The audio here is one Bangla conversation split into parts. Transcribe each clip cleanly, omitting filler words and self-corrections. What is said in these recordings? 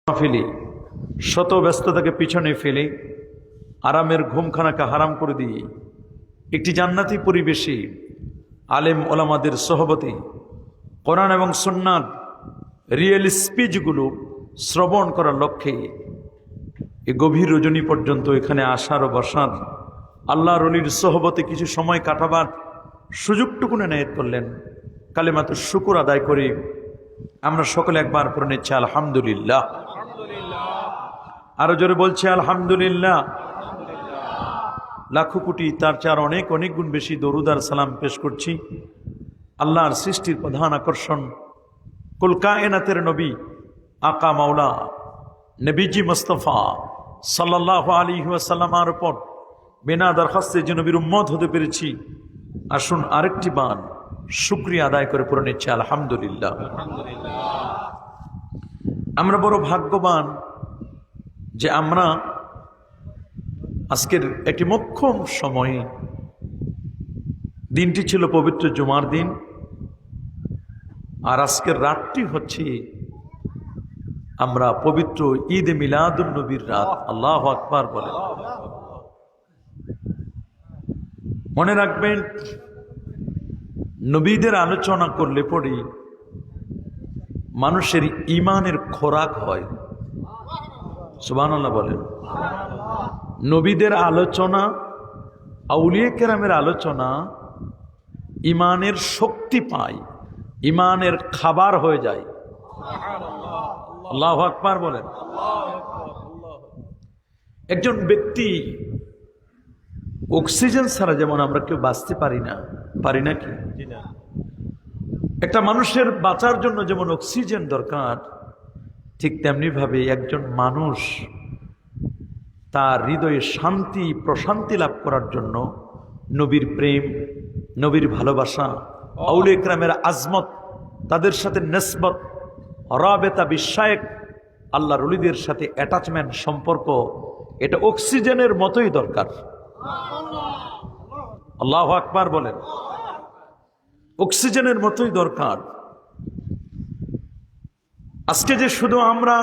ফেলি, শত ব্যস্ততাকে পিছনে ফেলে আরামের ঘুমখানাকে হারাম করে দিয়ে একটি জান্নাতি পরিবেশে আলেম ওলামাদের সোহবতে কোরআন এবং সুন্নাত রিয়েল স্পিচগুলো শ্রবণ করার লক্ষ্যে এই গভীর রজনী পর্যন্ত এখানে আসার ও বসার, আল্লাহর ওলির সোহবতে কিছু সময় কাটাবার সুযোগটুকু এনায়েত করলেন। কালেমাতুশ শুকর আদায় করে আমরা সকলে একবার পড়ে নিচ্ছি আলহামদুলিল্লাহ। আরো জোরে বলছি আলহামদুলিল্লাহ। লাখো কোটি তার চার অনেক অনেক গুণ বেশি দরুদ আর সালাম পেশ করছি আল্লাহর সৃষ্টির প্রধান আকর্ষণ কুল কায়নাতের নবী আকা মাওলা নবীজি মুস্তাফা সাল্লাল্লাহু আলাইহি ওয়াসাল্লামের উপর বিনা দরখাস্তে যে নবীর উম্মত হতে পেরেছি, আসুন আরেকটি বার শুকরিয়া আদায় করে পড়ে নিচ্ছি আলহামদুলিল্লাহ। আমরা বড় ভাগ্যবান যে আমরা আজকের একটি মোক্ষম সময়ে, দিনটি ছিল পবিত্র জুমার দিন, আর আজকের রাতটি হচ্ছে আমরা পবিত্র ঈদ এ মিলাদুন নবীর রাত। আল্লাহু আকবার বলে। মনে রাখবেন, নবীদের আলোচনা করলে পরে মানুষের ঈমানের খোরাক হয়। সুবহানাল্লাহ বলেন। নবীদের আলোচনা, আউলিয়া কেরামের আলোচনা ঈমানের শক্তি পায়, ঈমানের খাবার হয়ে যায়। আল্লাহু আকবার বলেন। একজন ব্যক্তি অক্সিজেন ছাড়া যেমন আমরা কেউ বাঁচতে পারি না কি? একটা মানুষের বাঁচার জন্য যেমন অক্সিজেন দরকার, ঠিক তেমনি ভাবে একজন মানুষ তার হৃদয়ে শান্তি প্রশান্তি লাভ করার জন্য নবীর প্রেম, নবীর ভালোবাসা, আউলিয়া কেরামের আজমত, তাদের সাথে নিসবত, রাবেতা বিশ্বায়েক, আল্লাহর ওলিদের সাথে অ্যাটাচমেন্ট সম্পর্ক, এটা অক্সিজেনের মতোই দরকার। আল্লাহু আকবার বলেন। অক্সিজেনের মতোই দরকার। আজকে যে শুধু আমরা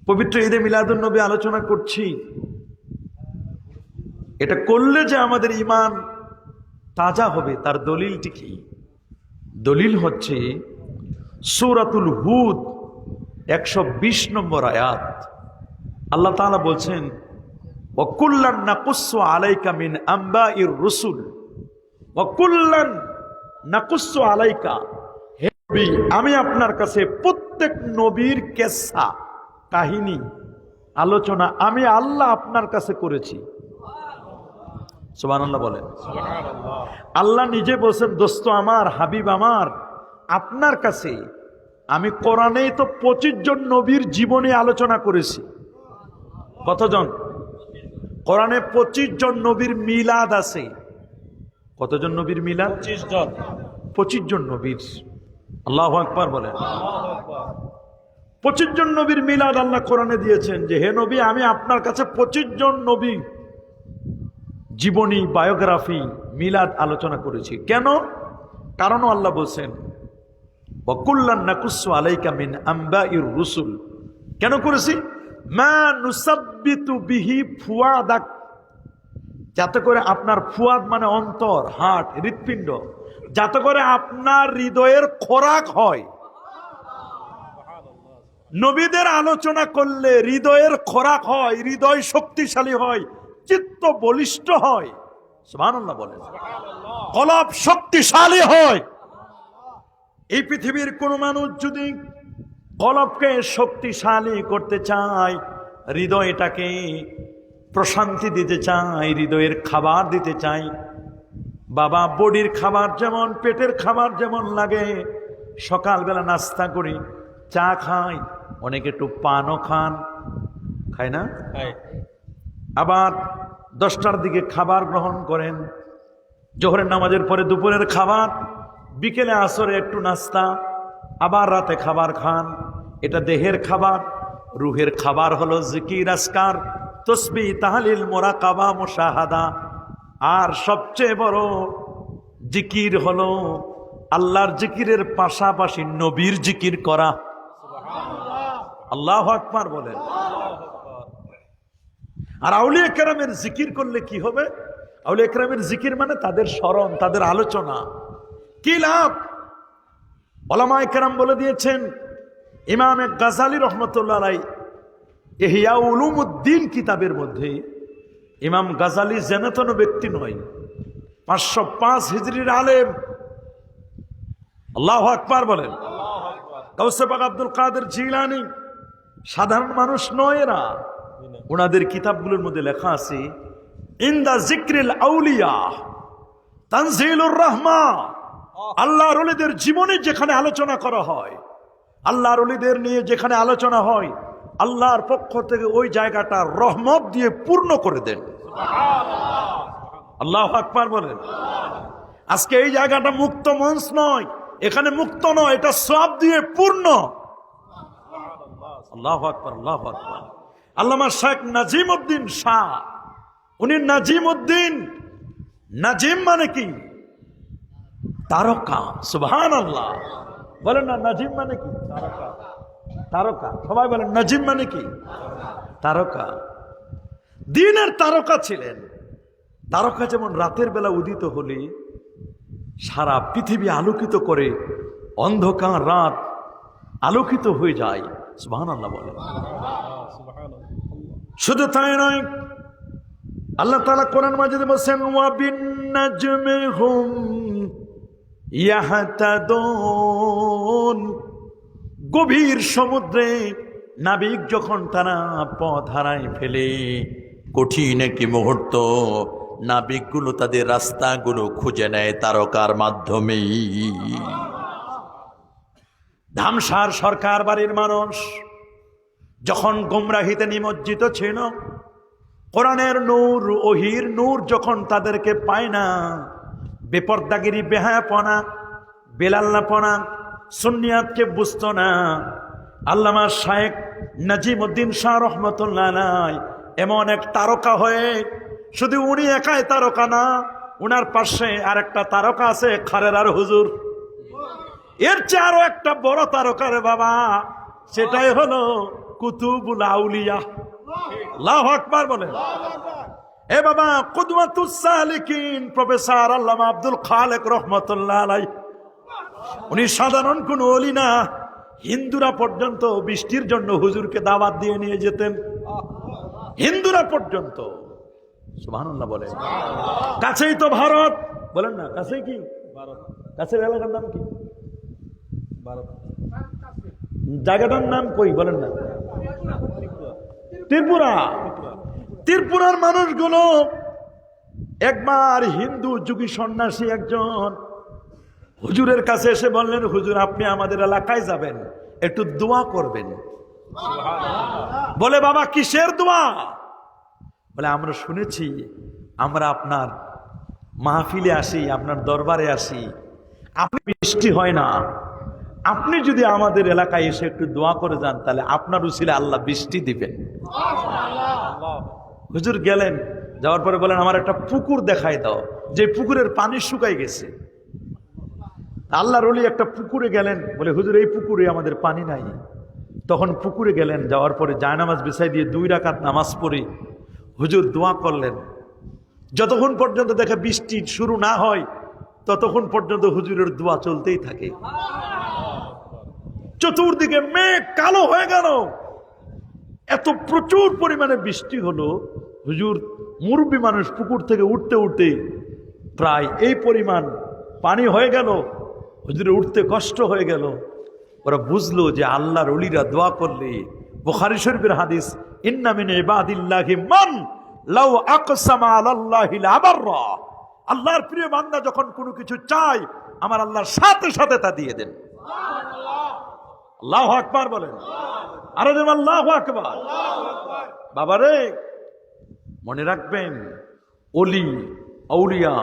পবিত্র ঈদে মিলাদুন নবী আলোচনা করছি, এটা করলে যে আমাদের ঈমান তাজা হবে তার দলিলটি কি? দলিল হচ্ছে সূরাতুল হুদ 120 নম্বর আয়াত। আল্লাহ তাআলা বলছেন, ওয়া কুল্লান নাকুসসু আলাইকা মিন আম্বাইর রুসুল ওয়া কুল্লান নাকুসসু আলাইকা, হে নবী আমি আপনার কাছে প্রত্যেক নবীর কিসসা, কাহিনী, আলোচনা আমি আল্লাহ আপনার কাছে করেছি। সুবহানাল্লাহ বলেন। আল্লাহ নিজে বলছেন, দোস্ত আমার, হাবিব আমার, আপনার কাছে আমি কোরআনেই তো 25 জন নবীর জীবনী আলোচনা করেছি। কতজন? কোরআনে 25 জন নবীর মিলাদ আছে। কতজন নবীর মিলাদ? 25 জন নবীর। আল্লাহু আকবার বলেন। 25 জন নবীর মিলাদ আল্লাহ কোরআনে দিয়েছেন যে, হে নবী আমি আপনার কাছে 25 জন নবী জীবনী, বায়োগ্রাফি, মিলাদ আলোচনা করেছি। কেন? কারণ আল্লাহ বলছেন, ওয়া কুল্লান নাকুসসু আলাইকা মিন আম্বাইর রুসুল। কেন করেছি? মা নুসাব্বিতু বিহি ফুয়াদাক, যাতে করে আপনার ফুয়াদ মানে অন্তর, হার্ট, হৃৎপিণ্ড, যাতে করে আপনার হৃদয়ের খোরাক হয়। নবীদের আলোচনা করলে হৃদয়ের খোরাক হয়, হৃদয় শক্তিশালী হয়, চিত্ত বলিষ্ঠ হয়। সুবহানাল্লাহ বলেন। কলব শক্তিশালী হয়। এই পৃথিবীর কোন মানুষ যদি কলবকে শক্তিশালী করতে চায়, হৃদয়টাকে প্রশান্তি দিতে চায়, হৃদয়ের খাবার দিতে চায়, বাবা বডির খাবার যেমন, পেটের খাবার যেমন লাগে, সকালবেলা নাস্তা করি, চা খাই, অনেকে একটু পানও খান, খায় না? আবার 10টার দিকে খাবার গ্রহণ করেন, জোহরের নামাজের পরে দুপুরের খাবার, বিকেলে আসরে একটু নাস্তা, আবার রাতে খাবার খান। এটা দেহের খাবার। রুহের খাবার হলো জিকির, আজকার, তসবিহ, তাহলিল, মুরাকাবা, মুশাহাদা। আর সবচেয়ে বড় জিকির হলো আল্লাহর জিকিরের পাশাপাশি নবীর জিকির করা। আল্লাহু আকবার বলেন। আর আউলিয়া কেরামের জিকির করলে কি হবে? আউলিয়া কেরামের জিকির মানে তাদের স্মরণ, তাদের আলোচনা। কি লাভ? উলামায়ে কেরাম বলে দিয়েছেন, ইমাম গাজ্জালী রহমতুল্লাহ আলাইহি ইহয়া উলুমুদ্দিন কিতাবের মধ্যে, ইমাম গাজ্জালী যেন ব্যক্তি নয়, 505 হিজরির আলেম। আল্লাহু আকবার বলেন। গাউসে পাক আব্দুল কাদের জিলানী সাধারণ মানুষ নয় এরা। ওনাদের কিতাবগুলোর মধ্যে লেখা আছে, ইনদা যিকরিল আউলিয়া তানজিলুর রাহমা। আল্লাহর ওলিদের জীবনে যেখানে আলোচনা করা হয়, আল্লাহর ওলিদের নিয়ে যেখানে আলোচনা হয়, আল্লাহর পক্ষ থেকে ওই জায়গাটা রহমত দিয়ে পূর্ণ করে দেন। আল্লাহু আকবার বলেন। আজকে এই জায়গাটা মুক্ত মঞ্চ নয়, এখানে মুক্ত নয়, এটা সওয়াব দিয়ে পূর্ণ। আল্লাহু আকবার, আল্লাহু আকবার। আল্লামা শেখ নাজিম উদ্দিন শাহ, উনি নাজিম উদ্দিন, নাজিম মানে কি? তারকা। সুবহানাল্লাহ বলেন না, নাজিম মানে কি? তারকা। তারকা, সবাই বলেন নাজিম মানে কি? তারকা। দিনের তারকা ছিলেন। তারকা যেমন রাতের বেলা উদিত হলে সারা পৃথিবী আলোকিত করে, অন্ধকার রাত আলোকিত হয়ে যায়। সুবহানাল্লাহ বলেন। শুধু তাই নয়, আল্লাহ তাআলা কোরআন মাজিদে বলেন, ওয়া বিন নাজমি হুম ইয়াহতাদুন। গভীর সমুদ্রে নাবিক যখন তারা পথ হারায় ফেলে, কঠিন একটি মুহূর্ত, নাবিকগুলো তাদের রাস্তাগুলো খুঁজে নেয় তারকার মাধ্যমেই। ধামসার সরকার বাড়ির মানুষ যখন গোমরাহিতে নিমজ্জিত ছিল, কোরআনের নূর, ওহির নূর যখন তাদেরকে পায় না, বেপর্দাগিরি, বেহায়াপনা, বেলাল্লাপনা, সুন্নিয়াতকে বুঝতো না, আল্লামা শায়েখ নাজিম উদ্দিন শাহ রহমতুল্লাহ আলাইহি এমন এক তারকা হয়ে, শুধু উনি একাই তারকা না, উনার পাশে আর একটা তারকা আছে, খারেরার হুজুর। এর চেয়ে আরো একটা বড় তারকা রে বাবা, সেটাই হলো কুতুবুল আউলিয়া। আল্লাহু আকবার বলেন। এ বাবা, কুদওয়াতুস সালিকিন প্রফেসর আল্লামা আব্দুল খালেক রহমতুল্লাহ আলাইহি, উনি সাধারণ কোন ওলি না। হিন্দুরা পর্যন্ত বৃষ্টির জন্য হুজুরকে দাওয়াত দিয়ে নিয়ে যেতেন, হিন্দুরা পর্যন্ত। সুবহানাল্লাহ বলেন। কাছেই তো ভারত, বলেন না, কাছেই কি ভারত? কাছের এলাকার নাম কি? ভারত। জায়গাটার নাম কই বলেন না? ত্রিপুরা। ত্রিপুরার মানুষগুলো একবার হিন্দু যোগী সন্ন্যাসী একজন হুজুরের কাছে এসে বললেন, হুজুর আপনি আমাদের এলাকায় যাবেন, একটু দোয়া করবেন। বলে, বাবা কিসের দোয়া? বলে, আমরা শুনেছি, আমরা আপনার মাহফিলে আসি, আপনার দরবারে আসি, আপনি বৃষ্টি হয় না, আপনি যদি আমাদের এলাকায় এসে একটু দোয়া করে যান, তাহলে আপনার উসিলে আল্লাহ বৃষ্টি দিবেন। হুজুর গেলেন, যাওয়ার পরে বলেন, আমার একটা পুকুর দেখাই দাও, যে পুকুরের পানি শুকাই গেছে। আল্লাহর ওলি একটা পুকুরে গেলেন, বলে, হুজুর এই পুকুরে আমাদের পানি নাই। তখন পুকুরে গেলেন, যাওয়ার পরে জায়নামাজ বিছাই দিয়ে 2 রাকাত নামাজ পড়ে হুজুর দোয়া করলেন। যতক্ষণ পর্যন্ত দেখে বৃষ্টি শুরু না হয়, ততক্ষণ পর্যন্ত হুজুরের দোয়া চলতেই থাকে। চতুর্দিকে মেঘ কালো হয়ে গেল, এত প্রচুর পরিমাণে বৃষ্টি হলো, হুজুর মুরব্বী মানুষ পুকুর থেকে উঠতে উঠতে প্রায় এই পরিমাণ পানি হয়ে গেল, হুজুরে উঠতে কষ্ট হয়ে গেল। ওরা বুঝলো যে আল্লাহর ওলিরা দোয়া করলে, বুখারী শরীফের হাদিস, ইন্না মিন ইবাদিল্লাহি মান লাউ আকসামা আলাল্লাহি লাবাররা। আল্লাহর প্রিয় বান্দা যখন কোনো কিছু চায়, আমার আল্লাহর সাথে সাথে তা দিয়ে দেন। আল্লাহু আকবার বলেন। আরে যেন আল্লাহু আকবার। বাবারে মনে রাখবেন, ওলি, আউলিয়া,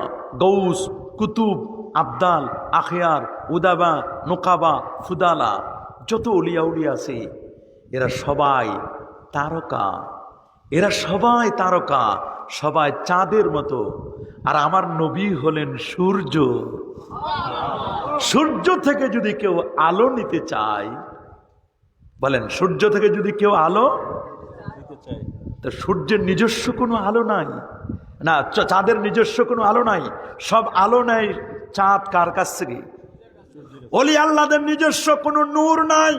গৌস, কুতুব, আবদাল, আখিয়ার, উদাবা, নোকাবা, ফুদালা, যত ওলিয়া উলিয়া আছে, এরা সবাই তারকা। এরা সবাই তারকা, সবাই চাঁদের মতো। আর আমার নবী হলেন সূর্য। সূর্য থেকে যদি কেউ আলো নিতে চায়, বলেন সূর্য থেকে যদি কেউ আলো তো সূর্যের নিজস্ব কোনো আলো নাই, না চাঁদের নিজস্ব কোনো আলো নাই, সব আলো নাই চাঁদ কার কাছ থেকে? ওলি আল্লাহদের নিজস্ব কোনো নূর নাই,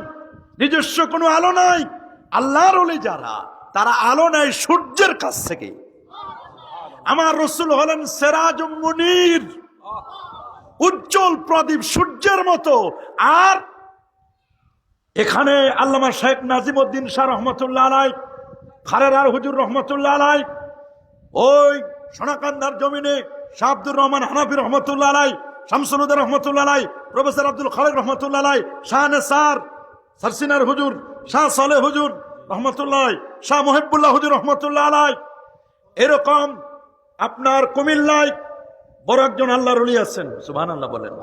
নিজস্ব কোনো আলো নাই। আল্লাহর ওলি যারা, তারা আলো নেয় সূর্যের কাছ থেকে। আমার রাসূল হলেন সিরাজুম মুনীর, উজ্জ্বল প্রদীপ সূর্যের মতো। আর এখানে আল্লামা শেখ নাজিমউদ্দিন শাহ রহমতুল্লাহ আলাই, খারেরার হুজুর রহমতুল্লাহ আলাই, ওই সোনাকান্দার জমিনে শাহ আব্দুর রহমান হানাফি রহমতুল্লাহ আলাই, শামসুল হুদা রহমতুল্লাহ আলাই, প্রফেসর আব্দুল খালেক রহমতুল্লাহ আলাই, শাহ নেসার সারসিনার হুজুর, শাহ সালেহ হুজুর রহমতুল্লাহ, শাহ মুহিবুল্লাহ হুজুর রহমতুল্লাহ আলাই, এরকম আপনার কুমিল্লায় বড় একজন আল্লাহর ওলি আছেন, সুবহানাল্লাহ বলেন।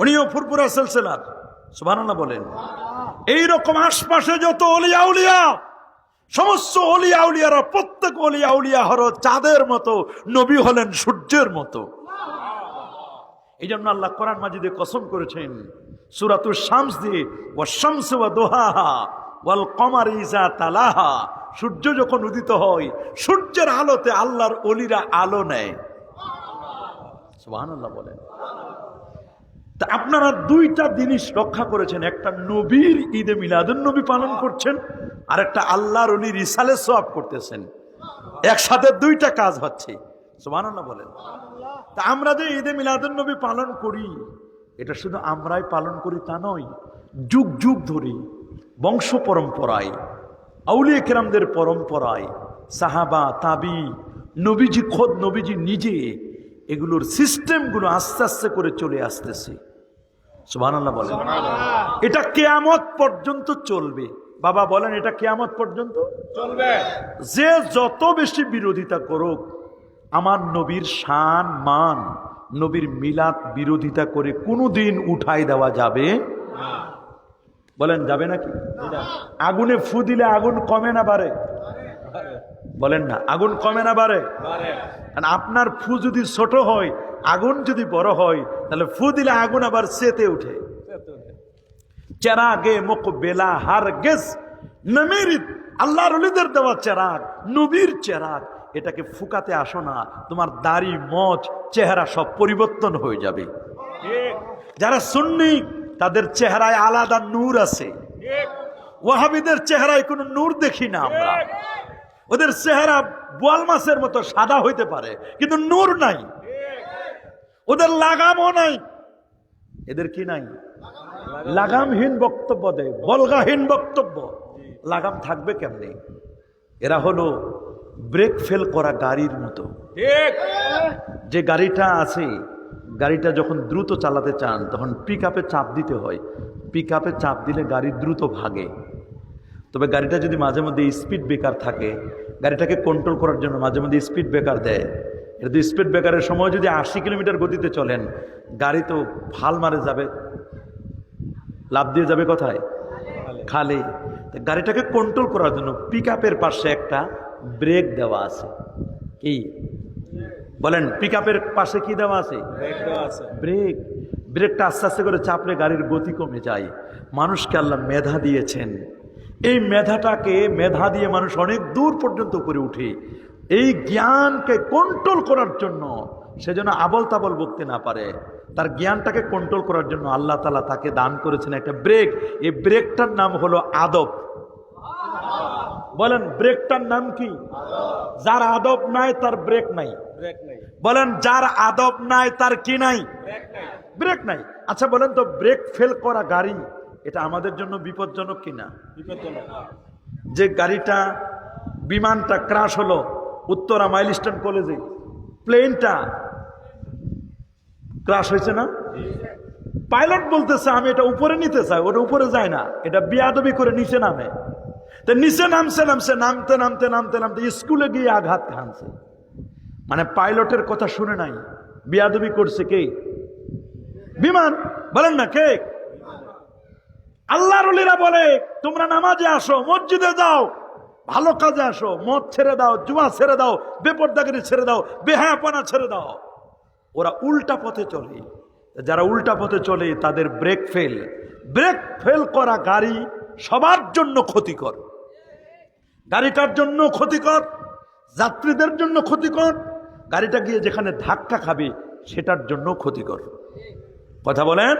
উনিও ফুরফুরা সিলসিলার, সুবহানাল্লাহ বলেন। এইরকম আশপাশে যত ওলিয়া উলিয়া, সমস্ত ওলিয়া উলিয়ারা, প্রত্যেক ওলিয়া উলিয়া হলো চাঁদের মতো, নবী হলেন সূর্যের মতো। এই জন্য আল্লাহ কোরআন মাজিদে কসম করেছেন সূরাতুশ শামস দিয়ে, ওয়াশ-শামসি ওয়া দুহাহা ওয়াল কমারি ইযা তালাহা। সূর্য যখন উদিত হয়, সূর্যের আলোতে আল্লাহর ওলিরা আলো নেয়, সুবহানাল্লাহ বলেন। তা আপনারা দুইটা জিনিস রক্ষা করেছেন, একটা নবীর ঈদে মিলাদুন নবী পালন করছেন, আর একটা আল্লাহর ওলির ইসালে সওয়াব করতেছেন। একসাথে দুইটা কাজ হচ্ছে, সুবহানাল্লাহ বলেন। তা আমরা যে ঈদে মিলাদুন নবী পালন করি, এটা শুধু আমরাই পালন করি তা নয়, যুগ যুগ ধরে বংশ পরম্পরায়, আউলিয়া কেরামদের পরম্পরায়, সাহাবা তাবি, নবীজি খোদ নবীজি নিজে, এগুলোর সিস্টেমগুলো আস্তে আস্তে করে চলে আসতেছে, সুবহানাল্লাহ বলেন। এটা কিয়ামত পর্যন্ত চলবে। বাবা বলেন এটা কিয়ামত পর্যন্ত চলবে। যে যত বেশি বিরোধিতা করুক, আমার নবীর শান মান, নবীর মিলাদ বিরোধিতা করে কোনোদিন উঠাই দেওয়া যাবে না। বলেন যাবে নাকি? আগুনে ফু দিলে আগুন কমে না বাড়ে? বলেন না, আগুন কমে না বাড়ে? আপনার ফু যদি ছোট হয়, আগুন যদি বড় হয়, তাহলে ফু দিলে আগুন আবার চেতে উঠে। চেরাগে মুকবেলা হারগিজ নমিরিদ, আল্লাহর ওলিদের দেওয়া চেরাগ, নবীর চেরাগ, এটাকে ফুকাতে আসো না, তোমার দাড়ি মোচ চেহারা সব পরিবর্তন হয়ে যাবে। যারা সুন্নি তাদের চেহারায় আলাদা নূর আছে, ওয়াহাবিদের চেহারায় কোনো নূর দেখি না আমরা। ওদের চেহারা বোয়াল মাছের মতো সাদা হইতে পারে, কিন্তু নূর নাই। ওদের লাগামও নাই। এদের কি নাই? লাগামহীন বক্তব্য দেয়, বলগাহীন বক্তব্য। লাগাম থাকবে কেমনে? এরা হলো ব্রেক ফেল করা গাড়ির মতো। যে গাড়িটা আছে, গাড়িটা যখন দ্রুত চালাতে চান তখন পিক আপে চাপ দিতে হয়, পিক আপে চাপ দিলে গাড়ি দ্রুত ভাগে। তবে গাড়িটা যদি মাঝে মধ্যে স্পিড ব্রেকার থাকে, গাড়িটাকে কন্ট্রোল করার জন্য মাঝে মধ্যে স্পিড ব্রেকার দেয়। এটা তো স্পিড ব্রেকারের সময় যদি 80 কিলোমিটার গতিতে চলেন, গাড়ি তো ফাল মারে যাবে, লাফ দিয়ে যাবে কোথায়? খালে। গাড়িটাকে কন্ট্রোল করার জন্য পিক আপের পাশে একটা ব্রেক দেওয়া আছে। কি বলেন? পিক আপের পাশে কি দেওয়া আছে? ব্রেক। ব্রেকটা আস্তে আস্তে করে চাপলে গাড়ির গতি কমে যায়। মানুষকে আল্লাহ মেধা দিয়েছেন, এই মেধাটাকে, মেধা দিয়ে মানুষ অনেক দূর পর্যন্ত করে উঠে। এই জ্ঞানকে কন্ট্রোল করার জন্য, সেজন্য আবল তাবল বকতে না পারে, তার জ্ঞানটাকে কন্ট্রোল করার জন্য আল্লাহ তাআলা তাকে দান করেছেন একটা ব্রেক। এই ব্রেকটার নাম হলো আদব। বলেন ব্রেকটার নাম কি? যার আদব নাই তার ব্রেক নাই। বলেন যার আদব নাই তার কি নাই? ব্রেক নাই। আচ্ছা বলেন তো, ব্রেক ফেল করা গাড়ি এটা আমাদের জন্য বিপজ্জনক কিনা? বিপজ্জনক। যে গাড়িটা, বিমানটা ক্রাশ হলো উত্তরা মাইলস্টোন কলেজে, প্লেনটা ক্রাশ হয়েছে না? পাইলট বলতেছে আমি এটা উপরে নিতে চাই, ওটা উপরে যায় না, এটা বিয়াদবি করে নিচে নামে। তো নিচে নামছে, নামতে নামতে নামতে নামতে স্কুলে গিয়ে আঘাত খানছে। মানে পাইলটের কথা শুনে নাই, বিয়াদবি করছে কে? বিমান। বলেন না কে? আল্লাহর ওলিরা বলে তোমরা নামাজে আসো, মসজিদে যাও, ভালো কাজে আসো, মদ ছেড়ে দাও, জুয়া ছেড়ে দাও, বেপরদাগিরি ছেড়ে দাও, বেহায়াপনা ছেড়ে দাও। ওরা উল্টা পথে চলে। যারা উল্টা পথে চলে তাদের ব্রেক ফেল। ব্রেক ফেল করা গাড়ি সবার জন্য ক্ষতিকর। গাড়িটার জন্য ক্ষতিকর, যাত্রীদের জন্য ক্ষতিকর, গাড়িটা গিয়ে যেখানে ধাক্কা খাবে সেটার জন্য ক্ষতিকর। কথা বলেন।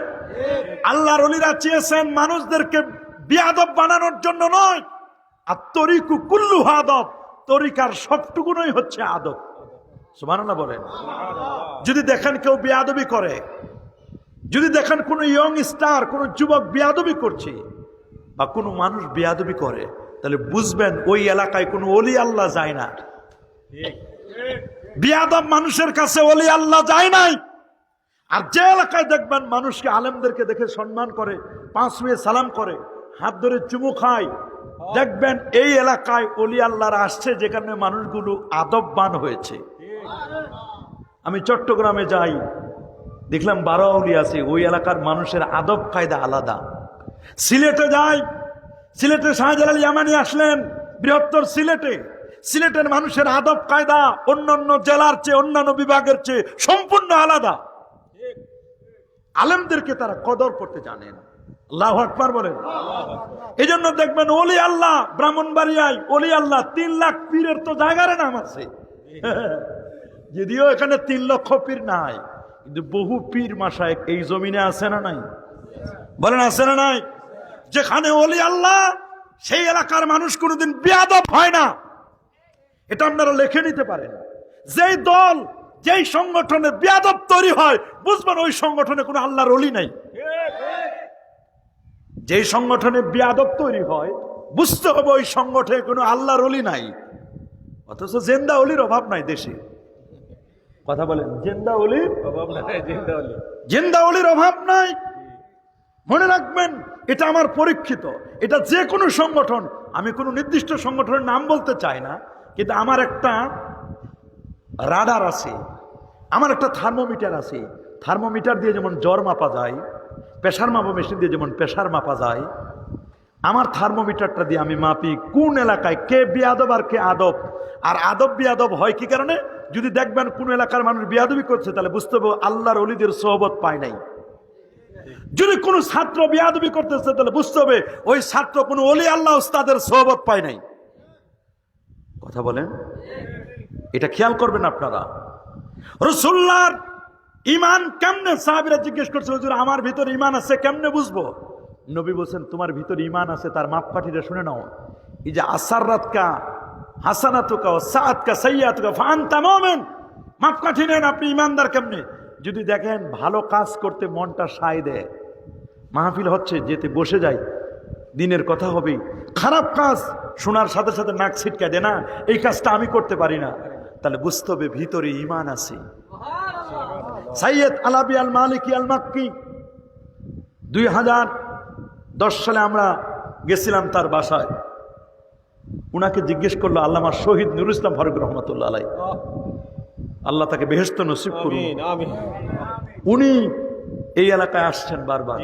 আল্লাহর ওলিরা চেয়েছেন মানুষদেরকে বিয়াদব বানানোর জন্য নয়। আর তরিকু কুল্লু আদব, তরিকার সবটুকুনই হচ্ছে আদব। সুবহানাল্লাহ বলেন। যদি দেখেন কেউ বিয়াদবি করে, যদি দেখেন কোনো ইয়ং স্টার, কোনো যুবক বিয়াদবি করছে বা কোনো মানুষ বিয়াদবি করে, তাহলে বুঝবেন ওই এলাকায় কোনো ওলি আল্লাহ যায় না। বিয়াদব মানুষের কাছে ওলি আল্লাহ যায় নাই। আর যে এলাকায় দেখবেন মানুষকে, আলেমদেরকে দেখে সম্মান করে, 5 মিনিট সালাম করে, হাত ধরে চুমু খায়, দেখবেন এই এলাকায় ওলি আল্লাহরা আসছে, যেখানে মানুষগুলো আদববান হয়েছে। আমি চট্টগ্রামে যাই, দেখলাম 12 আউলি আছে, ওই এলাকার মানুষের আদব কায়দা আলাদা। সিলেটে যাই, সিলেটে শাহজালাল ইয়ামানি আসলেন, বৃহত্তর সিলেটে, সিলেটের মানুষের আদব কায়দা অন্যান্য জেলার চেয়ে, অন্যান্য বিভাগের চেয়ে সম্পূর্ণ আলাদা। আলেমদেরকে তারা কদর করতে জানেন। আল্লাহু আকবার বলেন। এই জন্য দেখবেন ওলি আল্লাহ ব্রাহ্মণবাড়িয়ায়, ওলি আল্লাহ 3 লাখ পীরের তো জায়গার নাম আছে। যদিও এখানে 3 লক্ষ পীর নাই, কিন্তু বহু পীর মাশায়েখ এই জমিনে আছে না নাই? বলেন আছে না নাই? যেখানে ওলি আল্লাহ, সেই এলাকার মানুষ কোনোদিন বেয়াদব হয় না। এটা আপনারা লিখে নিতে পারেন। যেই দল, যেই সংগঠনে বেয়াদব তৈরি হয়, বুঝবেন ওই সংগঠনে কোনো আল্লাহর ওলি নাই। যেই সংগঠনে বেয়াদব তৈরি হয়, বুঝতে হবে ওই সংগঠনে কোনো আল্লাহর ওলি নাই। অথচ জেন্দা ওলির অভাব নাই দেশে। কথা বলেন, জেন্দা ওলির অভাব নাই, জেন্দা ওলির অভাব নাই। মনে রাখবেন, এটা আমার পরীক্ষিত। এটা যে কোনো সংগঠন, আমি কোনো নির্দিষ্ট সংগঠনের নাম বলতে চাই না, কিন্তু আমার একটা রাডার আছে, আমার একটা থার্মোমিটার আছে। থার্মোমিটার দিয়ে যেমন জ্বর মাপা যায়, প্রেসার মাপা মেশিন দিয়ে যেমন প্রেসার মাপা যায়, আমার থার্মোমিটারটা দিয়ে আমি মাপি কোন এলাকায় কে বেয়াদব আর কে আদব। আর আদব বেয়াদব হয় কি কারণে? যদি দেখবেন কোন এলাকার মানুষ বেয়াদবি করছে, তাহলে বুঝতে হবে আল্লাহর ওলিদের সোহবত পায় নাই। যদি কোনো ছাত্র বেয়াদবি করতেছে, তাহলে বুঝতে হবে ওই ছাত্র কোনো ওলি আল্লাহ উস্তাদের সোহবত পায় নাই। কথা বলেন, এটা খেয়াল করবেন আপনারা। রাসূলুল্লাহর ঈমান কেমনে? সাহাবীরা জিজ্ঞেস করছে, হুজুর আমার ভিতরে ঈমান আছে, কেমনে বুঝবো? নবী বলেন, তোমার ভিতরে ঈমান আছে তার মাপকাঠিটা শুনে নাও। এই যে আসাররাতকা হাসানাতুকা ওয়া সাআতকা সাইয়্যাতুকা ফাআনতা মুমিন, মাপকাঠি নেন আপনি ঈমানদার কেমনে? যদি দেখেন ভালো কাজ করতে মনটা সায় দেয়, মাহফিল হচ্ছে যেতে বসে যায়, দিনের কথা হবে, খারাপ কাজ শোনার সাথে সাথে নাক ছিটকায় দেয়, না এই কাজটা আমি করতে পারি না, তাহলে বুঝতে হবে ভিতরে ঈমান আছে। সাইয়্যেদ আলাবি আল মালিকি আল মাক্কি 2010 সালে আমরা গেছিলাম তার বাসায়। উনাকে জিজ্ঞেস করলো, আল্লামা শহীদ নুরুল ইসলাম ফারুক রহমতুল্লাহ আলাইহি, আল্লাহ তাকে বেহেশত নসিব করুন। উনি এই এলাকায় আসছেন বারবার,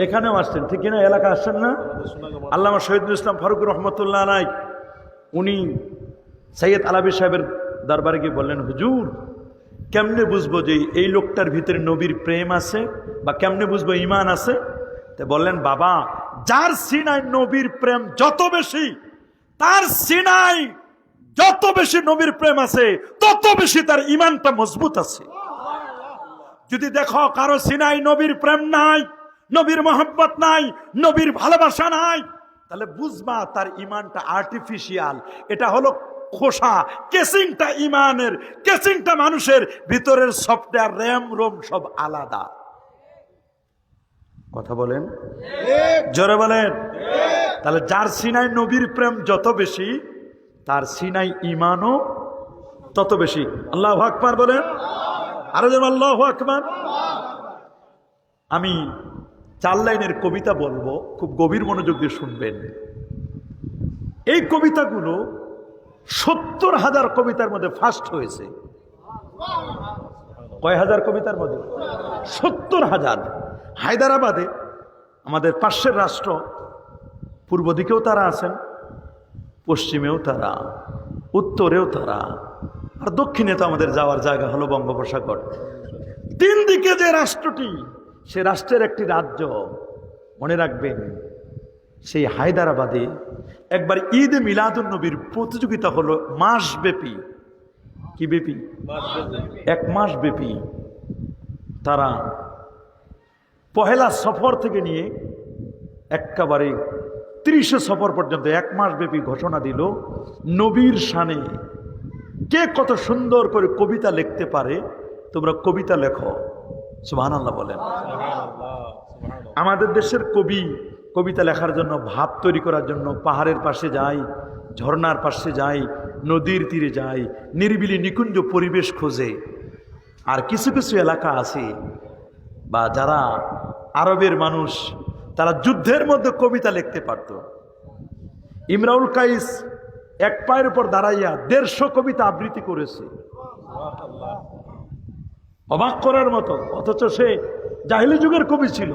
এখানেও আসছেন, ঠিক কিনা? এলাকায় আসছেন না? আল্লামা শহীদ নুরুল ইসলাম ফারুক রহমতুল্লাহ আলাইহি উনি সৈয়দ আলাবি সাহেবের দরবারে গিয়ে বললেন, হুজুর কেমনে বুঝবো যে এই লোকটার ভিতরে নবীর প্রেম আছে, বা কেমনে বুঝবো ঈমান আছে? তো বললেন, বাবা যার সিনায় নবীর প্রেম যত বেশি, তার সিনায় যত বেশি নবীর প্রেম আছে, তত বেশি তার ঈমানটা মজবুত আছে। যদি দেখো কারো সিনায় নবীর প্রেম নাই, নবীর মহব্বত নাই, নবীর ভালোবাসা নাই, তাহলে বুঝবা তার ঈমানটা আর্টিফিশিয়াল। এটা হলো খোসা, কেসিংটা ঈমানের, কেসিংটা মানুষের ভিতরের সফটওয়্যার, র‍্যাম রোম সব আলাদা। কথা বলেন, জোরে বলেন। তাহলে যার সিনায় নবীর প্রেম যত বেশি, তার সিনায় ঈমানও তত বেশি। আল্লাহু আকবার বলেন, আরো যেন আল্লাহু আকবার। আমি 4 লাইনের কবিতা বলবো, খুব গভীর মনোযোগ দিয়ে শুনবেন। এই কবিতাগুলো 70,000 কবিতার মধ্যে ফার্স্ট হয়েছে। কয় হাজার কবিতার মধ্যে? 70,000। হায়দ্রাবাদে, আমাদের পাশের রাষ্ট্র, পূর্ব দিকেও তারা আছেন, পশ্চিমেও তারা, উত্তরেও তারা, আর দক্ষিণে তো আমাদের যাওয়ার জায়গা হলো বঙ্গোপসাগর। 3 দিকে যে রাষ্ট্রটি, সে রাষ্ট্রের একটি রাজ্য, মনে রাখবেন, সেই হায়দ্রাবাদে একবার ঈদে মিলাদুন নবীর প্রতিযোগিতা হলো মাসব্যাপী। কি ব্যাপী? এক মাস ব্যাপী। তারা পহেলা সফর থেকে নিয়ে একেবারে 30 সফর পর্যন্ত এক মাস ব্যাপী ঘোষণা দিল নবীর শানে কে কত সুন্দর করে কবিতা লিখতে পারে তোমরা কবিতা লেখো। সুবহানাল্লাহ বলেন। আমাদের দেশের কবি কবিতা লেখার জন্য ভাব তৈরি করার জন্য পাহাড়ের পাশে যায়, ঝর্ণার পাশে যায়, নদীর তীরে যায়, নিরিবিলি নিকুঞ্জ পরিবেশ খোঁজে। আর কিছু কিছু এলাকা আছে বা যারা আরবের মানুষ তারা যুদ্ধের মধ্যে কবিতা লিখতে পারত। ইমরাউল কাইস এক পায়ের উপর দাঁড়াইয়া 150 কবিতা আবৃত্তি করেছে, অবাক করার মতো। অথচ সে জাহিলি যুগের কবি ছিল,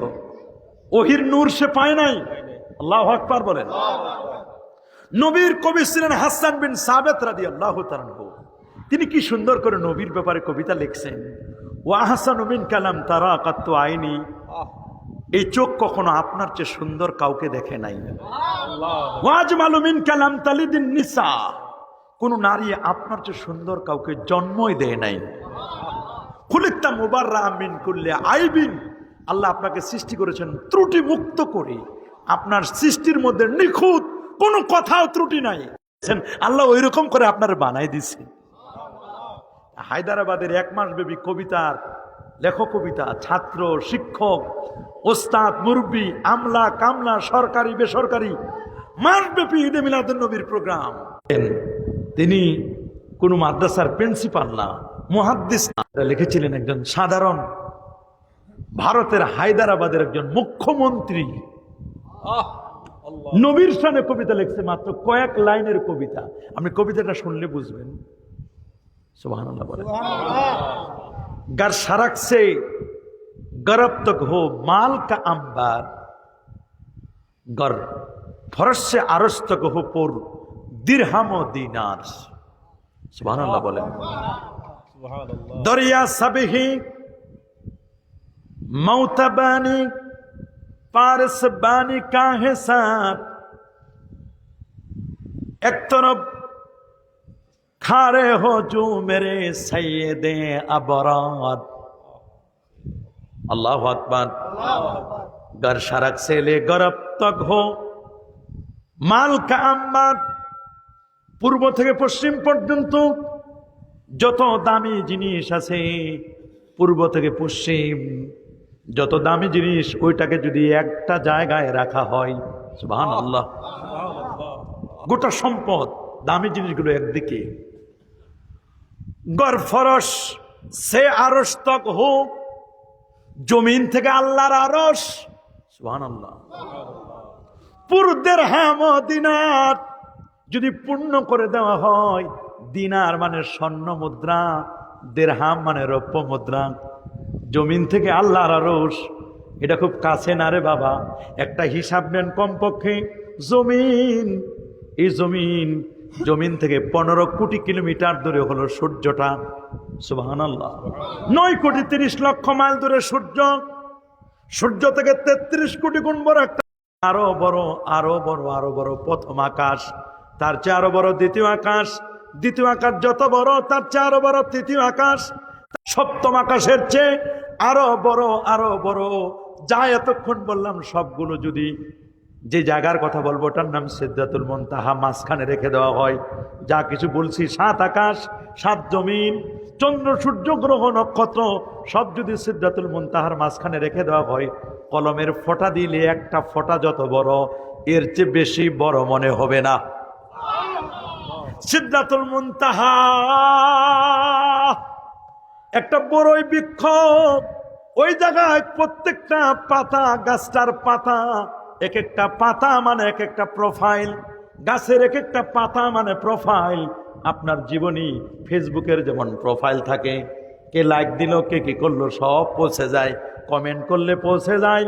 ওহির নূর সে পায় নাই। আল্লাহু আকবার বলেন। নবীর কবি ছিলেন হাসান বিন সাবিত রাদিয়াল্লাহু তাআলা আনহু। তিনি কি সুন্দর করে নবীর ব্যাপারে কবিতা লিখছেন। ওয়া আহসানু মিন কালাম তারা কাত্তু আইনি, এই চোখ কখনো আপনার চেয়ে সুন্দর কাউকে দেখে নাই। ওয়া আজমালু মিন কালাম তালিদিন নিসা, কোন নারী আপনার চেয়ে সুন্দর কাউকে জন্মই দেয় নাই। খুলিকতা মুবাররা মিন কুল্লি আইবিন, আল্লাহ আপনাকে সৃষ্টি করেছেন ত্রুটি মুক্ত করে। আপনার সৃষ্টির মধ্যে নিখুঁত কোনো কথাও ত্রুটি নাই। আল্লাহ ওই রকম করে আপনার বানাই দিছে। হায়দ্রাবাদের এক মাস ব্যাপী কবিতার লেখক, কবিতা ছাত্র, শিক্ষক, ওস্তাদ, মুরব্বী, আমলা কামলা, সরকারি বেসরকারি, মাসব্যাপী ঈদে মিলাদুন নবীর প্রোগ্রাম। তিনি কোনো মাদ্রাসার প্রিন্সিপাল না, মুহাদ্দিস না, লিখেছিলেন একজন সাধারণ ভারতের হায়দ্রাবাদের একজন মুখ্যমন্ত্রী নবীর শানে কবিতা লিখছে, মাত্র কয়েক লাইনের কবিতা। আপনি কবিতাটা শুনলে বুঝবেন। সুবহানাল্লাহ বলেন। गर सड़क से गरब तक हो माल का अंबार, गर फर्श से अरश तक हो पुर दिरहम व दीनार। सुबहानअल्लाह बोले। दरिया सबही मौतबानी पारस बानी का है साथ, एक तरफ खारे हो जो मेरे सैयदे अबरार। अल्लाह अकबर। गर शरक से ले गरब तक हो माल का अंबार, পূর্ব থেকে পশ্চিম পর্যন্ত যত দামি জিনিস আছে, পূর্ব থেকে পশ্চিম যত দামি জিনিস, ওইটাকে যদি একটা জায়গায় রাখা হয়, সুবহানাল্লাহ, গোটা সম্পদ দামি জিনিসগুলো একদিকে। গর ফরশ সে আরশ তক হো, জমিন থেকে আল্লাহর আরশ, সুবহানাল্লাহ। পুর দিরহাম ও দিনার, যদি পূর্ণ করে দেওয়া হয়, দিনার মানে স্বর্ণ মুদ্রা, দিরহাম মানে রৌপ্য মুদ্রা, জমিন থেকে আল্লাহর আরশ, এটা খুব কাছে না রে বাবা। একটা হিসাব নেন, কমপক্ষে জমিন, এই জমিন থেকে 15 কোটি কিলোমিটার দূরে হলো সূর্যটা, সুবহানাল্লাহ। 9 কোটি 30 লক্ষ মাইল দূরে সূর্য, সূর্য থেকে 33 কোটি গুণ বড় একটা, আরো বড় আরো বড় আরো বড় প্রথম আকাশ, তার চেয়ে আরো বড় দ্বিতীয় আকাশ, দ্বিতীয় আকাশ যত বড় তার চেয়ে আরো বড় তৃতীয় আকাশ, সপ্তম আকাশের চেয়ে আরো বড়, যা এতক্ষণ বললাম সবগুলো যদি যে জায়গার কথা বলবো ওটার নাম সিদরাতুল মুনতাহা, মাঝখানে রেখে দেওয়া হয়। যা কিছু বলছি 7 আকাশ 7 জমিন, চন্দ্র সূর্য গ্রহ নক্ষত্র সব যদি সিদরাতুল মুনতাহার মাঝখানে রেখে দেওয়া হয়, কলমের ফোঁটা দিলে একটা ফোঁটা যত বড়, এর চেয়ে বেশি বড় মনে হবে না। সিদরাতুল মুনতাহা একটা বড়ই বৃক্ষ, ওই জায়গায় প্রত্যেকটা পাতা, গাছটার পাতা, এক একটা পাতা মানে এক একটা প্রোফাইল, গাছের এক একটা পাতা মানে প্রোফাইল। আপনার জীবনী ফেসবুকের যেমন প্রোফাইল থাকে, কে লাইক দিল, কে কি করলো, সব পৌঁছে যায়, কমেন্ট করলে পৌঁছে যায়।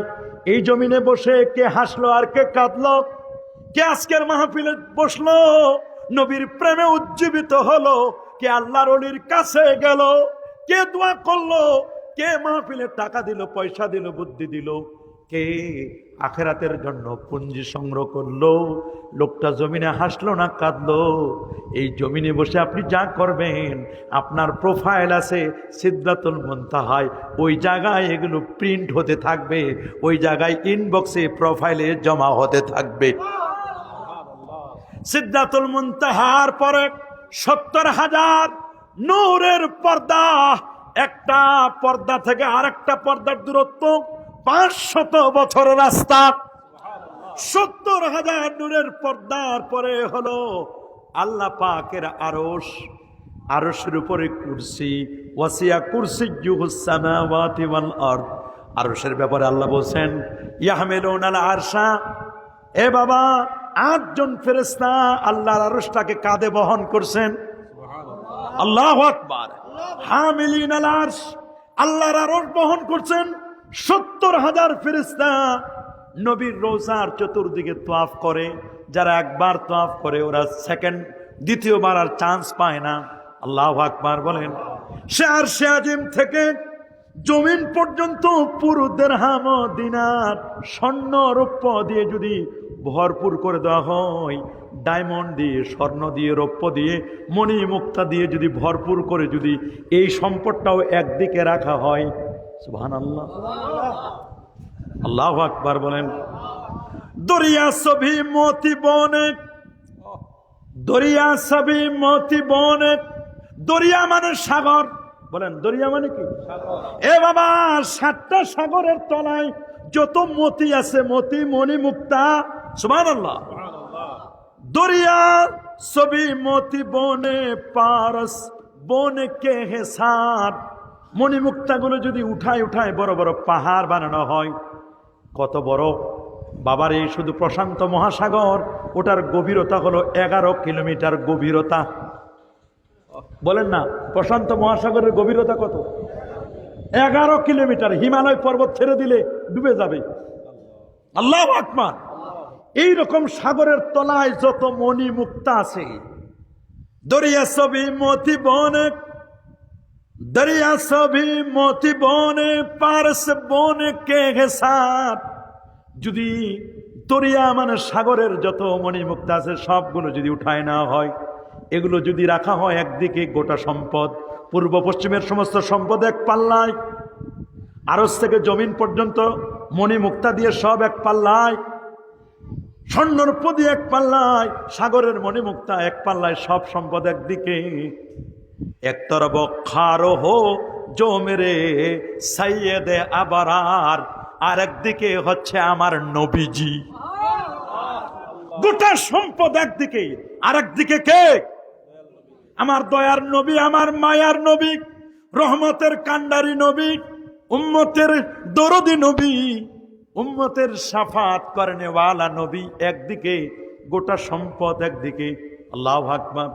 এই জমিনে বসে কে হাসলো আর কে কাঁদলো, কে আজকের মাহফিলে বসলো, নবীর প্রেমে উজ্জীবিত হলো, কে আল্লাহর ওলির কাছে গেল, কে দোয়া করলো, কে মাহফিলে টাকা দিল, পয়সা দিল, বুদ্ধি দিল, কে আখেরাতের জন্য পুঁজি সংগ্রহ করলো, লোকটা জমিনে হাসলো না কাঁদলো? এই জমিনে বসে আপনি যা করবেন, আপনার প্রোফাইল আছে সিদরাতুল মুনতাহায়, ওই জায়গায় এগুলো প্রিন্ট হতে থাকবে, ওই জায়গায় ইনবক্সে প্রোফাইলে জমা হতে থাকবে। সিদরাতুল মুনতাহার পরে 70,000 নূরের পর্দা, একটা পর্দা থেকে আরেকটা পর্দার দূরত্ব 500 বছর রাস্তা। 70,000 নূরের পর্দার পরে হলো আল্লাহ পাকের আরশ, আরশের উপরে কুরসি, ওয়াসিয়া কুরসিয়্যুহুস সামাওয়াতি ওয়াল আরদ। আরশের ব্যাপারে আল্লাহ বলেন ইয়াহমিলুনাল আরশা, এ বাবা 8 জন ফেরেশতা আল্লাহর আরশটাকে কাঁধে বহন করছেন। আল্লাহু আকবার। হামিলিনাল আরশ, আল্লাহর আরশ বহন করছেন 70,000 ফেরেশতা। নবীর রোজার চতুর্দিকে তোয়াফ করে, যারা একবার তোয়াফ করে ওরা দ্বিতীয়বার আর চান্স পায় না। আল্লাহু আকবার বলেন। সে আরশে আজিম থেকে জমিন পর্যন্ত পুরো দিরহাম ও দিনার স্বর্ণ রৌপ্য দিয়ে যদি ভরপুর করে দেওয়া হয়, ডায়মন্ড দিয়ে, স্বর্ণ দিয়ে, রৌপ্য দিয়ে, মণি মুক্তা দিয়ে যদি ভরপুর করে যদি এই সম্পদটাও একদিকে রাখা হয়, সুবহানাল্লাহ, আল্লাহু আকবার বলেন। দরিয়া সভি মোতি বনে, দরিয়া সভি মোতি বনে, দরিয়া মানে সাগর, বলেন দরিয়া মানে কি? এ বাবা 7টা সাগরের তলায় যত মতি আছে, মতি মণি মুক্তা, সুবহানাল্লাহ, দরিয়া সবই মতি বনে পারস বনে কে হেসার। মণিমুক্তাগুলো যদি উঠায় উঠায় বড় বড় পাহাড় বানানো হয়, কত বড় বাবার! এই শুধু প্রশান্ত মহাসাগর, ওটার গভীরতা হলো 11 কিলোমিটার গভীরতা। বলেন না, প্রশান্ত মহাসাগরের গভীরতা কত? 11 কিলোমিটার। হিমালয় পর্বত ছেড়ে দিলে ডুবে যাবে। আল্লাহু আকবার। এইরকম সাগরের তলায় যত মণি মুক্তা আছে, দরিয়া সবই মতি বনে, দরিয়া সবই মতি বনে পারস বনে কে হেসার। যদি দরিয়া মানে সাগরের যত মণি মুক্তা আছে সবগুলো যদি উঠায় নেওয়া হয়, এগুলো যদি রাখা হয় একদিকে, গোটা সম্পদ, পূর্ব পশ্চিমের সমস্ত সম্পদ এক পাল্লায়, আরশ থেকে জমিন পর্যন্ত মণি মুক্তা দিয়ে সব এক পাল্লায়, স্বর্ণরূপ দিয়ে এক পাল্লায়, সাগরের মণিমুক্তা এক পাল্লায়, সব সম্পদ একদিকে। একতরফ খারো হো জো মেরে সৈয়দে আবরার, আর একদিকে হচ্ছে আমার নবীজি। গোটা সম্পদ একদিকে, আর একদিকে কে? আমার দয়ার নবী, আমার মায়ার নবী, রহমতের কান্ডারি নবী, উম্মতের দরদি নবী, উম্মতের শাফাত করনে ওয়ালা নবী একদিকে, গোটা সম্পদ একদিকে। আল্লাহু আকবার।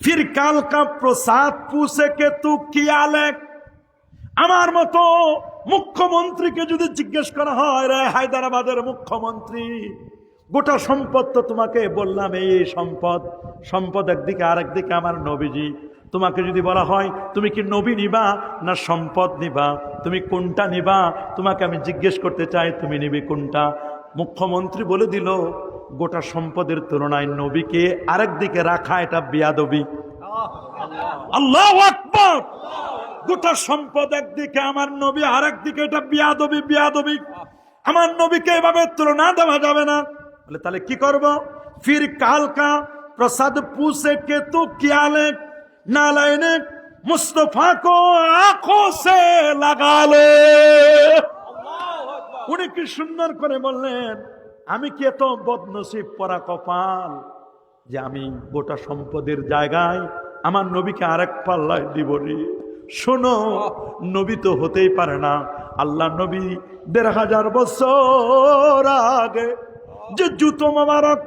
ফির কাল কা প্রসাদ পুছে কে তু কিয়া লেক। আমার মতো মুখ্যমন্ত্রীকে যদি জিজ্ঞেস করা হয়, রে হায়দ্রাবাদের মুখ্যমন্ত্রী, গোটা সম্পদ তো তোমাকে বললাম, এই সম্পদ, সম্পদ একদিকে, আর একদিকে আমার নবীজি। তোমাকে যদি বলা হয় তুমি কি নবী নিবা না সম্পদ নিবা, তুমি কোনটা নিবা? তোমাকে আমি জিজ্ঞেস করতে চাই, তুমি নিবে কোনটা? মুখ্যমন্ত্রী বলে দিল, গোটা সম্পদের তুলনায় নবীকে আরেক দিকে রাখা এটা বেয়াদবি। আল্লাহু আকবার। গোটা সম্পদ একদিকে, আমার নবী আরেক দিকে, এটা বেয়াদবি, বেয়াদবি। আমার নবীকে এভাবে তুলনা দেওয়া যাবে না। বলে তাহলে কি করব? ফির কালকা প্রসাদ পুছে কে তু কিয়া লে, নালাইনে মুস্তফা কো আঁখোं से लगा ले। উনি কি সুন্দর করে বললেন, আমি কি এত বদনসিব পরা কপাল যে আমি গোটা সম্পদের জায়গায় আমার নবীকে আরেক পাল্লায় দিব রে। শোনো, নবী তো হতেই পারে না। আল্লাহ নবী 1500 বছর আগে যে জুতো মোবারক,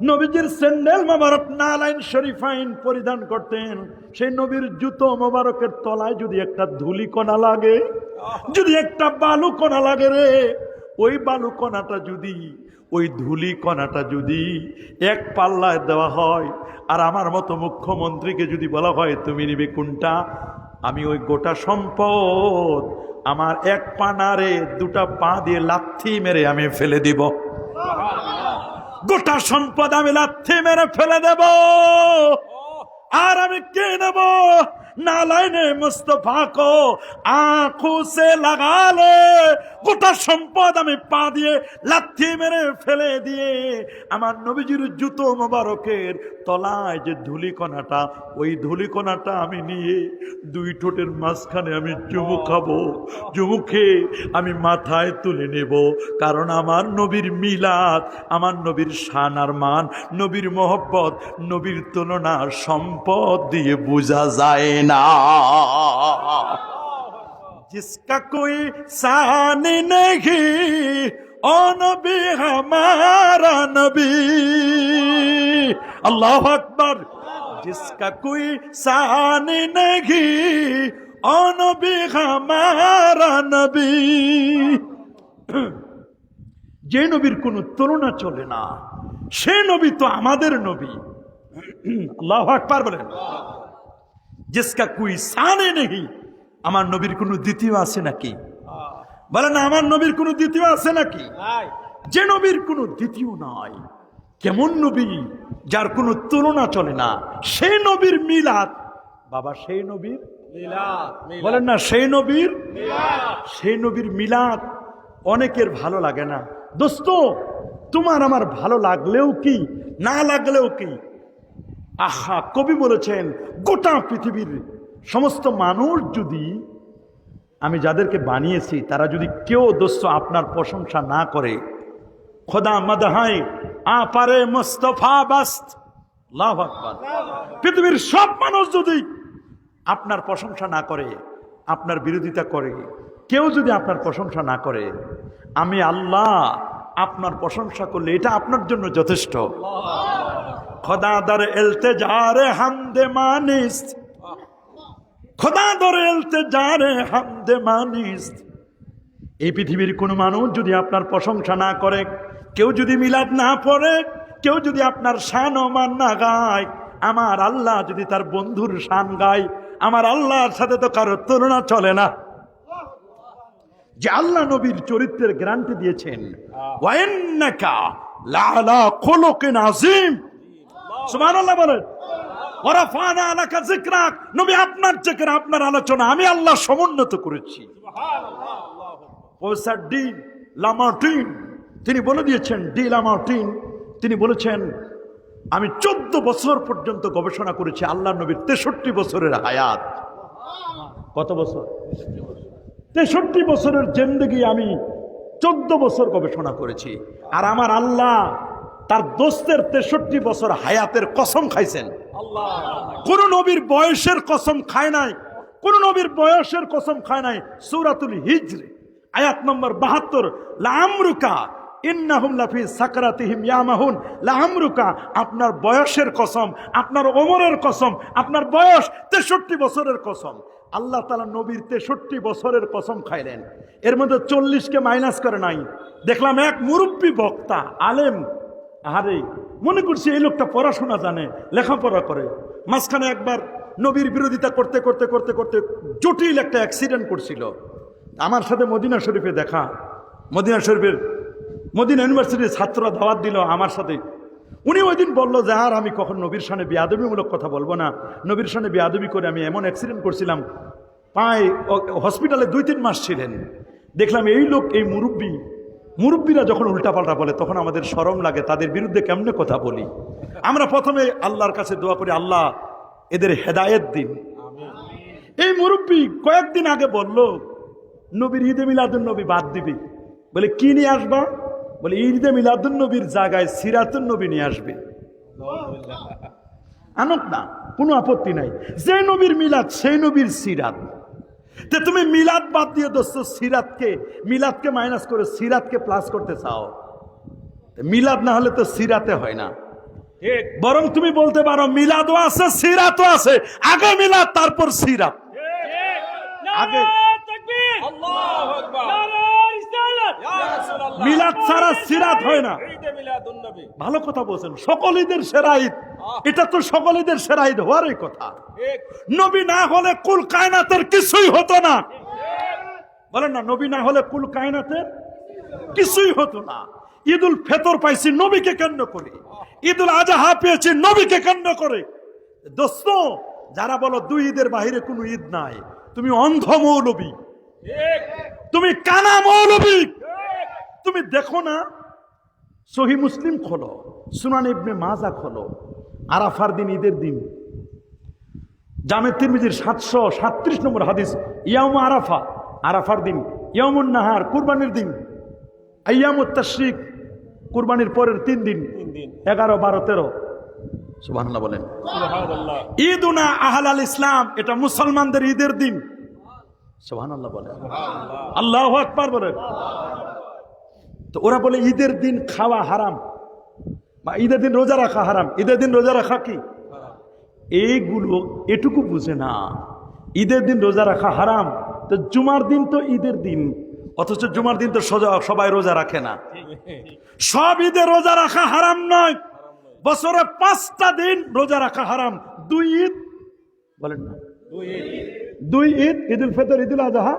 নবীজির স্যান্ডেল মোবারক, নালাইন শরীফাইন পরিধান করতেন, সেই নবীর জুতো মোবারকের তলায় যদি একটা ধুলিকণা লাগে, যদি একটা বালুকণা লাগে রে, ওই বালুকণাটা যদি, ওই ধুলিকণাটা যদি এক পাল্লায় দেওয়া হয়, আর আমার মতো মুখ্যমন্ত্রীকে যদি বলা হয় তুমি নিবে কোনটা, আমি ওই গোটা সম্পদ আমার এক পা নারে দুটা পা দিয়ে লাথি মেরে আমি ফেলে দিব, গোটা সম্পদ আমি লাথি মেরে ফেলে দেব। আর আমি কে নেব? নালাইনে মুস্তফা কো আঁখোं से लगा ले, গোটা সম্পদ আমি পা দিয়ে লাথি মেরে ফেলে দিয়ে আমার নবীজির জুতো মোবারকের তলায় যে ধুলিকণাটা, ওই ধুলিকণাটা আমি নিয়ে দুই ঠোঁটের মাঝখানে আমি চুমু খাবো, চুমু খেয়ে আমি মাথায় তুলে নেব। কারণ আমার নবীর মিলাদ, আমার নবীর শান আর মান, নবীর মোহব্বত, নবীর তুলনা সম্পদ দিয়ে বোঝা যায় না। जिसका कोई शान नहीं ओ नबी हमारा नबी, अल्लाह अकबर। जिसका कोई शान नहीं ओ नबी हमारा नबी, যে নবীর কোনো তুলনা চলে না, সে নবী তো আমাদের নবী। আল্লাহু আকবার বলেন। जिसका कोई शान नहीं, আমার নবীর কোনো দ্বিতীয় আছে নাকি? বলেন আমার নবীর কোনো দ্বিতীয় আছে নাকি? যে নবীর কোনো দ্বিতীয় নাই, কেমন নবী যার কোনো তুলনা চলে না, সেই নবীর মিলাদ। বাবা সেই নবীর মিলাদ, বলেন না সেই নবীর মিলাদ। সেই নবীর মিলাদ অনেকের ভালো লাগে না। দোস্ত, তোমার আমার ভালো লাগলেও কি না লাগলেও কি, আহা, কবি বলেছেন গোটা পৃথিবীর সমস্ত মানুষ যদি, আমি যাদেরকে বানিয়েছি তারা যদি কেউ দোস্ত আপনার প্রশংসা না করে, খোদা মদহাই আ পারে মুস্তফা বাস্ত, আল্লাহু আকবার। পৃথিবীর সব মানুষ যদি আপনার প্রশংসা না করে, আপনার বিরোধিতা করে, কেউ যদি আপনার প্রশংসা না করে, আমি আল্লাহ আপনার প্রশংসা করলে এটা আপনার জন্য যথেষ্ট। খোদা দর ইলতিজারে হামদে মানিস, খোদা দর ইলতিজারে হামদে মানিস। এই পৃথিবীর কোনো মানুষ যদি আপনার প্রশংসা না করে, কেউ যদি মিলাদ না পড়ে, কেউ যদি আপনার শান ও মান না গায়, আমার আল্লাহ যদি তার বন্ধুর শান গায়, আমার আল্লাহর সাথে তো কারো তুলনা চলে না। যে আল্লাহ নবীর চরিত্রের গ্যারান্টি দিয়েছেন, ওয়া ইন্নাকা লাআলা খুলুকিন আযীম, সুবহানাল্লাহ বলেন। ওয়া রাফা'না লাকা যিকরাক, নবী আপনার জিকির, আপনার আলোচনা আমি আল্লাহ সমুন্নত করেছি। সুবহানাল্লাহ। প্রফেসর ডি লামার্টিন তিনি বলে দিয়েছেন, ডি লামার্টিন তিনি বলেছেন, আমি 14 বছর পর্যন্ত গবেষণা করেছি আল্লাহ নবীর 63 বছরের হায়াত। কত বছর? 63 বছরের জিন্দেগি আমি 14 বছর গবেষণা করেছি। আর আমার আল্লাহ তার দোস্তের 63 বছর হায়াতের কসম খাইছেন। কোন নবীর বয়সের কসম খায় নাই, কোন নবীর বয়সের কসম খায় নাই। সূরাতুল হিজর আয়াত নম্বর 72, লাআমরুকা ইন্নাহুম লাফি সাকরাতিহিম ইয়ামাহুন, লাআমরুকা, আপনার বয়সের কসম, আপনার ওমরের কসম, আপনার বয়স 63 বছরের কসম। আল্লাহ তাআলা নবীর 63 বছরের কসম খাইলেন। এর মধ্যে 40কে মাইনাস করে নাই। দেখলাম এক মুরব্বী বক্তা আলেম, আরে মনে করছি এই লোকটা পড়াশোনা জানে, লেখাপড়া করে, মাঝখানে একবার নবীর বিরোধিতা করতে করতে করতে করতে জটিল একটা অ্যাক্সিডেন্ট করছিল। আমার সাথে মদিনা শরীফে দেখা, মদিনা শরীফের মদিনা ইউনিভার্সিটির ছাত্ররা দাওয়াত দিল আমার সাথে। উনি ওই দিন বললো যে আর আমি কখন নবীর সামনে বেয়াদবিমূলক কথা বলবো না, নবীর সামনে বেয়াদবি করে আমি এমন অ্যাক্সিডেন্ট করছিলাম, পায়ে হসপিটালে 2-3 মাস ছিলেন। দেখলাম এই লোক, এই মুরব্বীরা যখন উল্টাপাল্টা বলে তখন আমাদের শরম লাগে, তাদের বিরুদ্ধে কেমনে কথা বলি। আমরা প্রথমে আল্লাহর কাছে দোয়া করি, আল্লাহ এদের হেদায়েত দিন। এই মুরব্বী কয়েকদিন আগে বলল নবীর ঈদে মিলাদুন নবী বাদ দিবি। বলে কি নিয়ে আসবা? বলে ঈদে মিলাদুন নবীর জায়গায় সিরাতুন নবী নিয়ে আসবে। আনুক না, কোনো আপত্তি নাই। যে নবীর মিলাদ সেই নবীর সিরাত। তে তুমি মিলাদ বাদ দিয়ে দোস্ত মিলাদকে মাইনাস করে সিরাতকে প্লাস করতে চাও। মিলাদ না হলে তো সিরাতে হয় না। বরং তুমি বলতে পারো মিলাদও আছে সিরাতও আছে, আগে মিলাদ তারপর সিরাত। আগে মিলাদ ছাড়া সিরাত হয় না। ভালো কথা বলছেন, সকল ঈদের সেরা ঈদ, এটা তো সকল ঈদের সেরা ঈদ হওয়ারই কথা। নবী না হলে কুল কায়নাতের কিছুই হতো না। বলেন না, নবী না হলে কুল কায়নাতের কিছুই হতো না। ঈদুল ফিতর পাইছি নবীকে কেন্দ্র করে, ঈদুল আজহা পেয়েছি নবীকে কেন্দ্র করে। দোস্ত, যারা বলো দুই ঈদের বাহিরে কোনো ঈদ নাই, তুমি অন্ধ মৌলবী, তুমি কানা মৌলবী। তুমি দেখো না, সহিহ মুসলিম খোলো, সুনান ইবনে মাজা খোলো, আরাফার দিন, ঈদের দিন, জামে তিরমিজির 737 নম্বর হাদিস, ইয়াউম আরাফা, আরাফার দিন, ইয়াউমুন নাহার, কুরবানির দিন, আইয়ামুত তাশরিক, কুরবানির পরের 3 দিন, 11, 12, 13। সুবহানাল্লাহ বলেন। ঈদুনা আহলাল ইসলাম, এটা মুসলমানদের ঈদের দিন। সুবহানাল্লাহ বলেন, আল্লাহু আকবার বলেন। তো ওরা বলে ঈদের দিন খাওয়া হারাম, বা ঈদের দিন রোজা রাখা হারাম। ঈদের দিন রোজা রাখা কি? এইগুলো এটুকু বুঝে না, ঈদের দিন রোজা রাখা হারাম। তো জুমার দিন তো ঈদের দিন, অথচ জুমার দিন তো সবাই রোজা রাখে না। সব ঈদে রোজা রাখা হারাম নয়, বছরে 5টা দিন রোজা রাখা হারাম। 2 ঈদ বলেন না, 2 ঈদ, ঈদুল ফিতর, ঈদুল আজহা,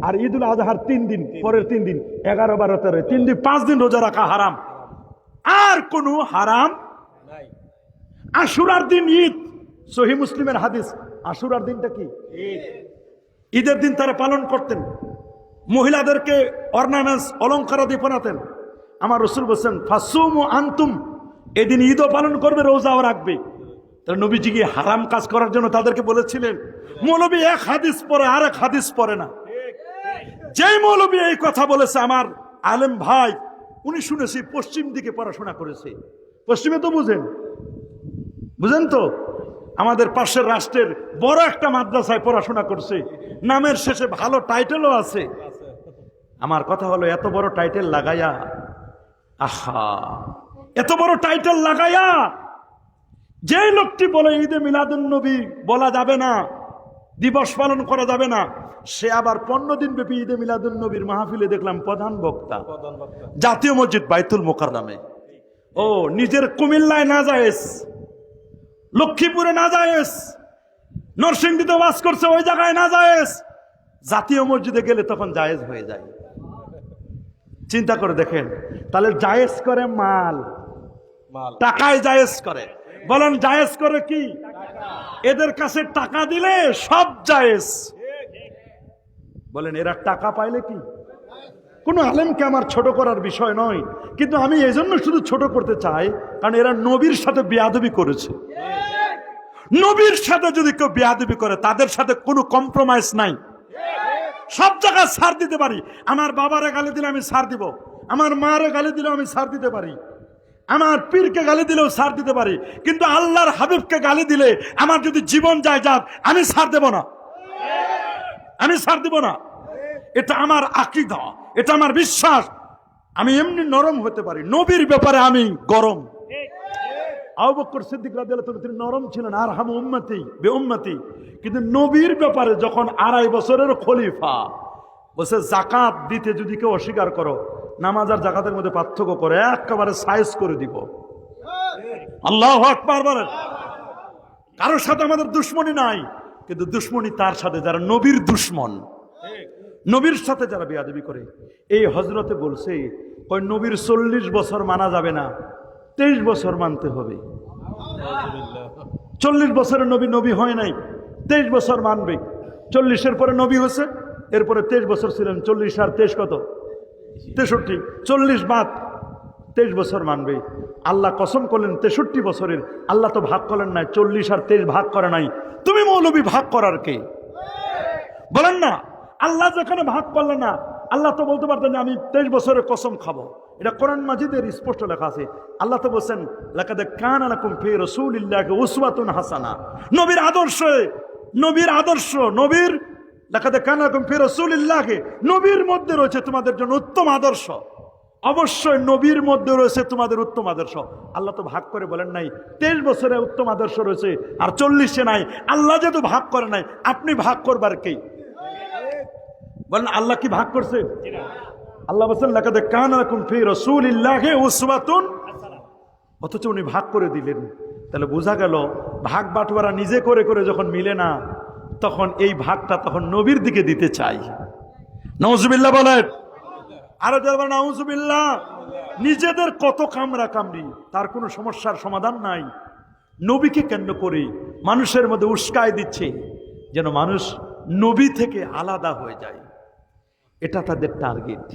আর ঈদুল আজহার 3 দিন, পরের 3 দিন, 11, 12, 13, 3 দিন, 5 দিন রোজা রাখা হারাম। আর কোনো হারাম নাই। আশুরার দিন ঈদ, সহিহ মুসলিমের হাদিস। আশুরার দিনটা কি? ঈদের দিন তারা পালন করতেন, মহিলাদেরকে অর্নামেন্টস, অলঙ্কারাদি পরাতেন। আমার রাসূল বলেছেন, ফাসুমু আনতুম, এদিন ঈদও পালন করবে, রোজাও রাখবে। তাহলে নবীজি কি হারাম কাজ করার জন্য তাদেরকে বলেছিলেন? মৌলবী এক হাদিস পড়ে, আর এক হাদিস পড়ে না। যেই মৌলবী এই কথা বলেছে, আমার আলেম ভাই, উনি শুনেছি পশ্চিম দিকে পড়াশোনা করেছে। পশ্চিমে তো বুঝেন তো, আমাদের পাশের রাষ্ট্রের বড় একটা মাদ্রাসায় পড়াশোনা করছে, নামের শেষে ভালো টাইটেলও আছে। আমার কথা হলো, এত বড় টাইটেল লাগাইয়া, আহা, এত বড় টাইটেল লাগাইয়া যে লোকটি বলে ঈদে মিলাদুন নবী বলা যাবে না, দিবস পালন করা যাবে না, সে আবার 15 দিন ব্যাপী ঈদে মিলাদুন নবীর মাহফিলে দেখলাম প্রধান বক্তা জাতীয় মসজিদ বাইতুল মোকাররমে। ও নিজের কুমিল্লায় না জায়েজ, লক্ষ্মীপুরে না জায়েজ, নরসিংদীতে ওয়াজ করছে, ওই জায়গায় না জায়েজ, জাতীয় মসজিদে গেলে তখন জায়েজ হয়ে যায়। চিন্তা করে দেখেন, তাহলে জায়েজ করে মাল, টাকায় জায়েজ করে। বলেন জায়েজ করে কি? এদের কাছে টাকা দিলে সব জায়েজ। বলেন এরা টাকা পাইলে কি? কোনো আলেমকে আমার ছোট করার বিষয় নয়, কিন্তু আমি এজন্য শুধু ছোট করতে চাই, কারণ এরা নবীর সাথে বেয়াদবি করেছে। নবীর সাথে যদি কেউ বেয়াদবি করে, তাদের সাথে কোনো কম্প্রোমাইজ নাই। সব জায়গায় ছাড় দিতে পারি। আমার বাবারে গালি দিলে আমি ছাড় দিব, আমার মারে গালি দিলেও আমি ছাড় দিতে পারি, আমার পীরকে গালি দিলেও ছাড় দিতে পারি, কিন্তু আল্লাহর হাবিবকে গালি দিলে আমার যদি জীবন যায় যাক, আমি ছাড় দেব না, আমি ছাড় দিব না। এটা আমার আকীদা, এটা আমার বিশ্বাস। আমি এমনি নরম হতে পারি, নবীর ব্যাপারে আমি গরম। আবু বকর সিদ্দিক রাদিয়াল্লাহু তাআলা তিনি নরম ছিলেন, আরহামু উম্মতি বিউম্মতি, কিন্তু নবীর ব্যাপারে যখন 2.5 বছরের খলিফা বসে যাকাত দিতে যদি কেউ অস্বীকার করো, নামাজ আর যাকাতের মধ্যে পার্থক্য করে একেবারে সাইজ করে দিব। আল্লাহু আকবার বলেন। কারোর সাথে আমাদের দুশ্মনী নাই, কিন্তু দুশ্মনী তার সাথে যারা নবীর দুশ্মন, নবীর সাথে যারা বেয়াদবি করে। এই হযরতে বলছে, কই নবীর 40 বছর মানা যাবে না, 23 বছর মানতে হবে। 40 বছরের নবী হয় নাই, 23 বছর মানবে। 40-এর পরে নবী হয়েছে, এরপরে 23 বছর ছিলেন। 40 আর 23 কত? 63। 40 বাদ 23 বছর মানবে। আল্লাহ কসম করলেন 63 বছরের। আল্লাহ তো ভাগ করলেন নাই, 40 আর 23 ভাগ করে নাই। তুমি মৌলবী ভাগ করার কে? বলেন না, আল্লাহ যেখানে ভাগ করলেন না, আল্লাহ তো বলতে পারতেন যে আমি 23 বছরের কসম খাবো। এটা কোরআন মাজিদের স্পষ্ট লেখা আছে। আল্লাহ তো বলছেন, লাকাদ কানা লাকুম ফি রাসূলিল্লাহি উসওয়াতুন হাসানা। নবীর আদর্শ, নবীর আদর্শ, নবীর লাকাদ কানা লাকুম ফি রাসূলিল্লাহি, নবীর মধ্যে রয়েছে তোমাদের জন্য উত্তম আদর্শ। অবশ্যই নবীর মধ্যে রয়েছে তোমাদের উত্তম আদর্শ। আল্লাহ তো ভাগ করে বলেন নাই 23 বছরে উত্তম আদর্শ রয়েছে আর 40-এ নাই। আল্লাহ যেহেতু ভাগ করে নাই, আপনি ভাগ করবার কে? বলেন আল্লাহ কি ভাগ করছে? আল্লাহ বলেন লাকাদ কানা লাকুম ফি রাসূলিল্লাহি উসওয়াতুন হাসানাহ, অথচ উনি ভাগ করে দিলেন। তাহলে বোঝা গেল ভাগ বাটোয়ারা নিজে করে করে যখন মিলে না, তখন এই ভাগটা তখন নবীর দিকে দিতে চাই। নাউজুবিল্লাহ বলেন, আরো যারা নাউজুবিল্লাহ। নিজেদের কত কামরা কামড়ি, তার কোনো সমস্যার সমাধান নাই। নবীকে কেন্দ্র করে মানুষের মধ্যে উস্কায় দিচ্ছে যেন মানুষ নবী থেকে আলাদা হয়ে যায়, এটা তাদের টার্গেট।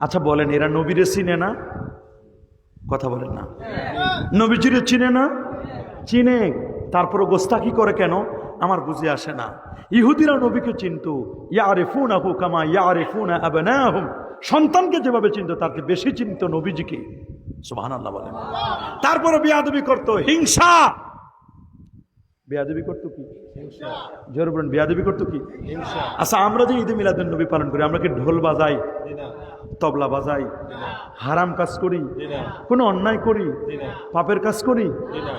আচ্ছা বলেন, এরা নবীরে চিনে না? কথা বলেন না। নবীজিরে চিনে না? চিনে, তারপরে গোস্তাকি করে কেন আমার বুঝে আসে না। ইহুদিরা নবীকে চিনত, ইয়ারিফুনাহু কামা ইয়ারিফুনা আবনাহুম, সন্তানকে যেভাবে চিনত তার চেয়ে বেশি চিনত নবীজিকে। সুবহানাল্লাহ বলেন। তারপরে বিয়াদবি করত, হিংসা। বেয়াদবি করতো কি? জোরে বলেন, বেয়াদবি করতো কি? আচ্ছা, আমরা যে ঈদে মিলাদুন নবী পালন করি, আমরা কি ঢোল বাজাই, তবলা বাজাই, হারাম কাজ করি, কোনো অন্যায় করি, পাপের কাজ করি?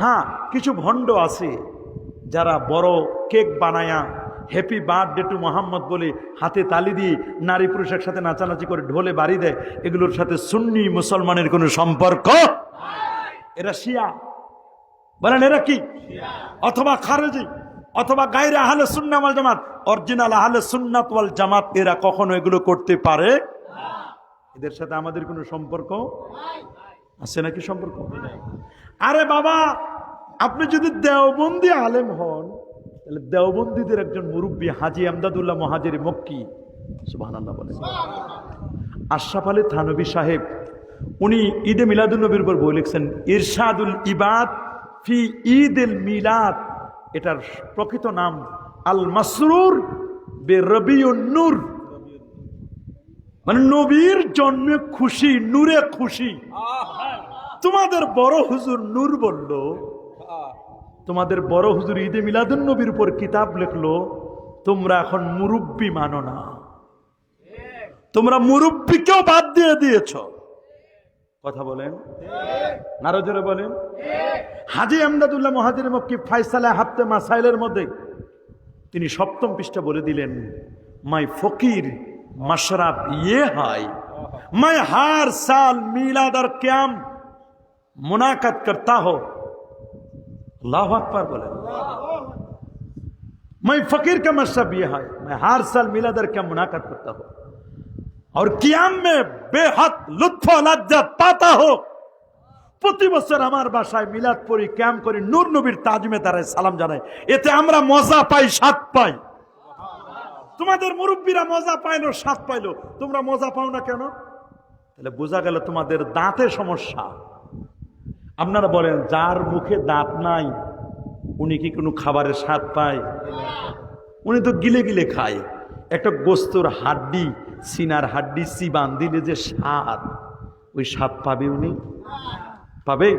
হ্যাঁ, কিছু ভণ্ড আছে যারা বড় কেক বানায়া হ্যাপি বার্থডে টু মোহাম্মদ বলে হাতে তালি দিয়ে নারী পুরুষের সাথে নাচানাচি করে ঢোলে বাড়ি দেয়। এগুলোর সাথে সুন্নি মুসলমানের কোনো সম্পর্ক? এরা শিয়া। বলেন এরা কি? অথবা খারেজি, অথবা গায়রে আহলে সুন্নাত ওয়াল জামাত। অরিজিনাল আহলে সুন্নাত ওয়াল জামাত এরা কখনো এগুলো করতে পারে না। এদের সাথে আমাদের কোনো সম্পর্ক আছে নাকি? সম্পর্ক? আরে বাবা, আপনি যদি দেওবন্দি আলেম হন, তাহলে দেওবন্দীদের একজন মুরব্বী হাজী আমদাদুল্লাহ মুহাজিরি মক্কি, সুবহানাল্লাহ বলেন, আশরাফ আলী থানভী সাহেব, উনি ঈদে মিলাদুন নবীর উপর বই লিখছেন, ইরশাদুল ইবাদ ফি ঈদুল মিলাদ। এটার প্রকৃত নাম আল মাসরুর বে রবিউন নূর, মানে নবীর জন্মে খুশি, নূরে খুশি। তোমাদের বড় হুজুর নূর বলল, তোমাদের বড় হুজুর ঈদে মিলাদুন নবীর উপর কিতাব লিখলো, তোমরা এখন মুরব্বী মানো না, তোমরা মুরব্বীকেও বাদ দিয়ে দিয়েছ। কথা বলেন, আরো জোরে বলেন। হাজী আমদাদুল্লাহ মুহাজিরি মক্কি ফায়সালা হাফতে মাসাইলের মধ্যে তিনি 7ম পৃষ্ঠা বলে দিলেন, মাই ফকির মশরাব ইয়ে হাই, मैं हर साल मिलाद और क्याम मुनाकद करता हो। अल्लाह अकबर बोले, मैं फकीर का मशरब ये है, मैं हर साल मिलाद और क्याम मुनाकद करता हो और क्याम में बेहद लुत्फ लज्जत पाता हो। প্রতি বছর আমার বাসায় মিলাদ পড়ি, ক্যাম্প করি, নূর নবীর তাজমে দাঁড়ায় সালাম জানাই, এতে আমরা মজা পাই, স্বাদ পাই। তোমাদের মুরব্বীরা মজা পাইলো, স্বাদ পাইলো, তোমরা মজা পাও না কেন? তাহলে বোঝা গেল তোমাদের দাঁতে সমস্যা। আপনারা বলেন, যার মুখে দাঁত নাই উনি কি কোনো খাবারের স্বাদ পায়? উনি তো গিলে গিলে খায়। একটা গোস্তর হাড্ডি, সিনার হাড্ডি চিবান দিলে যে স্বাদ, ওই স্বাদ পাবে উনি? পাবে?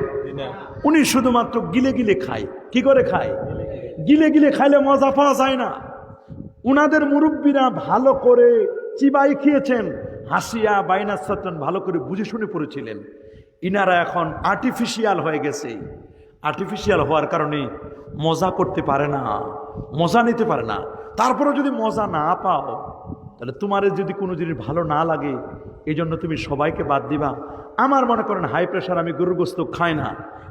উনি শুধুমাত্র গিলে গিলে খায়। কি করে খায়? গিলে গিলে খাইলে মজা পাওয়া যায় না। উনাদের মুরব্বীরা ভালো করে চিবাই খেয়েছেন, হাসিয়া বাইনা সাতন ভালো করে বুঝে শুনে পড়েছিলেন। ইনারা এখন আর্টিফিশিয়াল হয়ে গেছে। আর্টিফিশিয়াল হওয়ার কারণে মজা করতে পারে না, মজা নিতে পারে না। তারপরে যদি মজা না পাও, তাহলে তোমার যদি কোনো জিনিস ভালো না লাগে, এই জন্য তুমি সবাইকে বাদ দিবা। আমার মনে করেন হাই প্রেশার, আমি গরুর গোস্ত খাই না।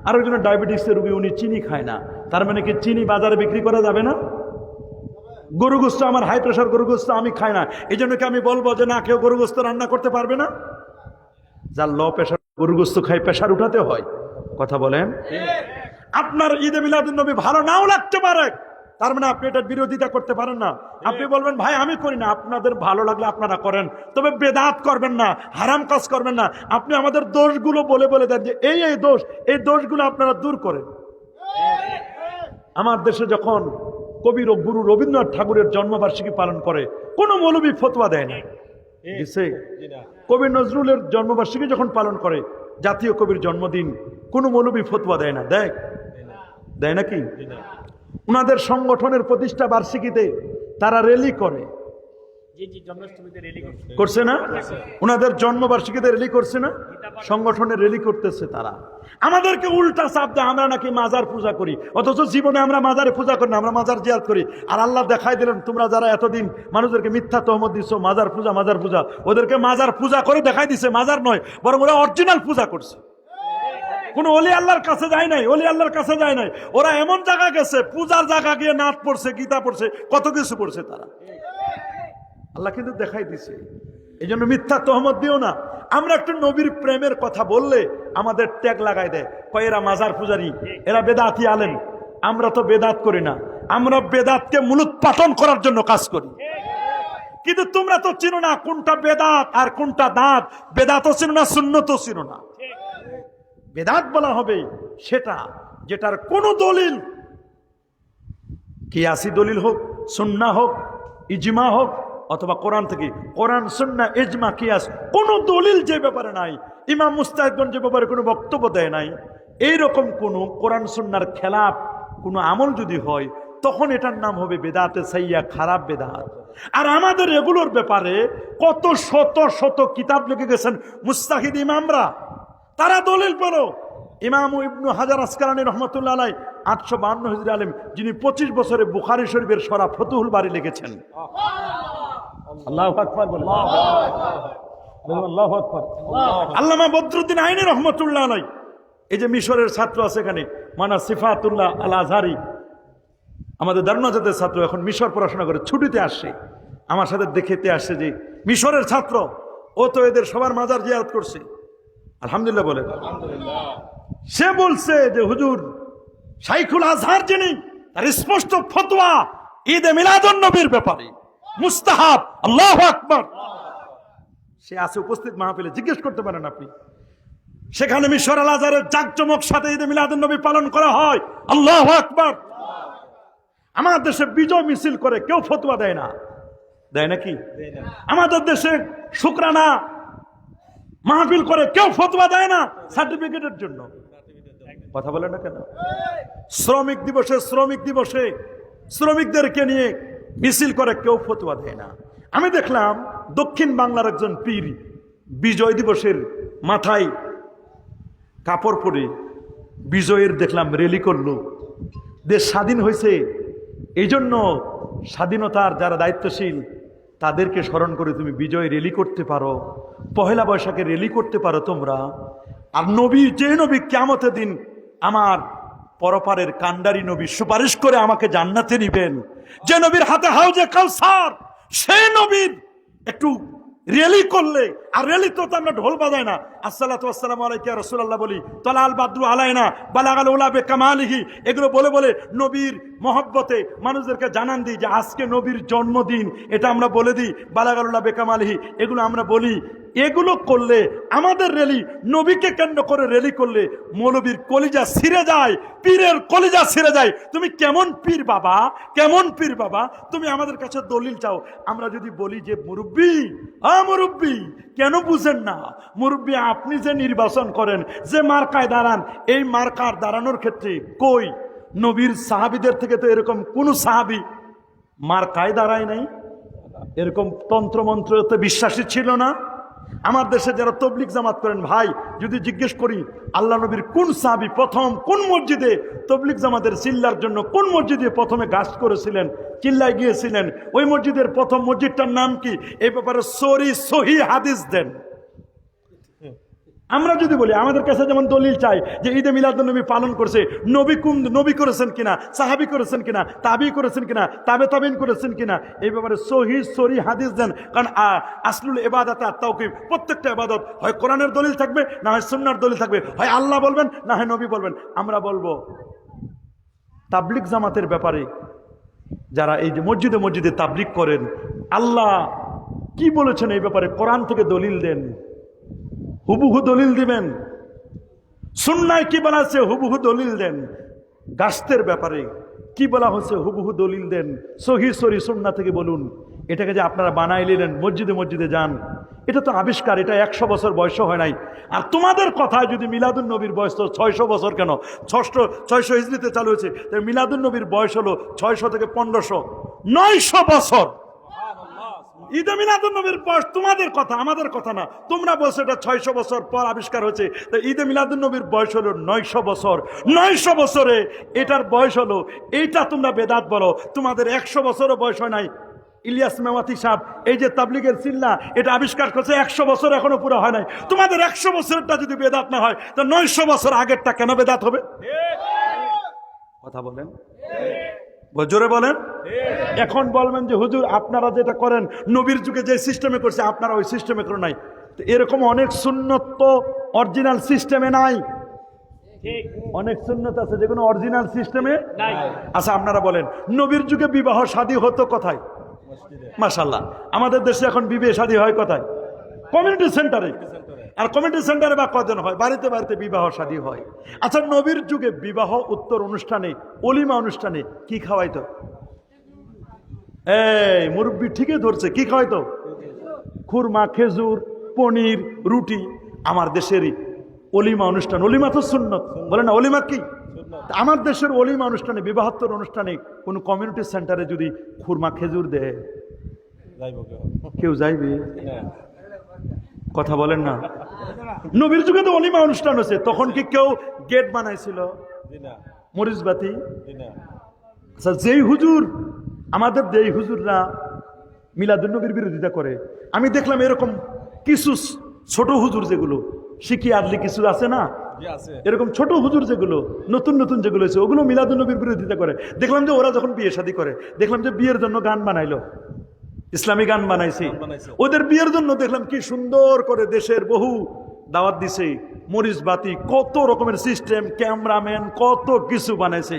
আর ওই জন্য ডায়াবেটিসের রোগী, উনি চিনি খায় না। তার মানে কি চিনি বাজারে বিক্রি করা যাবে না? গরু গোস্ত, আমার হাই প্রেশার, গরু গোস্ত আমি খাই না, এই জন্য কি আমি বলবো যে না, কেউ গরু গোস্ত রান্না করতে পারবে না? যার লো প্রেশার গরু গোস্ত খাই, প্রেশার উঠাতে হয়। কথা বলেন। আপনার ঈদে মিলাদুন নবী ভালো নাও লাগতে পারে, তার মানে আপনি এটার বিরোধিতা করতে পারেন না। আপনি বলবেন ভাই আমি করি না, আপনাদের ভালো লাগলে আপনারা করেন, তবে বেদাত করবেন না, হারাম কাজ করবেন না। আপনি আমাদের দোষগুলো বলে বলে দেন যে এই এই দোষ, এই দোষগুলো আপনারা দূর করেন। আমার দেশে যখন কবি গুরু রবীন্দ্রনাথ ঠাকুরের জন্মবার্ষিকী পালন করে, কোন মৌলবী ফতোয়া দেয় না। কবি নজরুলের জন্মবার্ষিকী যখন পালন করে, জাতীয় কবির জন্মদিন, কোন মৌলবী ফতোয়া দেয় না। দেয় নাকি? উনাদের সংগঠনের প্রতিষ্ঠা বার্ষিকীতে তারা র্যালি করে, করছে না? উনাদের জন্মবার্ষিকীতে র্যালি করছে না? সংগঠনের র্যালি করতেছে তারা। আমাদেরকে উল্টা চাপ দেয়, আমরা নাকি মাজার পূজা করি, অথচ জীবনে আমরা মাজারে পূজা করি না, আমরা মাজার জিয়ারত করি। আর আল্লাহ দেখাই দিলেন, তোমরা যারা এতদিন মানুষদেরকে মিথ্যা তহমত দিচ্ছ, মাজার পূজা মাজার পূজা, ওদেরকে মাজার পূজা করে দেখাই দিছে মাজার নয়, বরং ওরা অরিজিনাল পূজা করছে। কোন ওলি আল্লাহর কাছে যায় নাই, ওলি আল্লাহর কাছে যায় নাই, ওরা এমন জায়গা গেছে, পূজার জায়গা গিয়ে নাচ পড়ছে, গীতা পড়ছে, কত কিছু পড়ছে তারা। আল্লাহ কিন্তু দেখাই দিছে। এই জন্য মিথ্যা তহমত দিও না। আমরা একটু নবীর প্রেমের কথা বললে আমাদের ট্যাগ লাগাই দেয়, কয় এরা মাজার পূজারী, এরা বেদাতি আলেম। আমরা তো বেদাত করি না, আমরা বেদাতকে মূলোৎপাটন করার জন্য কাজ করি। কিন্তু তোমরা তো চিনো না কোনটা বেদাত আর কোনটা দাঁত। বেদাতও চিনো না, সুন্নতও চিনো না। বেদাত বলা হবে সেটা যেটার কোনো দলিল, কিয়াসি দলিল হোক, সুন্নাহ হোক, ইজমা হোক, অথবা কোরআন থেকে, কোরআন সুন্নাহ ইজমা কিয়াস, কোন দলিল যে ব্যাপারে নাই, ইমাম মুস্তাহিদগণ যে ব্যাপারে কোনো বক্তব্য দেয় নাই, এইরকম কোন কোরআন সুন্নাহর খেলাফ কোনো আমল যদি হয়, তখন এটার নাম হবে বেদাতে সাইয়া, খারাপ বেদাত। আর আমাদের এগুলোর ব্যাপারে কত শত শত কিতাব লিখে গেছেন মুস্তাহিদ ইমামরা, তারা দলিল পেল। ইমাম ইবনু হাজার আসকালানী রহমতুল্লাহ আলাইহি 852 হিজরি আলেম, যিনি 25 বছরে বুখারী শরীফের সরা ফতুহুল বারী লিখেছেন। আল্লাহু আকবার বলেন। আল্লাহু আকবার। আল্লামা বদরুদ্দিন আইনি রহমতুল্লাহ আলাইহি, এই যে মিশরের ছাত্র আছে এখানে, মানা সিফাতুল্লাহ আল আজহারি, আমাদের দারুনাজাতের ছাত্র, এখন মিশর পড়াশোনা করে ছুটিতে আসছে, আমার সাথে দেখতে আসছে যে মিশরের ছাত্র, ও তো এদের সবার মাজার জিয়ারত করছে। আলহামদুলিল্লাহ বলে। সে বলছে যে হুজুর, শাইখুল আজহার যিনি, তার স্পষ্ট ফতোয়া ঈদে মিলাদুন নবীর ব্যাপারে মুস্তাহাব। আল্লাহু আকবার। সে আছে উপস্থিত মাহফিলে, জিজ্ঞেস করতে পারেন আপনি। সেখানে মিশর আল আজহারের জাকজমক সাথে ঈদে মিলাদুন নবী পালন করা হয়। আল্লাহু আকবার। আমাদের দেশে বিজয় মিছিল করে কেউ ফতোয়া দেয় না, দেয় নাকি? আমাদের দেশে শুকরানা মাহফিল করে কেউ ফতোয়া দেয় না সার্টিফিকেটের জন্য। কথা বলে না কেন? শ্রমিক দিবসে শ্রমিকদেরকে নিয়ে মিছিল করে কেউ ফতোয়া দেয় না। আমি দেখলাম দক্ষিণ বাংলার একজন পীর বিজয় দিবসের মাথায় কাপড় পরে বিজয়ের দেখলাম র্যালি করলো। দেশ স্বাধীন হয়েছে, এই জন্য স্বাধীনতার যারা দায়িত্বশীল তাদেরকে স্মরণ করে তুমি বিজয় র্যালি করতে পারো, পহেলা বৈশাখে র্যালি করতে পারো তোমরা। আর নবী, যে নবী কিয়ামতের দিন আমার পরপারের কান্ডারি নবী সুপারিশ করে আমাকে জান্নাতে নিবেন, যে নবীর হাতে হাউজে কাউসার, সেই নবীর একটু র্যালি করলে, আর র্যালি তো আমরা ঢোল বাজাই না, আসসালাতু ওয়াসসালামু আলাইকা ইয়া রাসূলুল্লাহ বলি, তালাল বাদরু আলাইনা বালাগাল উলা বিকামালিহি, এগুলো বলে বলে নবীর মহব্বতে মানুষদেরকে জানান দিই যে আজকে নবীর জন্মদিন, এটা আমরা বলে দিই, বালাগাল উলা বিকামালিহি, এগুলো আমরা বলি। এগুলো করলে আমাদের র্যালি, নবীকে কেন্দ্র করে র্যালি করলে মৌলবীর কলিজা ছিঁড়ে যায়, পীরের কলিজা ছিঁড়ে যায়। তুমি কেমন পীর বাবা, কেমন পীর বাবা, তুমি আমাদের কাছে দলিল চাও। আমরা যদি বলি যে মুরব্বী, মুরব্বী কেন বুঝেন না, মুরব্বী আপনি যে নির্বাচন করেন, যে মার্কায় দাঁড়ান, এই মার্কার দাঁড়ানোর ক্ষেত্রে কই নবীর সাহাবীদের থেকে তো এরকম কোন সাহাবী মার্কায় দাঁড়ায় নাই, এরকম তন্ত্রমন্ত্রতে বিশ্বাসী ছিল না। আমার দেশে যারা তবলিগ জামাত করেন ভাই, যদি জিজ্ঞেস করি আল্লাহ নবীর কোন সাহাবী প্রথম কোন মসজিদে তবলিগ জামাতের চিল্লার জন্য কোন মসজিদে প্রথমে গাছ করেছিলেন, চিল্লায় গিয়েছিলেন, ওই মসজিদের প্রথম মসজিদটার নাম কি, এই ব্যাপারে সহি হাদিস দেন। আমরা যদি বলি আমাদের কাছে যেমন দলিল চাই যে ঈদে মিলাদুন নবী পালন করছে, নবী করেছেন কিনা, সাহাবী করেছেন কিনা, তাবি করেছেন কিনা, তাবে তাবিন করেছেন কিনা, এই ব্যাপারে সহি হাদিস দেন। কারণ আসলুল ইবাদাত আর তাওকিফ, প্রত্যেকটা ইবাদত হয় কোরআনের দলিল থাকবে, না হয় সুন্নাহর দলিল থাকবে, হয় আল্লাহ বলবেন না হয় নবী বলবেন। আমরা বলবো তাবলিগ জামাতের ব্যাপারে, যারা এই যে মসজিদে মসজিদে তাবলিগ করেন, আল্লাহ কি বলেছেন এই ব্যাপারে কোরআন থেকে দলিল দেন, হুবহু দলিল দিবেন। সুন্নায় কি বলা আছে হুবহু দলিল দেন। গাছতের ব্যাপারে কি বলা হচ্ছে হুবহু দলিল দেন। সহি সুন্নাহ থেকে বলুন। এটাকে যে আপনারা বানাই নিলেন, মসজিদে মসজিদে যান, এটা তো আবিষ্কার, এটা 100 বছর বয়স হয় নাই। আর তোমাদের কথায় যদি মিলাদুন নবীর বয়স তো 600 বছর, কেন 600 হিজরিতে চালু হয়েছে, তাই মিলাদুন নবীর বয়স হলো 600 থেকে 1500, 900 বছর। ঈদে মিলাদুন নবীর বয়স তোমাদের কথা, আমাদের কথা না। তোমরা বলছো এটা 600 বছর পর আবিষ্কার হয়েছে, তো ঈদে মিলাদুন নবীর বয়স হলো 900 বছর। 900 বছরে এটার বয়স হলো, এইটা তোমরা বেদাত বলো। তোমাদের 100 বছরও বয়স হয় নাই। ইলিয়াস মেওয়াতি সাহেব এই যে তাবলিগের চিল্লা, এটা আবিষ্কার করছে 100 বছর এখনো পুরো হয় নাই। তোমাদের 100 বছরটা যদি বেদাত না হয়, তো 900 বছর আগেরটা কেন বেদাত হবে? কথা বলেন। জোরে বলেন। এখন বলবেন যে হুজুর আপনারা যেটা করেন নবীর যুগে যে সিস্টেমে করছে আপনারা ওই সিস্টেমে করে নাই। তো এরকম অনেক সুন্নত তো অরিজিনাল সিস্টেমে নাই, অনেক সুন্নত আছে যেগুলো অরিজিনাল সিস্টেমে নাই। আচ্ছা আপনারা বলেন নবীর যুগে বিবাহ শাদী হতো কোথায়? মাশাআল্লাহ আমাদের দেশে এখন বিবাহ শাদী হয় কোথায়? কমিউনিটি সেন্টারে। আর কমিউনিটি সেন্টারে বা কজন হয়? বাড়িতে বাড়িতে বিবাহ শাদী হয়। আচ্ছা নবীর যুগে বিবাহ উত্তর অনুষ্ঠানে অলিমা অনুষ্ঠানে কি খাওয়াইতো? এই মুরব্বী ঠিকই ধরছে, কি খাওয়াইতো? খুরমা, খেজুর, পনির, রুটি। আমার দেশেরই অলিমা অনুষ্ঠান, অলিমা তো সুন্নত, বলে না অলিমা কি? আমার দেশের অলিমা অনুষ্ঠানে বিবাহোত্তর অনুষ্ঠানে কোন কমিউনিটি সেন্টারে যদি খুরমা খেজুর দেয় কেউ যাইবে? কথা বলেন না। নবীর যুগে তো অলিমা অনুষ্ঠান হচ্ছে, তখন কি কেউ গেট বানাইছিল? মরিচবাতি। আচ্ছা যেই হুজুর আমাদের যেই হুজুররা মিলাদুন্নবীর বিরোধিতা করে, আমি দেখলাম এরকম কিছু ছোট হুজুর যেগুলো শিখি আদলি কিছু আছে না, এরকম ছোট হুজুর যেগুলো নতুন নতুন যেগুলো আছে ওগুলো মিলাদুন্নবীর বিরোধিতা করে। দেখলাম যে ওরা যখন বিয়ে শাদী করে দেখলাম যে বিয়ের জন্য গান বানাইলো, ইসলামী গান বানাইছে। ওদের বিয়ের জন্য দেখলাম কি সুন্দর করে দেশের বহু দাওয়াত দিছে, মরিচ বাতি, কত রকমের সিস্টেম, ক্যামেরাম্যান, কত কিছু বানাইছে।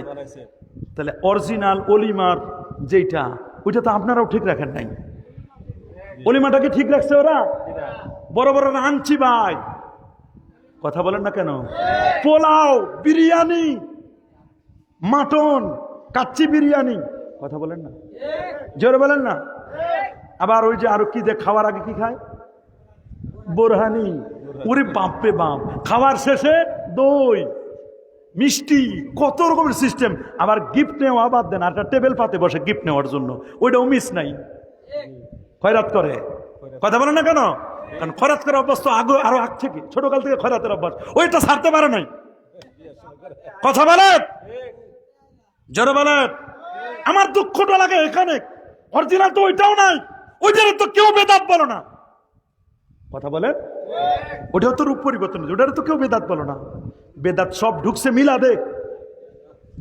তাহলে অরিজিনাল অলিমার যেটা ওইটা তো আপনারাও ঠিক রাখেন নাই। অলিমাটাকে ঠিক রাখছে ওরা? বড় বড় আনছি ভাই, কথা বলেন না কেন? পোলাও, বিরিয়ানি, মাটন, কাচ্চি বিরিয়ানি, কথা বলেন না, জোরে বলেন না। আবার ওই যে আরো কি যে খাওয়ার আগে কি খায়? বোরহানি। ওরে বাপরে বাপ, খাওয়ার শেষে দই, মিষ্টি, কত রকমের সিস্টেম। আবার গিফট নেওয়া বাদ দেন, আর টেবিল পাতে বসে গিফট নেওয়ার জন্য, ওইটাও মিস নাই, খয়রাত করে। কথা বলেন না কেন? কারণ খয়রাত করার অভ্যাস তো আগে আরো আগ থেকে, ছোটকাল থেকে খয়রাতের অভ্যাস, ওইটা ছাড়তে পারে নাই। কথা বলেন, জোরে বলেন। আমার দুঃখটা লাগে এখানে, অরিজিনাল তো ওইটাও নাই, ওইটার তো কেউ বেদাত বলো না। কথা বলেন, ওটাও তো রূপ পরিবর্তন, ওটার তো কেউ বেদাত বলো না। বেদাত সব ঢুকছে মিলাদে,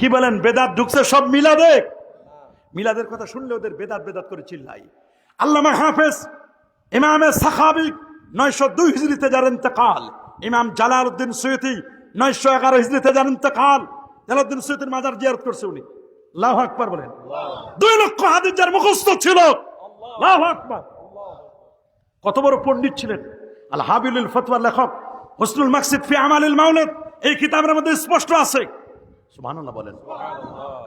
কি বলেন? বেদাত ঢুকছে সব মিলাদে। মিলাদের কথা শুনলে ওদের বেদাত বেদাত করে চিল্লাই। আল্লামা হাফেজ ইমামে সাখাবি 902 হিজরিতে যার ইন্তেকাল, ইমাম জালালউদ্দিন সুয়ুতি 911 হিজরিতে যার ইন্তেকাল। জালালউদ্দিন সুয়ুতির মাজার জিয়ারত করছে উনি। আল্লাহু আকবার বলেন। 2 লক্ষ হাদিস যার মুখস্থ ছিল। আল্লাহু আকবার। কত বড় পণ্ডিত ছিলেন। আল হাবিলুল ফতওয়ার লেখক হুসনুল মাকসিদ ফি আমালিল মাউলিদ এই কিতাবের মধ্যে স্পষ্ট আছে। সুবহানাল্লাহ বলেন।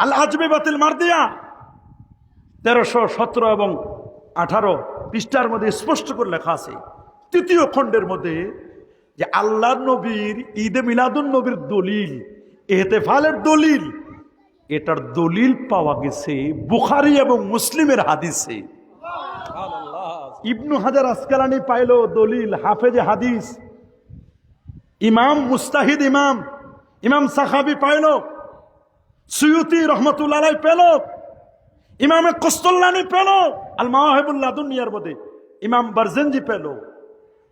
আল আজবিবাতিল মারদিয়া 1317 এবং 18 পৃষ্ঠার মধ্যে স্পষ্ট করে লেখা আছে, 3য় খণ্ডের মধ্যে, যে আল্লাহর নবীর ঈদে মিলাদুন নবীর দলিল, ইহতিফালের দলিল, এটার দলিল পাওয়া গেছে বুখারী এবং মুসলিমের হাদিসে। ইবনু হাজার আসকালানি পাইল দলিল, হাফেজে হাদিস ইমাম মুস্তাহিদ ইমাম সাখাবি পাইল, সুয়ুতি রহমতুল্লাহ আলাইহি পেল, ইমামে কস্তল্লানি পেল, আল মাওয়াহিবুল লাদুনিয়ার মধ্যে ইমাম বারজানজি পেল,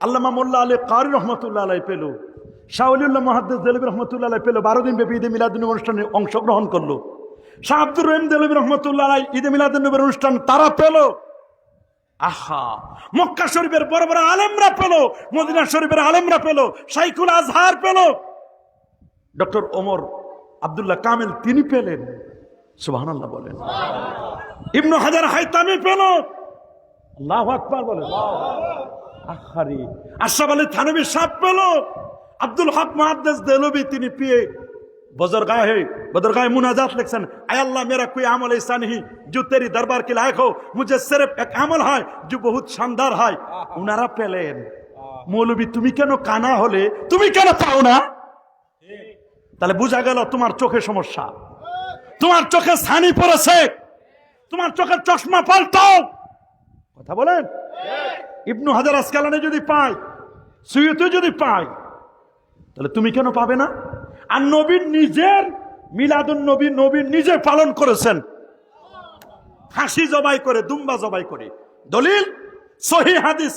আল্লামা মোল্লা আলী কারি রহমতুল্লাহ আলাইহি পেল, শাহ ওলিউল্লাহ মুহাদ্দিস দেলভী রহমতুল্লাহ আলাইহি পেল। 12 দিন ব্যাপী ঈদে মিলাদুন্নবী অনুষ্ঠানে অংশগ্রহণ করলো। শাহ আব্দুর রহিম দেলভী রহমতুল্লাহ আলাইহি ঈদে মিলাদুন্নবীর অনুষ্ঠান তারা পেল। আহা, মক্কা শরীফের বড় বড় আলেমরা পেল, মদিনা শরীফের আলেমরা পেল, শাইখুল আজহার পেল, ডক্টর ওমর আব্দুল্লাহ কামিল তিনি পেলেন। সুবহানাল্লাহ বলেন। ইবনু হাজার হাইতামি পেল। আল্লাহু আকবার বলেন। আখারি আশরাফ আলী থানভী সাহেব পেল। আব্দুল হক মুহাদ্দিস দেলভী তিনি পেয়ে बदरगाह मुनाजात लिखसन, आय अल्लाह मेरा कोई अमल ऐसा नहीं जो तेरी दरबार के लायक हो, मुझे सिर्फ एक अमल है जो बहुत शानदार है। उनारा पेलेन। मौलवी তুমি কেন কানা হলে, তুমি কেন পাও না? তাহলে বুঝা গেল তোমার চোখে সমস্যা, তোমার চোখে ছানি পড়েছে, তোমার চোখের চশমা পাল্টাও। কথা বলেন। ইবনু হাজার আসকালানি যদি পায়, সুয়ুতি যদি পায়, তাহলে তুমি কেন পাবে না? আর নবীর নিজের মিলাদুন নবী নবী নিজে পালন করেছেন, হাসি জবাই করে, দুম্বা জবাই করে। দলিল সহিহ হাদিস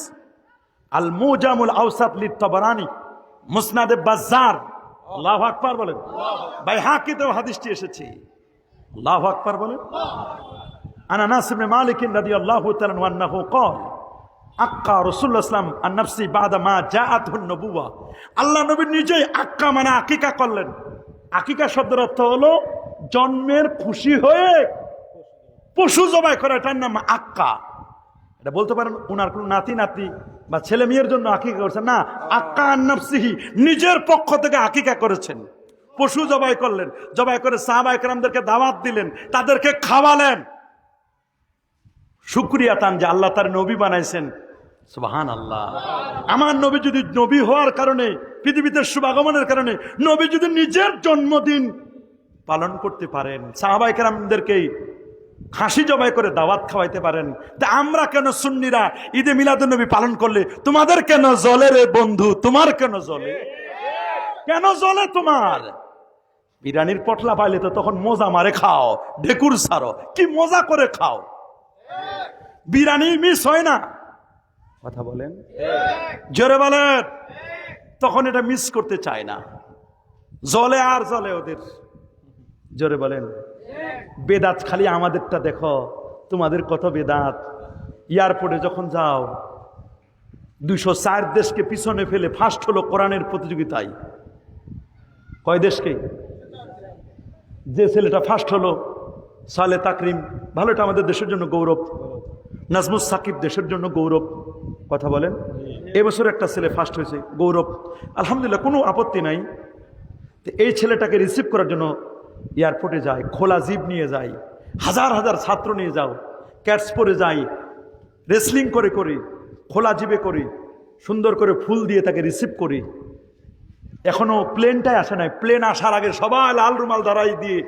আল মুজামুল আওসাত লিত তাবারানি, মুসনাদে বাজ্জার। আল্লাহু আকবার বলেন। বাইহাকিতেও হাদিসটি এসেছে। আল্লাহু আকবার বলেন। আন আনাস ইবনে মালিক রাদিয়াল্লাহু তাআলা আনহু قال আক্কা রাসূলুল্লাহ সাল্লাল্লাহু আলাইহি ওয়াসাল্লাম আন নাফসি বাদা মা জাআতুন নবুওয়া। আল্লাহ নবী নিজেই আক্কা মানে আকিকা করলেন। আকিকা শব্দের অর্থ হলো জন্মের খুশি হয়ে পশু জবাই করা, এটার নাম আক্কা। এটা বলতে পারেন উনার কোন নাতি নাতি বা ছেলে মেয়ের জন্য আকিকা করেছেন না, আক্কা আন নাফসিহি নিজের পক্ষ থেকে আকিকা করেছেন, পশু জবাই করলেন। জবাই করে সাহাবা একরামদেরকে দাওয়াত দিলেন, তাদেরকে খাওয়ালেন, শুকরিয়া তান যে আল্লাহ তার নবী বানাইছেন। সুবহানাল্লাহ। আমার নবী যদি নবী হওয়ার কারণে, পৃথিবীতে শুভাগমনের কারণে নবী যদি নিজের জন্মদিন পালন করতে পারেন, সাহাবায়ে কেরামদেরকে খাসি জবাই করে দাওয়াত খাওয়াইতে পারেন, তা আমরা কেন সুন্নিরা ঈদে মিলাদুন নবী পালন করলে তোমাদের কেন জ্বলে রে বন্ধু? তোমার কেন জ্বলে? কেন জ্বলে তোমার? বিরিয়ানির পটলা পাইলে তো তখন মজা মারে খাও, ঢেকুর সারো, কি মজা করে খাও। বিরিয়ানি মিস হয় না, কথা বলেন, জোরে বলেন। তখন এটা মিস করতে চায় না, জ্বলে আর জ্বলে ওদের। জোরে বলেন। বেদাত খালি আমাদেরটা দেখো, তোমাদের কত বেদাত। এয়ারপোর্টে যখন যাও 204 দেশকে পিছনে ফেলে ফার্স্ট হলো কোরআনের প্রতিযোগিতায়। কয় দেশকে? যে ছেলেটা ফার্স্ট হলো সালে তাকরিম, ভালো, এটা আমাদের দেশের জন্য গৌরব। নাজমুস সাকিব দেশের জন্য গৌরব, কথা বলেন। এবছর একটা ছেলে ফার্স্ট হয়েছে, গৌরব, আলহামদুলিল্লাহ, কোনো আপত্তি নাই। তো এই ছেলেটাকে রিসিভ করার জন্য এয়ারপোর্টে যায়, খোলা জিপ নিয়ে যায়, হাজার হাজার ছাত্র নিয়ে যাও, ক্যাটস পরে যাই, রেসলিং করে করি, খোলা জিপে করি, সুন্দর করে ফুল দিয়ে তাকে রিসিভ করি। এখনো প্লেনটাই আসে নাই, প্লেন আসার আগে সবাই লাল রুমাল দাঁড়াই দিয়ে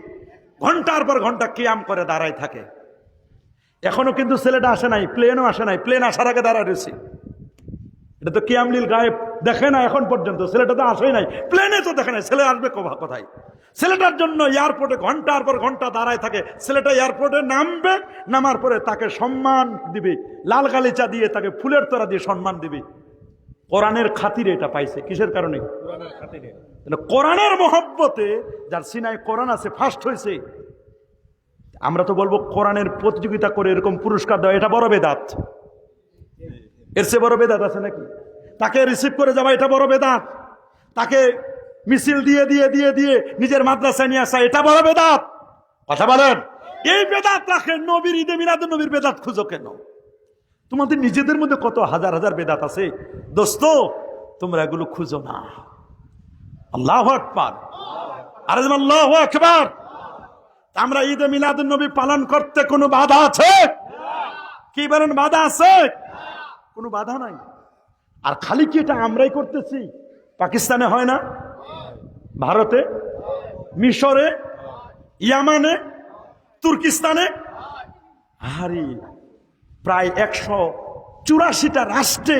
ঘন্টার পর ঘন্টা কিয়াম করে দাঁড়ায় থাকে। এখনো কিন্তু ছেলেটা আসে নাই, প্লেনও আসে নাই, প্লেন আসার আগে দাঁড়ায় রয়েছে। এটা তো কিয়াম লীল গায়েব, দেখে না এখন পর্যন্ত, ছেলেটা তো আসেই নাই, প্লেনে তো দেখে নাই, ছেলে আসবে কোথায়? ছেলেটার জন্য এয়ারপোর্টে ঘন্টার পর ঘন্টা দাঁড়ায় থাকে। ছেলেটা এয়ারপোর্টে নামবে, নামার পরে তাকে সম্মান দিবে, লাল গালিচা দিয়ে তাকে ফুলের তোড়া দিয়ে সম্মান দিবে। কোরআনের খাতিরে এটা পাইছে। কিসের কারণে? কোরআনের মহব্বতে। যার সিনায় কোরআন আছে, ফার্স্ট হয়েছে। আমরা তো বলবো কোরআনের প্রতিযোগিতা করে এরকম পুরস্কার দেওয়া এটা বড় বেদাত। এর চেয়ে বড় বেদাত আছে নাকি? তাকে রিসিভ করে যাওয়া এটা বড় বেদাত। তাকে মিছিল দিয়ে দিয়ে দিয়ে দিয়ে নিজের মাদ্রাসায় নিয়ে আসা এটা বড় বেদাত, কথা বলেন। এই বেদাত রাখে, নবীর ঈদে মিলাদুন নবীর বেদাত খুঁজো কেন? তোমাদের নিজেদের মধ্যে কত হাজার হাজার বেদাত আছে দোস্ত, তোমরা এগুলো খুঁজো না। আল্লাহু আকবার, আরে আল্লাহু আকবার। আমরা ঈদে মিলাদুন নবী পালন করতে কোনো বাধা আছে? কি বলেন, বাধা আছে? কোনো বাধা নাই। আর খালি কি এটা আমরাই করতেছি? পাকিস্তানে হয় না, ভারতে, মিশরে, ইয়ামানে, তুর্কিস্তানে, আরে প্রায় 184টা রাষ্ট্রে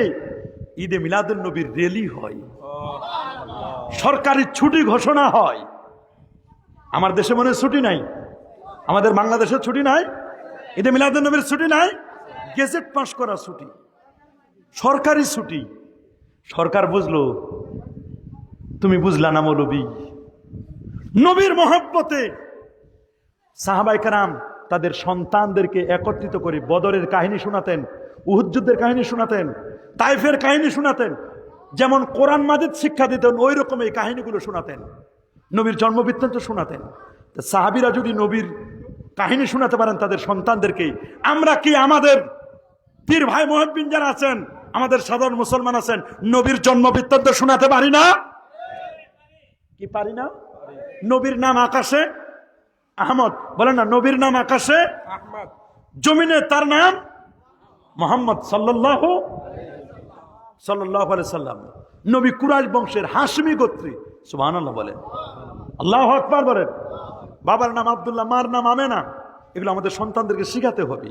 ঈদে মিলাদুন নবীর র্যালি হয়, সরকারি ছুটি ঘোষণা হয়। আমার দেশে মনে ছুটি নাই, আমাদের বাংলাদেশের ছুটি নাই, ঈদে মিলাদুন নবীর ছুটি নাই, গেজেট পাস করা ছুটি, সরকারি ছুটি। সরকার বুঝলো, তুমি বুঝলা না মৌলবী। নবীর মহব্বতে সাহাবায়ে কেরাম তাদের সন্তানদেরকে একত্রিত করে বদরের কাহিনী শোনাতেন, উহুদ যুদ্ধের কাহিনী শোনাতেন, তাইফের কাহিনী শোনাতেন। যেমন কোরআন মাজিদ শিক্ষা দিতেন, ওই রকম এই কাহিনীগুলো শোনাতেন, নবীর জন্মবৃত্তান্ত শোনাতেন। সাহাবীরা যদি নবীর কাহিনী শোনাতে পারেন তাদের সন্তানদেরকে, আমরা কি আমাদের পীর ভাই মুহিব্বিন যারা আছেন, আমাদের সাধারণ মুসলমান আছেন, নবীর জন্মবৃত্তান্ত শোনাতে পারি না? কি পারি না? নবীর নাম আকাশে আহমদ, বলেন না, নবীর নাম আকাশে আহমদ, জমিনে তার নাম মুহাম্মদ সাল্লাল্লাহু আলাইহি সাল্লাম। নবী কুরাইশ বংশের হাশমি গোত্রী, সুবহানাল্লাহ বলেন, আল্লাহু আকবার বলেন। বাবার নাম আব্দুল্লাহ, মার নাম আমেনা। এগুলো আমাদের সন্তানদেরকে শিখাতে হবে।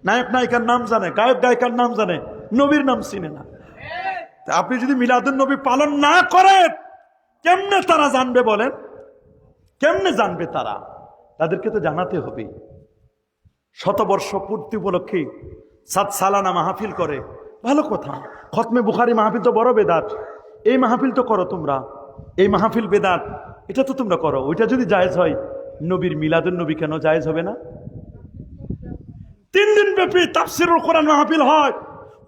নায়ক নায়িকার নাম জানে, গায়ক গায়িকার নাম জানে, নবীর নাম চিনে না। আপনি যদি মিলাদুন নবী পালন না করেন, কেমনে তারা জানবে বলেন? কেমনে জানবে তারা? তাদেরকে তো জানাতে হবে। শতবর্ষ পূর্তি উপলক্ষে 7 সালানা মাহফিল করে, ভালো কথা। খতমে বুখারী মাহফিল তো বড় বেদাত, এই মাহফিল তো করো তোমরা, এই মাহফিল বেদাত, এটা তো তোমরা করো। ওইটা যদি জায়েজ হয়, নবীর মিলাদুন নবী কেন জায়েজ হবে না? 3 দিন ব্যাপী তাফসীরুল কোরআন মাহফিল হয়।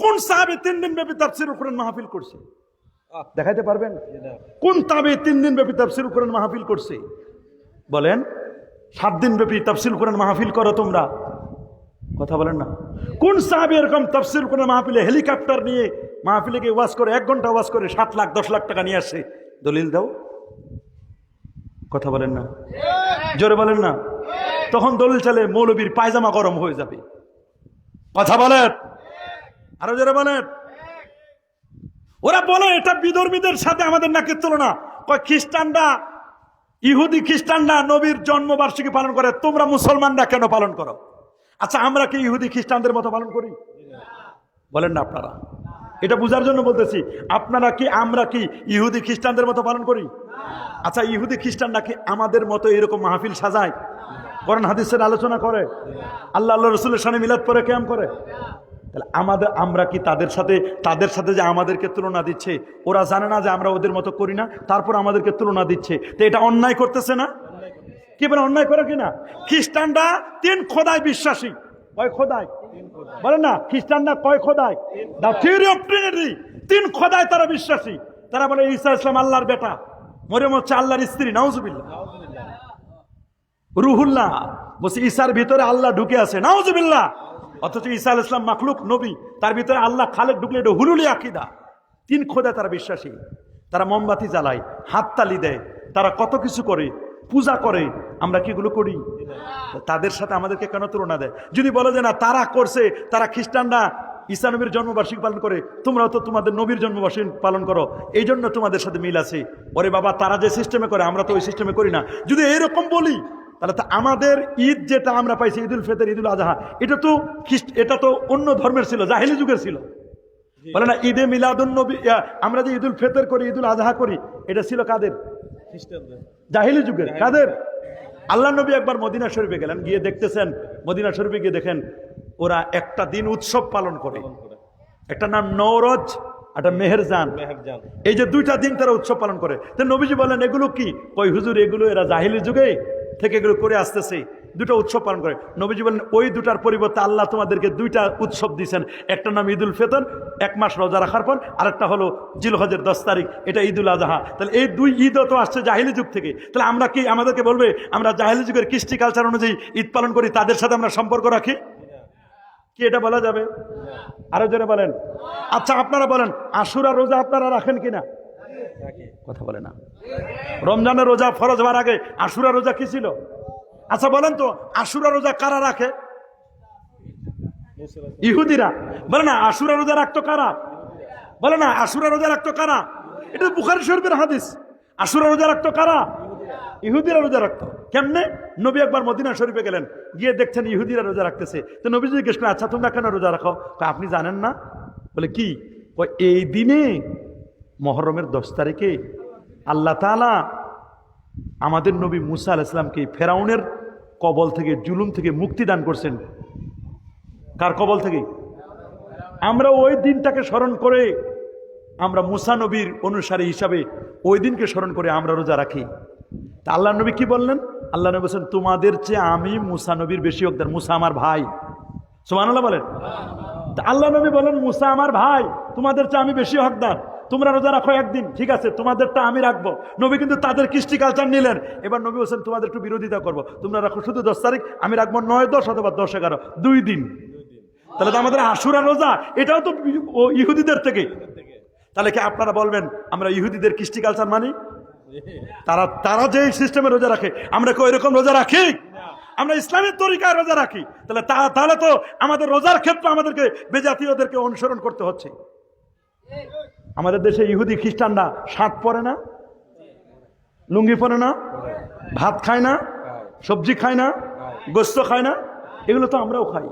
কোন সাহাবী 3 দিন ব্যাপী তাফসীরুল কোরআন মাহফিল করছে? দেখাইতে পারবেন? কোন তাবে 3 দিন ব্যাপী তাফসীরুল কোরআন মাহফিল করছে? বলেন। 7 দিন ব্যাপী তাফসীরুল কোরআন মাহফিল করো তোমরা, কথা বলেন না। কোন সাহাবী এরকম তাফসীরুল কোরআন মাহফিলে হেলিকপ্টার নিয়ে মাহফিলে গিয়ে ওয়াজ করে 1 ঘন্টা ওয়াজ করে 7 লাখ 10 লাখ টাকা নিয়ে আসে? দলিল দাও, কথা বলেন না, জোরে বলেন না। তখন দলিল চালে মৌলবীর পায়জামা গরম হয়ে যাবে, কথা বলেন, আরো জোরে বলেন। ওরা বলে এটা বিধর্মীদের সাথে আমাদের নাকি তুলনা। কয় খ্রিস্টানরা, ইহুদি খ্রিস্টানরা নবীর জন্মবার্ষিকী পালন করে, তোমরা মুসলমানরা কেন পালন করো? আচ্ছা, আমরা কি ইহুদি খ্রিস্টানদের মতো পালন করি? বলেন না আপনারা। এটা বুঝার জন্য বলতেছি, আপনারা কি আমরা কি ইহুদি খ্রিস্টানদের মতো পালন করি? আচ্ছা, ইহুদি খ্রিস্টানরা কি আমাদের মতো এরকম মাহফিল সাজায়, কোরআন হাদিসের আলোচনা করে, আল্লাহ রসুলের সামনে মিলাদ পড়ে কিয়াম করে? তাহলে আমরা কি তাদের সাথে যে আমাদেরকে তুলনা দিচ্ছে, ওরা জানে না যে আমরা ওদের মতো করি না, তারপর আমাদেরকে তুলনা দিচ্ছে, তো এটা অন্যায় করতেছে না? কি বলে অন্যায় করে কিনা? খ্রিস্টানরা 3 খোদায় বিশ্বাসী। কয় খোদায়? বলেন না, খ্রিস্টানরা কয় খোদায়? দা থিওরি অফ ট্রিনিটি, 3 খোদায় তারা বিশ্বাসী। তারা বলে ঈসা ইসলাম আল্লাহর বেটা, মরিয়ম হচ্ছে আল্লাহর স্ত্রী, নাউজুবিল্লাহ। রুহুল্লাহ, বলছে ঈসার ভিতরে আল্লাহ ঢুকে আছে, নাউজুবিল্লাহ। অথচ ঈসা আলাইহিস সালাম মাখলুক নবী, তার ভিতরে আল্লাহ খালেক ঢুকলে এটা হুলুলি আকীদা। 3 খোদায় তারা বিশ্বাসী। তারা মোমবাতি জ্বালায়, হাততালি দেয়, তারা কত কিছু করে, পূজা করে। আমরা কি এগুলো করি? তাদের সাথে আমাদেরকে কেন তুলনা দেয়? যদি বলে যে না তারা করছে, তারা খ্রিস্টানরা ঈসা নবীর জন্মবার্ষিকী পালন করে, তোমরাও তো তোমাদের নবীর জন্মবার্ষিকী পালন করো, এই জন্য তোমাদের সাথে মিল আছে। ওরে বাবা, তারা যে সিস্টেমে করে আমরা তো ওই সিস্টেমে করি না। যদি এরকম বলি, তাহলে তো আমাদের ঈদ যেটা আমরা পাইছি, ঈদুল ফিতর, ঈদুল আজহা, এটা তো অন্য ধর্মের ছিল, জাহেলি যুগের ছিল। বলে না ঈদে মিলাদুন নবী, আমরা যে ঈদুল ফিতর করি, ঈদুল আজহা করি, এটা ছিল কাদের? জাহেলি যুগের। কাদের? আল্লাহ নবী একবার মদিনা শরীফে গেলেন, গিয়ে দেখতেছেন, মদিনা শরীফে গিয়ে দেখেন ওরা একটা দিন উৎসব পালন করে, একটা নাম নওরোজ, একটা মেহেরজান। এই যে 2টা দিন তারা উৎসব পালন করে। তো নবীজি বলেন এগুলো কি? কই হুজুর, এগুলো এরা জাহিলি যুগে থেকে এগুলো করে আসতেছে, 2টা উৎসব পালন করে। নবীজি বলেন ওই 2টার পরিবর্তে আল্লাহ তোমাদেরকে 2টা উৎসব দিয়েছেন। একটা নাম ঈদুল ফিতর, 1 মাস রোজা রাখার পর, আরেকটা হলো জিলহজের 10 তারিখ, এটা ঈদুল আজহা। তাহলে এই 2 ঈদও তো আসছে জাহিলি যুগ থেকে। তাহলে আমরা কি, আমাদেরকে বলবে আমরা জাহিলি যুগের কৃষ্টি কালচার অনুযায়ী ঈদ পালন করি, তাদের সাথে আমরা সম্পর্ক রাখি? কি এটা বলা যাবে? আরো জোরে বলেন। আচ্ছা, আপনারা বলেন আশুরা রোজা আপনারা রাখেন কিনা? কথা বলে না। রমজানের রোজা ফরজ হওয়ার আগে আশুরা রোজা কি ছিল? আচ্ছা বলেন তো, আশুরা রোজা কারা রাখে? ইহুদিরা। বলে না আশুরা রোজা রাখতো কারা? বলে না আশুরা রোজা রাখতো কারা? এটা বুখারী শরীফের হাদিস। আশুরা রোজা রাখতো কারা? ইহুদিরা রোজা রাখতো। কেমনে? নবী একবার মদিনা শরীফে গেলেন, গিয়ে দেখছেন ইহুদিরা রোজা রাখতেছে। তো নবী জিজ্ঞেস করেন আচ্ছা তোমরা কেন রোজা রাখো? আপনি জানেন না? বলে কি? এই দিনে মুহররমের 10 তারিখে আল্লাহ তাআলা আমাদের নবী মুসা আলাইহিস সালামকে ফেরাউনের কবল থেকে, জুলুম থেকে মুক্তি দান করছেন। কার কবল থেকে? আমরা ওই দিনটাকে স্মরণ করে, আমরা মুসা নবীর অনুসারী হিসাবে ওই দিনকে স্মরণ করে আমরা রোজা রাখি। তা আল্লাহ নবী কি বললেন? আল্লাহ নবী বলছেন তোমাদের চেয়ে আমি মুসা নবীর বেশি হকদার, মুসা আমার ভাই। সুবহানাল্লাহ বলেন। আল্লাহ নবী বলেন মুসা আমার ভাই, তোমাদের চেয়ে আমি বেশি হকদার। তোমরা রোজা রাখো একদিন, ঠিক আছে, তোমাদেরটা আমি রাখবো। নবী কিন্তু তাদের কৃষ্টি কালচার নিলেন। এবার নবী বলছেন তোমাদের একটু বিরোধিতা করবো, তোমরা রাখো শুধু 10 তারিখ, আমি রাখবো 9, 10 অথবা 10, 11, 2 দিন। তাহলে তো আমাদের আশুরা রোজা এটাও তো ইহুদিদের থেকে। তাহলে কি আপনারা বলবেন আমরা ইহুদিদের কৃষ্টি কালচার মানি? তারা যে সিস্টেমে রোজা রাখে আমরা কি ওইরকম রোজা রাখি? আমরা ইসলামের তরিকায় রোজা রাখি। তাহলে তো আমাদের রোজার ক্ষেত্রে আমাদেরকে বেজাতীয়দেরকে অনুসরণ করতে হচ্ছে। আমাদের দেশে ইহুদি খ্রিস্টানরা শার্ট পরে না, লুঙ্গি পরে না, ভাত খায় না, সবজি খায় না, গোস্ত খায় না, এগুলো তো আমরাও খাই।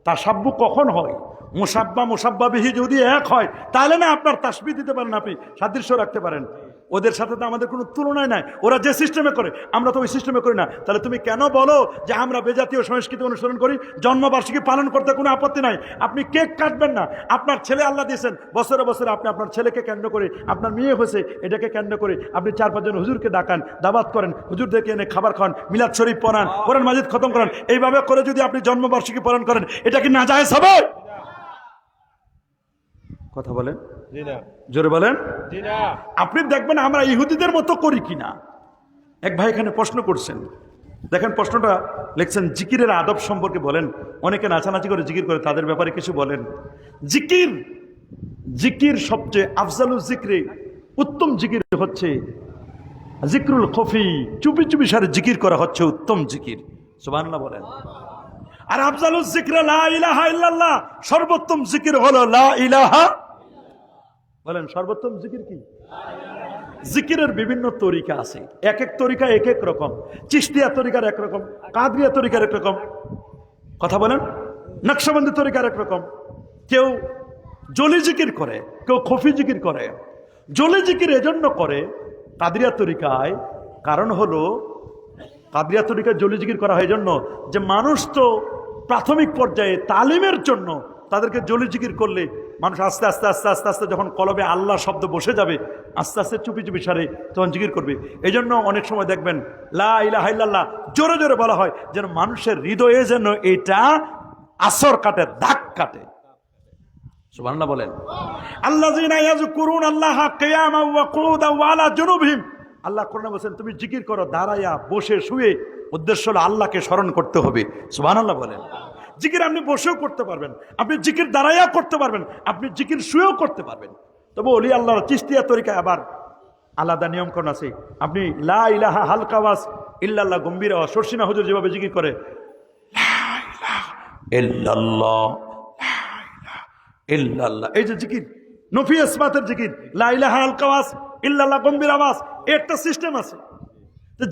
তাসাব্বু কখন হয়? মুসাব্বা মুসাব্বা বিহি যদি এক হয় তাহলে না আপনার তাসবিহ দিতে পারেন, আপনি সাদৃশ্য রাখতে পারেন। ওদের সাথে তো আমাদের কোনো তুলনায় নাই। ওরা যে সিস্টেমে করে আমরা তো ওই সিস্টেমে করি না। তাহলে তুমি কেন বলো যে আমরা বেজাতীয় সংস্কৃতি অনুসরণ করি? জন্মবার্ষিকী পালন করতে কোনো আপত্তি নাই, আপনি কেক কাটবেন না। আপনার ছেলে আল্লাহ দিয়েছেন, বছরে বছরে আপনি আপনার ছেলেকে কেন্দ্র করে, আপনার মেয়ে হয়েছে এটাকে কেন্দ্র করে আপনি 4-5 জন হুজুরকে ডাকান, দাওয়াত করেন, হুজুরদেরকে এনে খাবার খান, মিলাদ শরীফ পড়ান, কোরআন মাজিদ খতম করেন। এইভাবে করে যদি আপনি জন্মবার্ষিকী পালন করেন, এটা কি নাজায়েজ হবে? কথা বলেন, জোরে বলেন। আপনি দেখবেন আমরা ইহুদিদের মতো করি কিনা। এক ভাই এখানে প্রশ্ন করছেন, দেখেন প্রশ্নটা লিখছেন, জিকিরের আদব সম্পর্কে বলেন। অনেকে নাচানাচি করে জিকির করে, তাদের ব্যাপারে কিছু বলেন। জিকির সবচেয়ে আফজালুল জিক্রে, উত্তম জিকির হচ্ছে জিক্রুল খফি, চুপি চুপি সারে জিকির করা হচ্ছে উত্তম জিকির। সুবহানাল্লাহ বলেন। আর আফজালুল জিক্র লা ইলাহা ইল্লাল্লাহ, সর্বোত্তম জিকির হলো লা ইলাহা। বলেন সর্বোত্তম জিকির কি? জিকিরের বিভিন্ন তরিকা আছে, এক এক তরিকা এক এক রকম। চিশতিয়া তরিকার একরকম, কাদরিয়া তরিকার একরকম। কথা বলেন। নকশবন্দি তরিকার একরকম। কেউ জলি জিকির করে, কেউ খফি জিকির করে। জলি জিকির এজন্য করে কাদরিয়া তরিকায়, কারণ হলো কাদরিয়া তরিকায় জলি জিকির করা হয় এজন্য যে মানুষ তো প্রাথমিক পর্যায়ে তালিমের জন্য তাদেরকে জলি জিকির করলে মানুষ আস্তে আস্তে আস্তে আস্তে আস্তে যখন কলবে আল্লাহ শব্দ বসে যাবে, আস্তে আস্তে চুপি চুপি সারে তখন জিকির করবে। এই জন্য অনেক সময় দেখবেন লা ইলাহা ইল্লাল্লাহ জোরে জোরে বলা হয়, যেন মানুষের হৃদয়ে যেন এটা আসর কাটে, দাগ কাটে। সুবহানাল্লাহ বলেন। আল্লাযীনা ইয়াযকুরুনাল্লাহা কিয়ামান ওয়া কুউদান ওয়া আলা জুনুবিহিম। আল্লাহ কোরআনে বলেন তুমি জিকির করো দাঁড়ায়া, বসে, শুয়ে। উদ্দেশ্য হলো আল্লাহকে স্মরণ করতে হবে। সুবহানাল্লাহ বলেন। জিকির আপনি বসেও করতে পারবেন, আপনি জিকির দাঁড়াইয়াও করতে পারবেন, আপনি জিকির শুয়েও করতে পারবেন। তবে ওলি আল্লাহর চিশতিয়া তরিকা আবার আলাদা নিয়মকানুন আছে। আপনি লা ইলাহা হালকা আওয়াজ, ইল্লাল্লাহ গম্ভীর আওয়াজ। শর্ষিনা হুজুর যেভাবে জিকির করে লা ইলাহা ইল্লাল্লাহ, লা ইলাহা ইল্লাল্লাহ, এই যে জিকির নফি ইসবাতের জিকির, লা ইলাহা হালকা আওয়াজ, ইল্লাল্লাহ গম্ভীর আওয়াজ, একটা সিস্টেম আছে।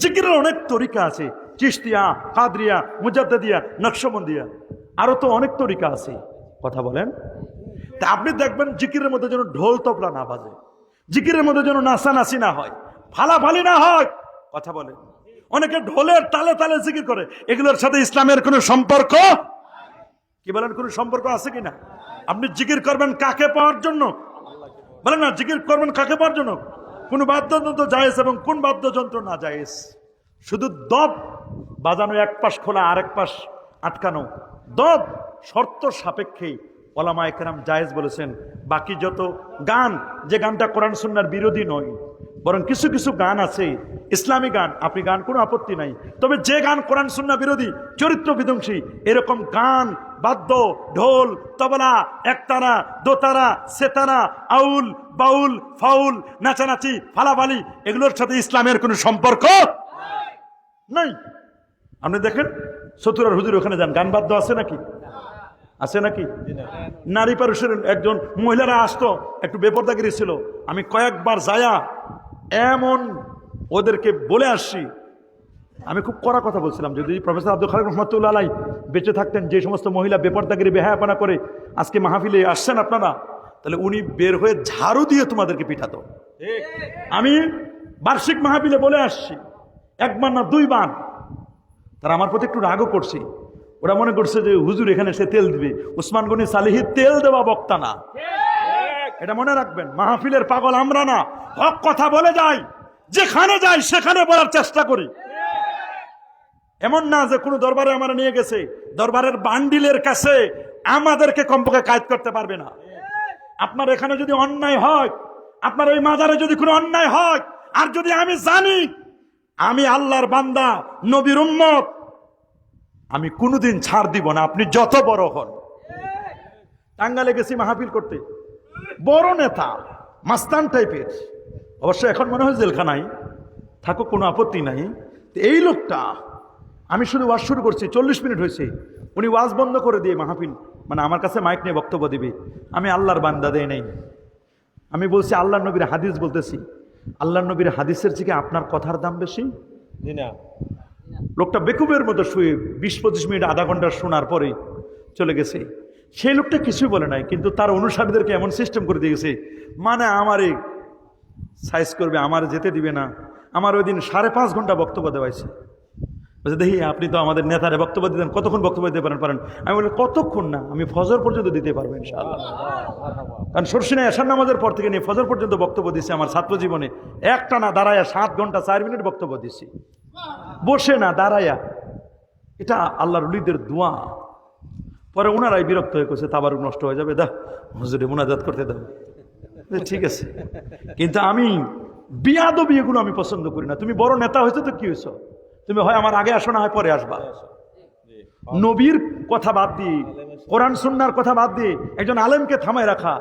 জিকিরের অনেক তরিকা আছে, চিশতিয়া, কাদরিয়া, মুজাদ্দিদিয়া, নকশবন্দিয়া, আরো তো অনেক তরিকা আছে। কথা বলেন। তা আপনি দেখবেন জিকিরের মধ্যে যেন ঢোল তবলা না বাজে, জিকিরের মধ্যে যেন নাচানাচি না হয়, ফালাফালি না হয়। কথা বলেন। অনেকে ঢোলের তালে তালে জিকির করে, এগুলোর সাথে ইসলামের কোনো সম্পর্ক, কি বলেন, কোনো সম্পর্ক আছে কিনা? আপনি জিকির করবেন কাকে পাওয়ার জন্য? বলেন না, জিকির করবেন কাকে পাওয়ার জন্য? কোন বাদ্যযন্ত্র জায়েজ এবং কোন বাদ্যযন্ত্র না জায়েজ? শুধু দব বাজানো, এক পাশ খোলা আরেক পাশ আটকানো, দব শর্ত সাপেক্ষে ওলামায়ে কেরাম জায়েজ বলেছেন। বাকি যত গান, যে গানটা কোরআন সুন্নাহর বিরোধী নয়, বরং কিছু কিছু গান আছে ইসলামী গান, আপনি গান কোনো আপত্তি নাই। তবে যে গান কোরআন সুন্নাহ বিরোধী, চরিত্র বিধ্বংসী, এরকম গান, বাদ্য, ঢোল, তবলা, একতারা, দোতারা, সেতারা, আউল, বাউল, ফাউল, নাচানাচি, ফালাফালি, এগুলোর সাথে ইসলামের কোনো সম্পর্ক নাই। আপনি দেখেন চতুরার হুজুর ওখানে যান, গান বাদ্য আছে নাকি? আছে নাকি? নারী পুরুষের একজন মহিলারা আসতো, একটু বেপরদাগিরি ছিল। আমি কয়েকবার যায়া এমন ওদেরকে বলে আসছি, আমি খুব কড়া কথা বলছিলাম, যদি প্রফেসর আব্দুল খালেক রহমাতুল্লাহ আলাই বেঁচে থাকতেন, যে সমস্ত মহিলা বেপরদাগিরি বেহায়াপনা করে আজকে মাহফিলে আসছেন আপনারা, তাহলে উনি বের হয়ে ঝাড়ু দিয়ে তোমাদেরকে পিঠাতো। আমি বার্ষিক মাহফিলে বলে আসছি, একবার না দুইবার। তারা আমার প্রতি একটু রাগও করছে, ওরা মনে করছে যে হুজুর এখানে সে তেল দিবে। উসমান গনি সালেহী তেল দেওয়া বক্তা না, এটা মনে রাখবেন। মাহফিলের পাগল আমরা না, হক কথা বলে যাই, যেখানে যাই সেখানে বলার চেষ্টা করি। এমন না যে কোনো দরবারে আমরা নিয়ে গেছে, দরবারের বান্ডিলের কাছে আমাদেরকে কমপক্ষে কায়েদ করতে পারবে না। আপনার এখানে যদি অন্যায় হয়, আপনার ওই মাজারে যদি কোনো অন্যায় হয়, আর যদি আমি জানি আমি আল্লাহর বান্দা, নবীর উম্মত, আমি কোনোদিন ছাড় দিব না, আপনি যত বড় হন। টাঙ্গালে গেছি মাহফিল করতে, বড় নেতা, মাস্তান টাইপের, অবশ্য এখন মনে হয় জেলখানায় থাকো, কোনো আপত্তি নাই। এই লোকটা, আমি শুধু ওয়াজ শুরু করছি, 40 মিনিট হয়েছে, উনি ওয়াজ বন্ধ করে দিয়ে মাহফিল, মানে আমার কাছে মাইক নিয়ে বক্তব্য দিবে। আমি আল্লাহর বান্দা দেয় নাই, আমি বলছি আল্লাহর নবীর হাদিস বলতেছি। আল্লাহর নবীর হাদিসের থেকে আপনার কথার দাম বেশি না। লোকটা বেকুবের মতো শুয়ে 20-25 মিনিট, আধা ঘন্টা শোনার পরে চলে গেছে। সেই লোকটা কিছুই বলে নাই, কিন্তু তার অনুসারীদেরকে এমন সিস্টেম করে দিয়ে গেছে, মানে আমারে সাইজ করবে, আমার যেতে দিবে না। আমার ওই দিন 5.5 ঘন্টা বক্তব্য দেওয়াইছে। বলছে দেখি আপনি তো আমাদের নেতারে বক্তব্য দিতেন, কতক্ষণ বক্তব্য দিতে পারেন? আমি বলি কতক্ষণ না, আমি ফজর পর্যন্ত দিতে পারবো ইনশাআল্লাহ। কারণ সরসিনা এশার নামাজের পর থেকে নিয়ে ফজর পর্যন্ত বক্তব্য দিছি। আমার ছাত্র জীবনে একটা না দাঁড়ায়া 7 ঘন্টা 4 মিনিট বক্তব্য দিছি, বসে না দাঁড়ায়া। এটা আল্লাহর ওলিদের দোয়া। পরে ওনারাই বিরক্ত হয়ে গেছে, তাবারুক নষ্ট হয়ে যাবে, দাও হুজুরে মুনাজাত করতে দাও। ঠিক আছে, কিন্তু আমি বিয়াদবি এগুলো আমি পছন্দ করি না। তুমি বড় নেতা হয়েছো তো কি হয়েছো, তুমি হয় আমার আগে আসো না হয় পরে আসবা। নবীর কথা বাদ দিয়ে, কোরআন সুন্নাহর কথা বাদ দিয়ে একজন আলেমকে থামায় রাখা,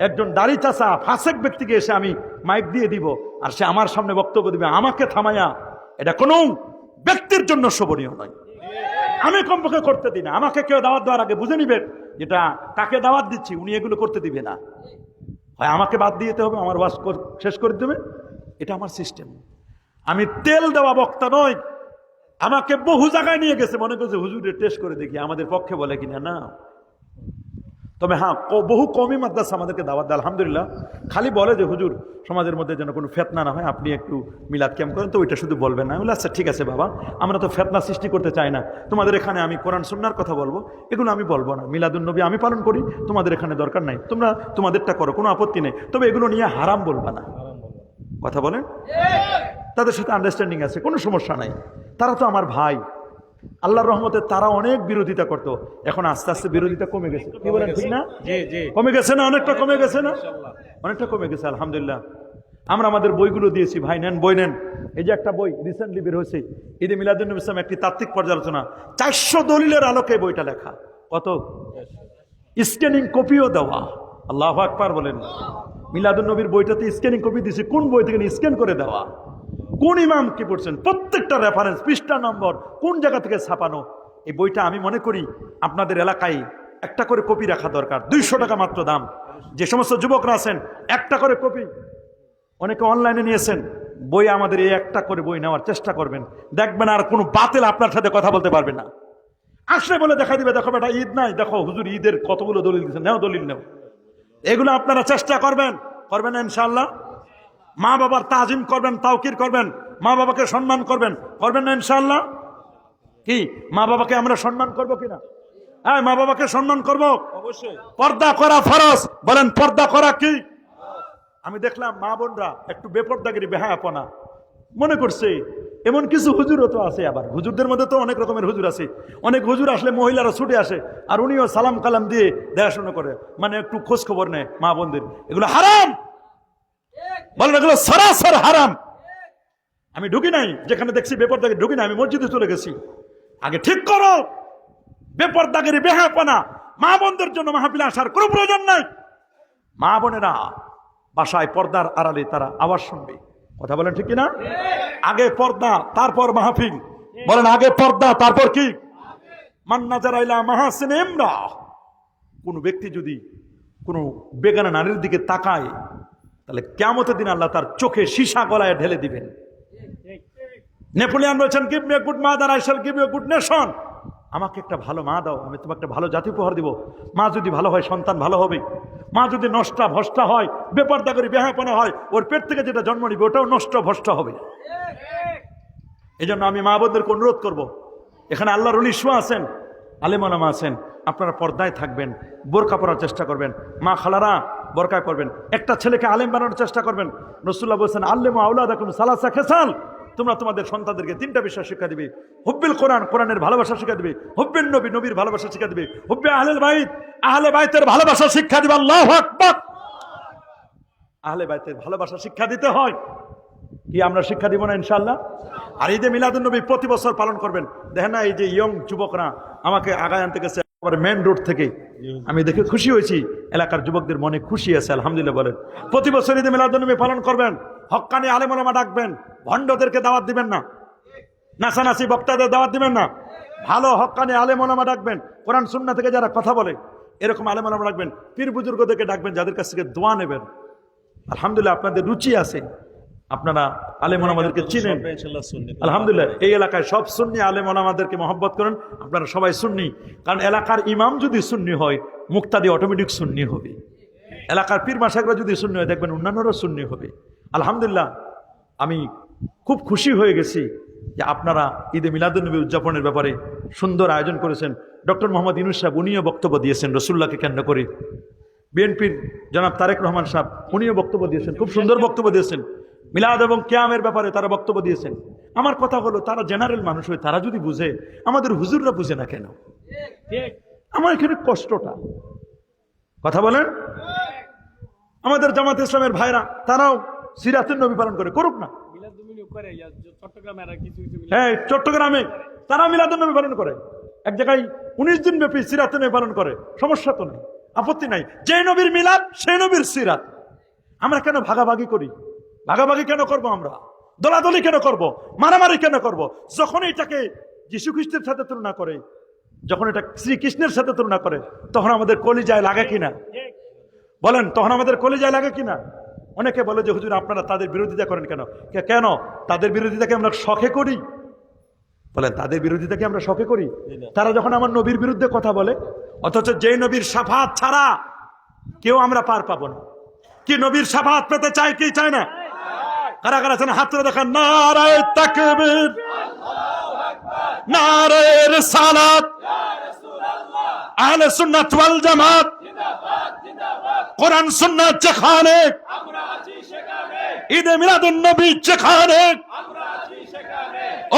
একজন দাড়ি চাচা ফাসেক ব্যক্তিকে এসে আমি মাইক দিয়ে দিব আর সে আমার সামনে বক্তব্য দিবে আমাকে থামায়া, এটা কোনো ব্যক্তির জন্য শোভনীয় নয়। আমি কমপক্ষে করতে দিই না। আমাকে কেউ দাওয়াত দেওয়ার আগে বুঝে নিবেন যেটা কাকে দাওয়াত দিচ্ছি উনি এগুলো করতে দিবে না, হয় আমাকে বাদ দিয়ে যেতে হবে, আমার ওয়াজ শেষ করে দেবে, এটা আমার সিস্টেম। আমি তেল দেওয়া বক্তা নই। আমাকে বহু জায়গায় নিয়ে গেছে, মনে করছে হুজুরের টেস্ট করে দেখি আমাদের পক্ষে বলে কিনা। না, তবে হ্যাঁ বহু কমই মাদ্রাসা আমাদেরকে দাওয়াত দেয় আলহামদুলিল্লাহ। খালি বলে যে হুজুর সমাজের মধ্যে যেন কোনো ফেতনা না হয়, আপনি একটু মিলাদ ক্যাম্প করেন, তো ওইটা শুধু বলবেন না। আমি বলি আচ্ছা ঠিক আছে বাবা, আমরা তো ফেতনা সৃষ্টি করতে চাই না। তোমাদের এখানে আমি কোরআন সুন্নাহর কথা বলবো, এগুলো আমি বলবো না। মিলাদুন নবী আমি পালন করি, তোমাদের এখানে দরকার নাই, তোমরা তোমাদেরটা করো, কোনো আপত্তি নেই। তবে এগুলো নিয়ে হারাম বলবা না। কথা বলেন, তাদের সাথে আন্ডারস্ট্যান্ডিং আছে, কোনো সমস্যা নাই। তারা তো আমার ভাই, আল্লাহর রহমতে তারা অনেক বিরোধিতা করতো, এখন আস্তে আস্তে বিরোধিতা কমে গেছে। কি বলেন ঠিক না? কমে গেছে না? অনেকটা কমে গেছে না? অনেকটা কমে গেছে আলহামদুলিল্লাহ। আমরা আমাদের বইগুলো দিয়েছি, ভাই নেন বই নেন। এই যে একটা বই রিসেন্টলি বের হয়েছে, ঈদে মিলাদুন নবী ইসলাম একটি তাত্ত্বিক পর্যালোচনা, 400 দলিলের আলোকে বইটা লেখা। কত? স্ক্যানিং কপিও দেওয়া। আল্লাহু আকবার বলেন। মিলাদুন নবীর বইটাতে স্ক্যানিং কপি দিয়েছে, কোন বই থেকে স্ক্যান করে দেওয়া, কোন ইমাম কি পড়ছেন, প্রত্যেকটা রেফারেন্স, পৃষ্ঠা নম্বর, কোন জায়গা থেকে ছাপানো। এই বইটা আমি মনে করি আপনাদের এলাকায় একটা করে কপি রাখা দরকার। 200 টাকা মাত্র দাম। যে সমস্ত যুবকরা আছেন একটা করে কপি, অনেকে অনলাইনে নিয়েছেন, বই আমাদের এই একটা করে বই নেওয়ার চেষ্টা করবেন। দেখবেন আর কোনো বাতিল আপনার সাথে কথা বলতে পারবে না। আসলে বলে দেখা দিবে, দেখো বেটা ঈদ নাই, দেখো হুজুর ঈদের কতগুলো দলিল দিচ্ছে, নেও দলিল নেও। এগুলো আপনারা চেষ্টা করবেন, করবেন না ইনশাআল্লাহ? মা বাবার তাজিম করবেন, তাওকির করবেন, মা বাবাকে সম্মান করবেন, করবেন না ইনশাআল্লাহ? কি মা বাবাকে আমরা সম্মান করবো কিনা? হ্যাঁ, মা বাবাকে সম্মান করব অবশ্যই। পর্দা করা ফরজ, বলেন পর্দা করা কি? আমি দেখলাম মা বোনরা একটু বেপর্দাগিরি, বেহায়াপনা মনে করছে। এমন কিছু হুজুরও তো আছে, আবার হুজুরদের মধ্যে তো অনেক রকমের হুজুর আছে। অনেক হুজুর আসলে মহিলারা ছুটে আসে আর উনিও সালাম কালাম দিয়ে দেখাশোনা করে, মানে একটু খোঁজ খবর নেয় মা বোনদের। এগুলো হারাম, বলেন এগুলো সরাসর হারাম। আমি ঢুকি নাই, যেখানে দেখছি বেপরদাগি ঢুকি না, আমি মসজিদে চলে গেছি। আগে ঠিক করো, বেপরদাগিরি বেহায়াপনা মা বোনদের জন্য মাহফিলে আসার কোনো প্রয়োজন নাই। মা বোনেরা বাসায় পর্দার আড়ালে তারা আওয়াজ শুনবে। কথা বলেন ঠিক কিনা? আগে পর্দা তারপর মাহফিল। বলেন আগে পর্দা তারপর কি? মান্নাজারাইলা মাহাসিন ইমরা। কোন ব্যক্তি যদি কোনো বেগানা নারীর দিকে তাকায়, তাহলে কিয়ামতের দিন আল্লাহ তার চোখে সীসা গলায় ঢেলে দিবেন। নেপোলিয়ান বলেছেন, give me a good mother, I shall give you a good nation. আমাকে একটা ভালো মা দাও, আমি তোমাকে একটা ভালো জাতি উপহার দিব। মা যদি ভালো হয় সন্তান ভালো হবে। মা যদি নষ্ট ভ্রষ্ট হয়, বেপরদা করে বেহায়াপনা হয়, ওর পেট থেকে যেটা জন্ম নিবে ওটাও নষ্ট ভ্রষ্ট হবে। এই জন্য আমি মা বোনদেরকে অনুরোধ করবো, এখানে আল্লাহর ওলি শুয়া আছেন, আলেম ওলামা আছেন, আপনারা পর্দায় থাকবেন, বোরকা পরার চেষ্টা করবেন। মা খালারা বোরকায় পড়বেন। একটা ছেলেকে আলেম বানানোর চেষ্টা করবেন। রাসূলুল্লাহ বলেছেন, আল্লিমু আওলাদাকুম সালাসা খিসাল। তোমরা তোমাদের সন্তানদেরকে 3টা বিষয় শিক্ষা দিবে। হুব্বিল কোরআন, কোরআনের ভালোবাসা শিক্ষা দিবে। হুব্বিন নবী, নবীর ভালোবাসা শিক্ষা দিবে। হুব্বে আহলেল বাইত, আহলে বাইতের ভালোবাসা শিক্ষা দিবে। আল্লাহু আকবার। আহলে বাইতের ভালোবাসা শিক্ষা দিতে হয়। কি আমরা শিক্ষা দিব না ইনশাআল্লাহ? আর এই যে মিলাদুন নবী প্রতি বছর পালন করবেন। দেখেন না, এই যে ইয়ং যুবকরা আমাকে আগায় আনতে গেছে মেন রোড থেকে, আমি দেখে খুশি হয়েছি। এলাকার যুবকদের মনে খুশি আছে আলহামদুলিল্লাহ। বলেন প্রতি বছর ঈদে মিলাদুন নবী পালন করবেন। হক্কানি আলেম ওলামা ডাকবেন, ভণ্ডদেরকে দাওয়াত দিবেন না, নাচানাচি বক্তাদের দাওয়াত দিবেন না। ভালো হক্কানি আলেম ওলামা ডাকবেন, কোরআন সুন্নাহ থেকে যারা কথা বলে এরকম আলেম ওলামা ডাকবেন। পীর বুজুর্গদেরকে ডাকবেন, যাদের কাছ থেকে দোয়া নেবেন। আলহামদুলিল্লাহ আপনাদের রুচি আছে, আপনারা আলেম ওলামাদেরকে চিনেন আলহামদুলিল্লাহ। এই এলাকায় সব সুন্নি আলেম ওলামাদেরকে মহব্বত করেন। আপনারা সবাই সুন্নি, কারণ এলাকার ইমাম যদি সুন্নি হয় মুক্তাদি অটোমেটিক সুন্নি হবে। এলাকার পীর মাশায়েখরা যদি সুন্নি হয় দেখবেন অন্যান্যরা সুন্নি হবে। আলহামদুলিল্লাহ আমি খুব খুশি হয়ে গেছি যে আপনারা ঈদে মিলাদুন্নবী উদযাপনের ব্যাপারে সুন্দর আয়োজন করেছেন। ডক্টর মোহাম্মদ ইউনূস সাহেব উনিও বক্তব্য দিয়েছেন রসুল্লাহকে কেন্দ্র করে। বিএনপির জনাব তারেক রহমান সাহেব উনিও বক্তব্য দিয়েছেন, খুব সুন্দর বক্তব্য দিয়েছেন। মিলাদ এবং কিয়ামের ব্যাপারে তারা বক্তব্য দিয়েছেন। আমার কথা হলো, তারা জেনারেল মানুষ হয়ে তারা যদি বুঝে, আমাদের হুজুররা বুঝে না কেন? আমার এখানে কষ্টটা, কথা বলেন। আমাদের জামাত ইসলামের ভাইরা তারাও সিরাতের নবী পালন করে, করুক না। হ্যাঁ, চট্টগ্রামে তারা মিলাদুন নবী পালন করে, এক জায়গায় 19 দিন ব্যাপী সিরাতের নবী পালন করে, সমস্যা তো নেই, আপত্তি নাই। যে নবীর মিলাদ সেই নবীর সিরাত। আমরা কেন ভাগাভাগি করি? ভাগাভাগি কেন করব? আমরা দলাদলি কেন করব? মারামারি কেন করব? যখন এটাকে যীশু খ্রিস্টের সাথে তুলনা করে, যখন এটা শ্রীকৃষ্ণের সাথে তুলনা করে, তখন আমাদের কলিজায় লাগে কিনা? বলেন, তখন আমাদের কলিজায় লাগে কিনা? অনেকে বলে যে হুজুর আপনারা তাদের বিরোধিতা করেন কেন? কেন তাদের বিরোধিতাকে আমরা শখে করি? বলেন, তাদের বিরোধিতাকে আমরা শখে করি? তারা যখন আমার নবীর বিরুদ্ধে কথা বলে, অথচ যে নবীর শাফাত ছাড়া কেউ আমরা পার পাবো না। কি নবীর শাফাত পেতে চাই কি চায় না? কারা কারা আছেন হাত তুলে দেখান। নারায়ে তাকবীর, নারায়ে রিসালাত, আহলে সুন্নাত ওয়াল জামাত, কোরআন সুন্নাত যেখানে, ঈদে মিলাদুন নবী যেখানে,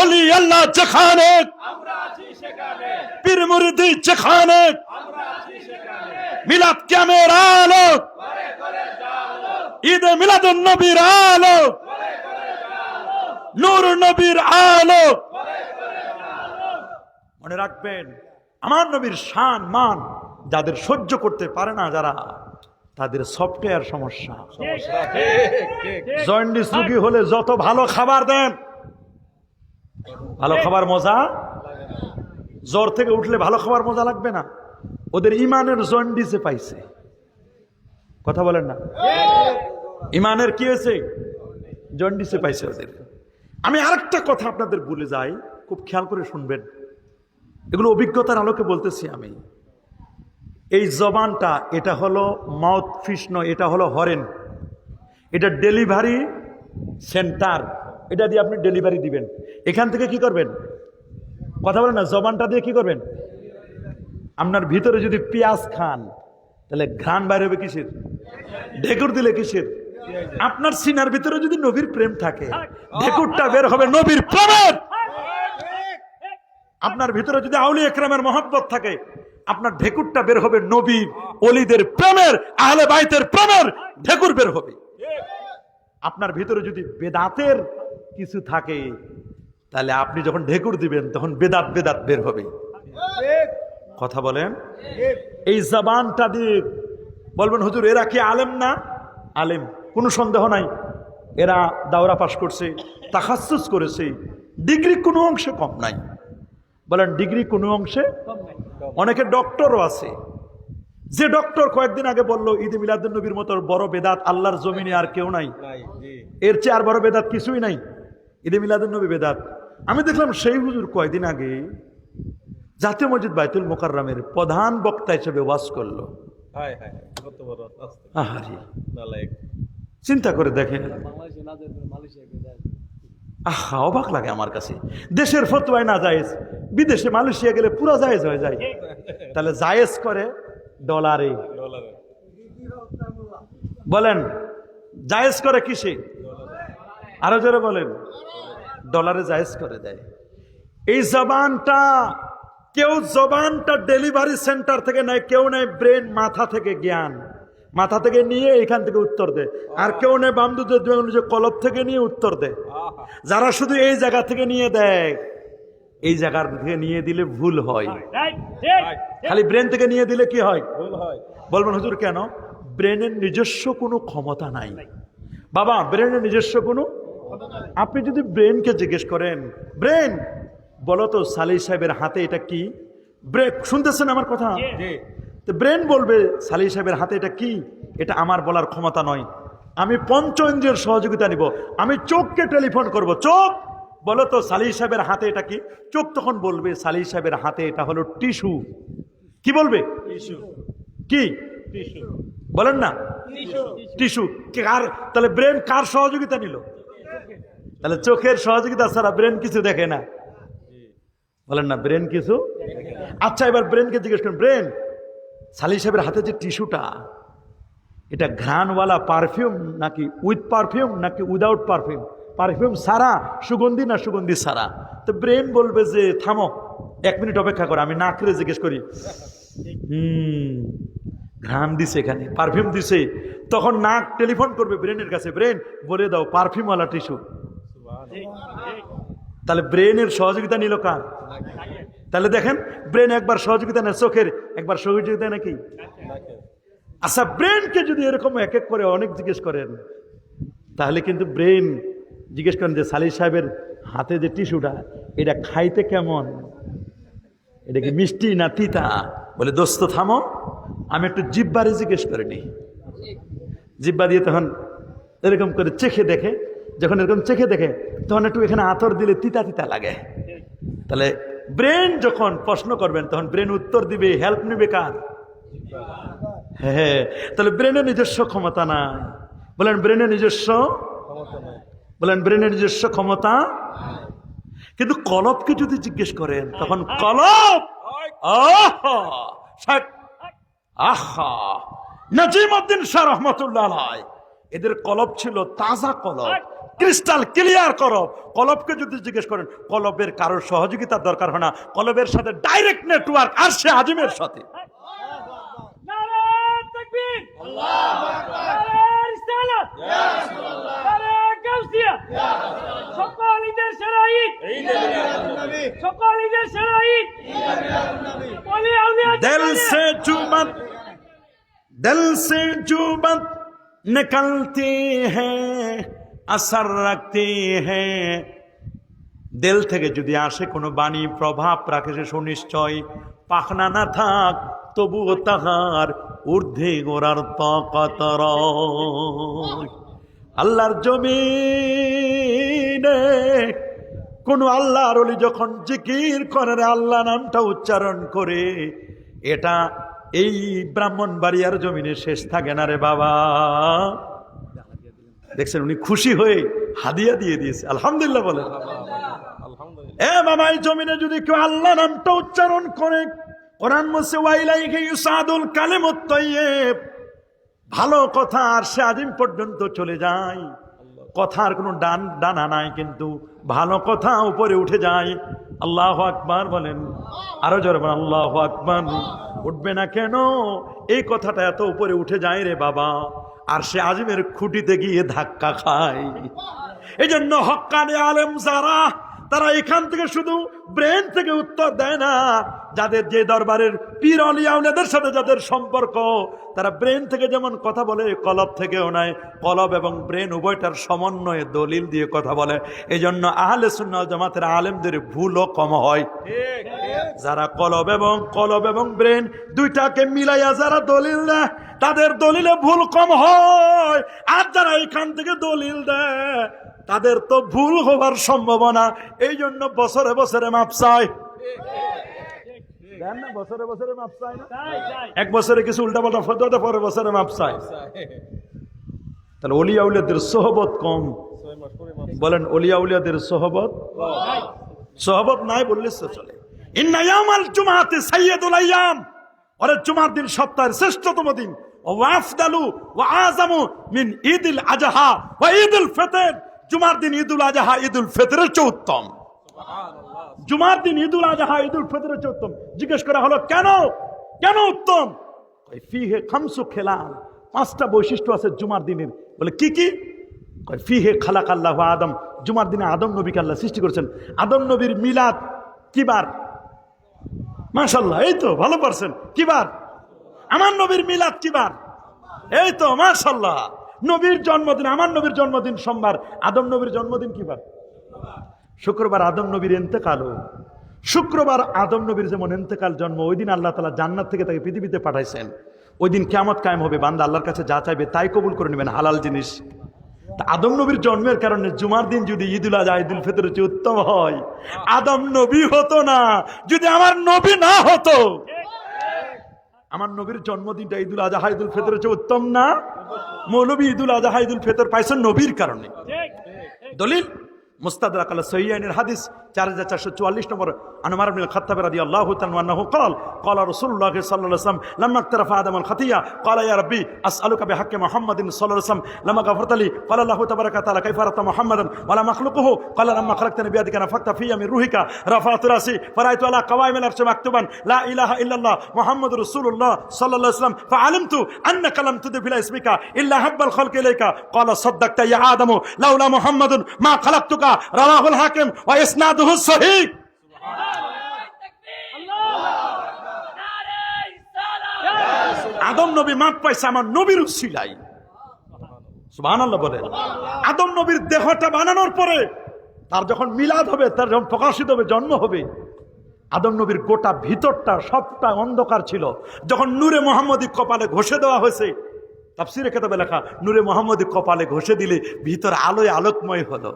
ওলি আল্লাহ যেখানে, পীর মুরিদি যেখানে, মিলাদ কিয়ামের আলো, ঈদে মিলাদুন নবীর আলো, নূর নবীর আলো। মনে রাখবেন, আমার নবীর শান মান যাদের সহ্য করতে পারে না, যারা, তাদের সফটওয়্যার সমস্যা। জন্ডিস রোগী হলে যত ভালো খাবার দেন, ভালো খাবার মজা, জ্বর থেকে উঠলে ভালো খাবার মজা লাগবে না। ওদের ইমানের জন্ডিসে পাইছে, কথা বলেন না? ইমানের কি হয়েছে? জন্ডিসে পাইছে ওদের। আমি আরেকটা কথা আপনাদের বলে যাই, খুব খেয়াল করে শুনবেন, এগুলো অভিজ্ঞতার আলোকে বলতেছি আমি। এই জবানটা, এটা হলো মাউথ ফিস নয়, এটা হলো হরেন। এটা ডেলিভারি সেন্টার, এটা দিয়ে আপনি ডেলিভারি দিবেন। এখান থেকে কি করবেন? কথা বলেন না, জবানটা দিয়ে কি করবেন? আপনার ভিতরে যদি পেঁয়াজ খান, তাহলে ঘ্রাণ বাইরে হবে কিসের? ঢেকুর দিলে কিসের? আপনার সিনার ভিতরে যদি নবীর প্রেম থাকে, ঢেকুরটা বের হবে নবীর প্রেমের। আপনার ভিতরে যদি আউলিয়া ইকরামের মহব্বত থাকে, আপনার ঢেকুরটা বের হবে নবীর ওলিদের প্রেমের, আহলে বাইতের প্রেমের ঢেকুর বের হবে। আপনার ভিতরে যদি বেদাতের কিছু থাকে, তাহলে আপনি যখন ঢেকুর দিবেন তখন বেদাত বেদাত বের হবে। কথা বলেন। এই জবানটা দিয়ে বলবেন হুজুর এরা কি আলেম না? আলেম, কোনো সন্দেহ নাই। এরা দাওরা পাশ করছে, তাখাসসুস করেছে, ডিগ্রি কোনো অংশে কম নাই। বলেন ডিগ্রি কোনো অংশে? অনেকে ডক্টরও আছে। যে ডক্টর কয়েকদিন আগে বললো ঈদে মিলাদুন নবীর মতো বড় বেদাত আল্লাহর জমিনে আর কেউ নাই, এর চেয়ে আর বড় বেদাত কিছুই নাই, ঈদে মিলাদুন নবী বেদাত। আমি দেখলাম সেই হুজুর কয়েকদিন আগে জাতীয় মসজিদ বাইতুল মোকাররমের প্রধান বক্তা হিসেবে ওয়াজ করলো। চিন্তা করে দেখেন, আহা, অবাক লাগে আমার কাছে। দেশের ফতোয়ায় না জায়েজ, বিদেশে মালয়েশিয়া গেলে পুরো জায়েজ হয়ে যায়। তাহলে জায়েজ করে ডলারে। বলেন জায়েজ করে কিসে? আরো জোরে বলেন। ডলারে জায়েজ করে দেয়। এই জবানটা কেউ, জবানটা ডেলিভারি সেন্টার থেকে নেয়, কেউ নেয় ব্রেন, মাথা থেকে জ্ঞান, মাথা থেকে নিয়ে এখান থেকে উত্তর দেয়। আর কেউ নেয় বামদুদের কলব থেকে নিয়ে উত্তর দেয়। যারা শুধু এই জায়গা থেকে নিয়ে দেয়, এই জায়গার থেকে নিয়ে দিলে ভুল হয়। খালি ব্রেন থেকে নিয়ে দিলে কি হয়? ভুল হয়। বলবেন হুজুর কেন? ব্রেনের নিজস্ব কোনো ক্ষমতা নাই। বাবা, ব্রেনের নিজস্ব কোনো, আপনি যদি ব্রেনকে জিজ্ঞেস করেন, ব্রেন বলো তো সালিহ সাহেবের হাতে এটা কি? ব্রেন শুনতেছেন আমার কথা? তো ব্রেন বলবে সালিহ সাহেবের হাতে এটা কি? এটা আমার বলার ক্ষমতা নয়, আমি পঞ্চ ইন্দ্রিয়ের সহযোগিতা নিব। আমি চোখকে টেলিফোন করব, চোখ বলো তো সালিহ সাহেবের হাতে এটা কি? চোখ তখন বলবে সালিহ সাহেবের হাতে এটা হলো টিস্যু। কি বলবে? টিস্যু। কি? টিস্যু। বলেন না, টিস্যু। কার তাহলে ব্রেন কার সহযোগিতা নিল? তাহলে চোখের সহযোগিতা ছাড়া ব্রেন কিছু দেখে না। বলেন না, ব্রেন কিছু। আচ্ছা, এবার ব্রেনকে জিজ্ঞেস করেন, ব্রেন, সালি সাহেবের হাতে যে টিস্যুটা, এটা ঘ্রাণওয়ালা পারফিউম নাকি উইথ পারফিউম নাকি উইদাউট পারফিউম? পারফিউম সারা, সুগন্ধি না সুগন্ধি সারা? তো ব্রেন বলবে যে থামো, 1 মিনিট অপেক্ষা করো, আমি নাক করে জিজ্ঞেস করি। ঘ্রাণ দিছে, এখানে পারফিউম দিছে। তখন নাক টেলিফোন করবে ব্রেনের কাছে, ব্রেন বলে দাও পারফিউমওয়ালা টিস্যু। তাহলে ব্রেনের সহযোগিতা নিল কার? তাহলে দেখেন, ব্রেন একবার সহযোগিতা নেয় চোখের, একবার সহযোগিতা নাকি? আচ্ছা, ব্রেনকে যদি এরকম এক এক করে অনেক জিজ্ঞেস করেন, তাহলে কিন্তু ব্রেন জিজ্ঞেস করেন যে সালিহ সাহেবের হাতে যে টিস্যুটা, এটা খাইতে কেমন? এটা কি মিষ্টি না তিতা? বলে দোস্ত থামো, আমি একটু জিব্বারে জিজ্ঞেস করে নি। জিব্বা দিয়ে তখন এরকম করে চেখে দেখে, যখন এরকম চেখে দেখে তখন একটু এখানে আতর দিলে তিতা তিতা লাগে। তাহলে ব্রেন যখন প্রশ্ন করবেন তখন ব্রেন উত্তর দিবে, হেল্প নেবে কার? হ্যাঁ, তাহলে ব্রেনের নিজস্ব ক্ষমতা নাই। বলেন ব্রেনের নিজস্ব, বলেন ব্রেনের নিজস্ব ক্ষমতা। কিন্তু কলবকে যদি জিজ্ঞেস করেন তখন কলব, আহা নাজিমউদ্দিন শাহ রহমাতুল্লাহ আলাইহি, এদের কলব ছিল তাজা কলব, ক্রিস্টাল ক্লিয়ার কলব। কলবকে যদি জিজ্ঞেস করেন, কলবের কারোর সহযোগিতার দরকার হয় না, কলবের সাথে ডাইরেক্ট নেটওয়ার্ক আরশে আজিমের সাথে। दिल से जो बात निकलती है असर रखती है, দিল থেকে যদি আসে কোনো বাণী প্রভাব রাখে সে সুনিশ্চয়, পাখনা না থাক তবুও তাহার ঊর্ধ্বে গোড়ার তাকাত রয়। আল্লাহর জমিনে কোন আল্লাহর ওলি যখন জিকির করে, আল্লাহ নামটা উচ্চারণ করে, এটা এই ব্রাহ্মণবাড়িয়ার জমিনে শেষ থাকে না রে বাবা। দেখছেন, উনি খুশি হয়ে হাদিয়া দিয়ে দিয়েছে, আলহামদুলিল্লাহ বলেন। এ বাবা, এই জমিনে যদি কেউ আল্লাহ নামটা উচ্চারণ করে, কোরআন বলছে ওয়াইলাইহি ইউসাদুল কালিমুত তাইয়্যিব, ভালো কথা আর সে আজিম পর্যন্ত চলে যায়। কথার কোনো ডানা নাই, কিন্তু ভালো কথা উপরে উঠে যায়। আল্লাহু আকবার বলেন, আরো জোরে বলেন আল্লাহু আকবার। উঠবে না কেন? এই কথাটা এত উপরে উঠে যায় রে বাবা, আর সে আজিমের খুঁটিতে গিয়ে ধাক্কা খায়। এই জন্য হক্কানি আলেম যারা, তারা এখান থেকে শুধু ব্রেন থেকে উত্তর দেয় না। যাদের যে দরবারের পীর আউলিয়া ওনাদের সাথে যাদের সম্পর্ক, তারা ব্রেন থেকে যেমন কথা বলে, কলব থেকেও নয়। কলব এবং ব্রেন উভয়টার সমন্বয়ে দলিল দিয়ে কথা বলে। এই জন্য আহলে সুন্নাত ওয়াল জামাতের আলেমদের ভুলও কম হয়। যারা কলব এবং ব্রেন দুইটাকে মিলাইয়া যারা দলিল দেয়, তাদের দলিলে ভুল কম হয়। আর যারা এখান থেকে দলিল দেয়, তাদের তো ভুল হবার সম্ভাবনা। এই জন্য বছরে বছরে মাপ চায়। বছরে বছরে মাপ চায় না, এক বছরে কিছু উল্টা পাল্টা ফতোয়া, পরের বছরে মাপ চায়। তাহলে ওলিয়া উলিয়াদের সোহবত কম। বলেন ওলিয়া উলিয়াদের সোহবত নাই বললে চলে। ইন্না ইয়াউমাল জুমআতি সাইয়্যিদুল আইয়াম, ওরে জুমার দিন সপ্তাহের শ্রেষ্ঠতম দিন। ওয়া আফদালু ওয়া আযামু মিন ঈদুল আযহা ওয়া ঈদুল ফিতর, জুমার দিন ঈদুল আযহা ঈদুল ফিতরের চেয়ে উত্তম। জুমার দিন ঈদুল আযহা ঈদুল ফিতরের চেয়ে উত্তম। জিজ্ঞেস করা হলো কেন উত্তম? ফিহে খামসু খেলাল, 5টা বৈশিষ্ট্য আছে জুমার দিনের। বলে কি কি? ফিহে খালাকাল্লাহু আদম, জুমার দিনে আদম নবীকে আল্লাহ সৃষ্টি করেছেন। আদম নবীর মিলাদ কি বার? মাশাআল্লাহ, এই তো ভালো পারছেন। কি বার? আমার নবীর মিলাদ কি বার? এই তো মাশাআল্লাহ। নবীর জন্মদিন, আমার নবীর জন্মদিন সোমবার, আদম নবীর জন্মদিন কি বার? শুক্রবার। আদম নবীর ইন্তেকাল শুক্রবার। আদম নবীর যেমন ইন্তেকাল জন্ম, ওই দিন আল্লাহ তাআলা জান্নাত থেকে তাকে পৃথিবীতে পাঠাইছেন। ওই দিন কিয়ামত কায়েম হবে, বান্দা আল্লাহর কাছে যা চাইবে তাই কবুল করে নেবেন, হালাল জিনিস। তা আদম নবীর জন্মের কারণে জুমার দিন যদি ঈদুল আযহা ঈদুল ফিতরের চেয়ে উত্তম হয়, আদম নবী হতো না যদি আমার নবী না হতো। আমার নবীর জন্মদিনটা ঈদুল আজহা ঈদুল ফিতরের চেয়ে উত্তম না? মৌলবী ঈদুল আজহা ঈদুল ফিতর পাইছেন নবীর কারণে। দলিল মুস্তাদরাক আলা সহিহাইনের হাদিস 4444 নম্বর আন উমর ইবনে খাত্তাব রাদিয়াল্লাহু তাআলা আনহু قال قال رسول الله صلى الله عليه وسلم لما اقترف آدم الخطيئة قال يا ربي أسألك بحق محمد صلى الله عليه وسلم لما غفرت لي قال الله تبارك وتعالى كيف عرفت محمدا ولا مخلوقه قال لما خلقتني بيدك نفخت في من روحك رفعت رأسي فرأيت على قوائم العرش مكتوبا لا إله إلا الله محمد رسول الله صلى الله عليه وسلم فعلمت أنك لم تضف إلى اسمك إلا حب الخلق إليك قال صدقت يا آدم لولا محمد ما خلقتك رواه الحاكم وإسناده صحيح আদম নবী মাপ পাইছে আমার নবীর উসিলাই। সুবহানাল্লাহ বলেন। আদম নবীর দেহটা বানানোর পরে তার যখন মিলাদ হবে, তার যখন প্রকাশিত হবে, জন্ম হবে, আদম নবীর গোটা ভিতরটা সবটা অন্ধকার ছিল। যখন নূরে মুহাম্মদী কপালে ঘষে দেওয়া হয়েছে, তাফসীরে কিতাবে লেখা, নূরে মুহাম্মদী কপালে ঘষে দিলে ভিতর আলোয় আলোকময় হলো।